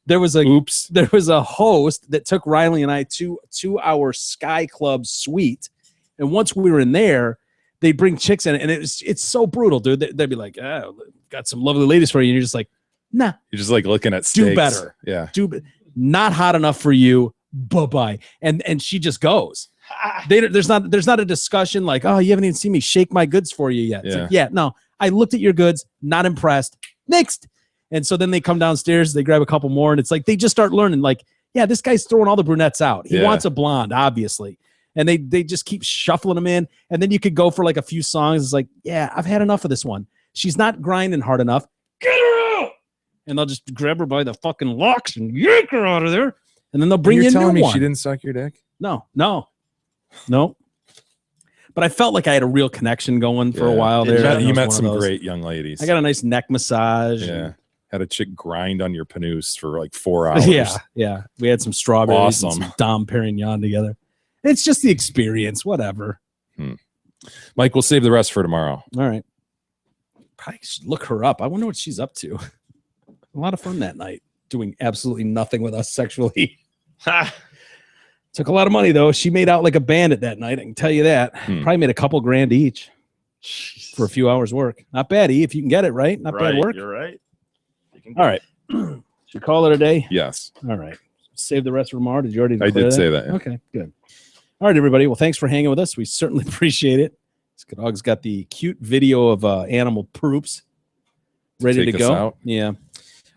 There was a Oops. There was a host that took Riley and I to our Sky Club suite, and once we were in there, they bring chicks in, and it's so brutal, dude. They'd be like, "Oh, got some lovely ladies for you," and you're just like, "Nah, You're just like looking at do steaks. better. Yeah. Not hot enough for you. Bye bye." And she just goes. There's not a discussion like, "Oh, you haven't even seen me shake my goods for you yet." It's like, yeah, no, I looked at your goods, not impressed. Next. And so then they come downstairs, they grab a couple more, and it's like they just start learning, like, yeah, this guy's throwing all the brunettes out. He Yeah. wants a blonde, obviously. And they just keep shuffling them in. And then you could go for like a few songs. It's like, yeah, I've had enough of this one. She's not grinding hard enough. Get her out. And they'll just grab her by the fucking locks and yank her out of there. And then they'll bring You're in telling new me one. she didn't suck your dick? No. But I felt like I had a real connection going for a while there. You It was met one some of those. great young ladies. I got a nice neck massage. Yeah. Had a chick grind on your panoose for like 4 hours. Yeah. We had some strawberries and Awesome. some Dom Perignon together. It's just the experience, whatever. Mike, we'll save the rest for tomorrow. All right. Probably should look her up. I wonder what she's up to. A lot of fun that night, doing absolutely nothing with us sexually. Took a lot of money, though. She made out like a bandit that night. I can tell you that. Probably made a couple grand each for a few hours work. Not bad, E, if you can get it, right? Not bad work. You're right. All right. Should we call it a day? Yes. All right. Save the rest for tomorrow. Did you already I declare did that? say that. Yeah. Okay, good. All right, everybody. Well, thanks for hanging with us. We certainly appreciate it. Skadog's got the cute video of animal poops ready to Take us go. out. Yeah.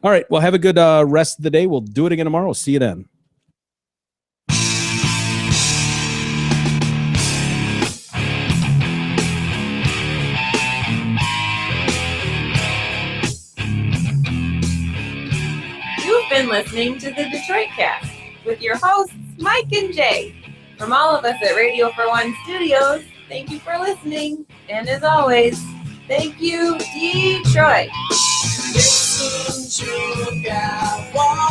All right. Well, have a good rest of the day. We'll do it again tomorrow. See you then. You've been listening to the Detroit Cast with your hosts, Mike and Jay. From all of us at Radio for One Studios, thank you for listening. And as always, thank you, Detroit. Listen to that one.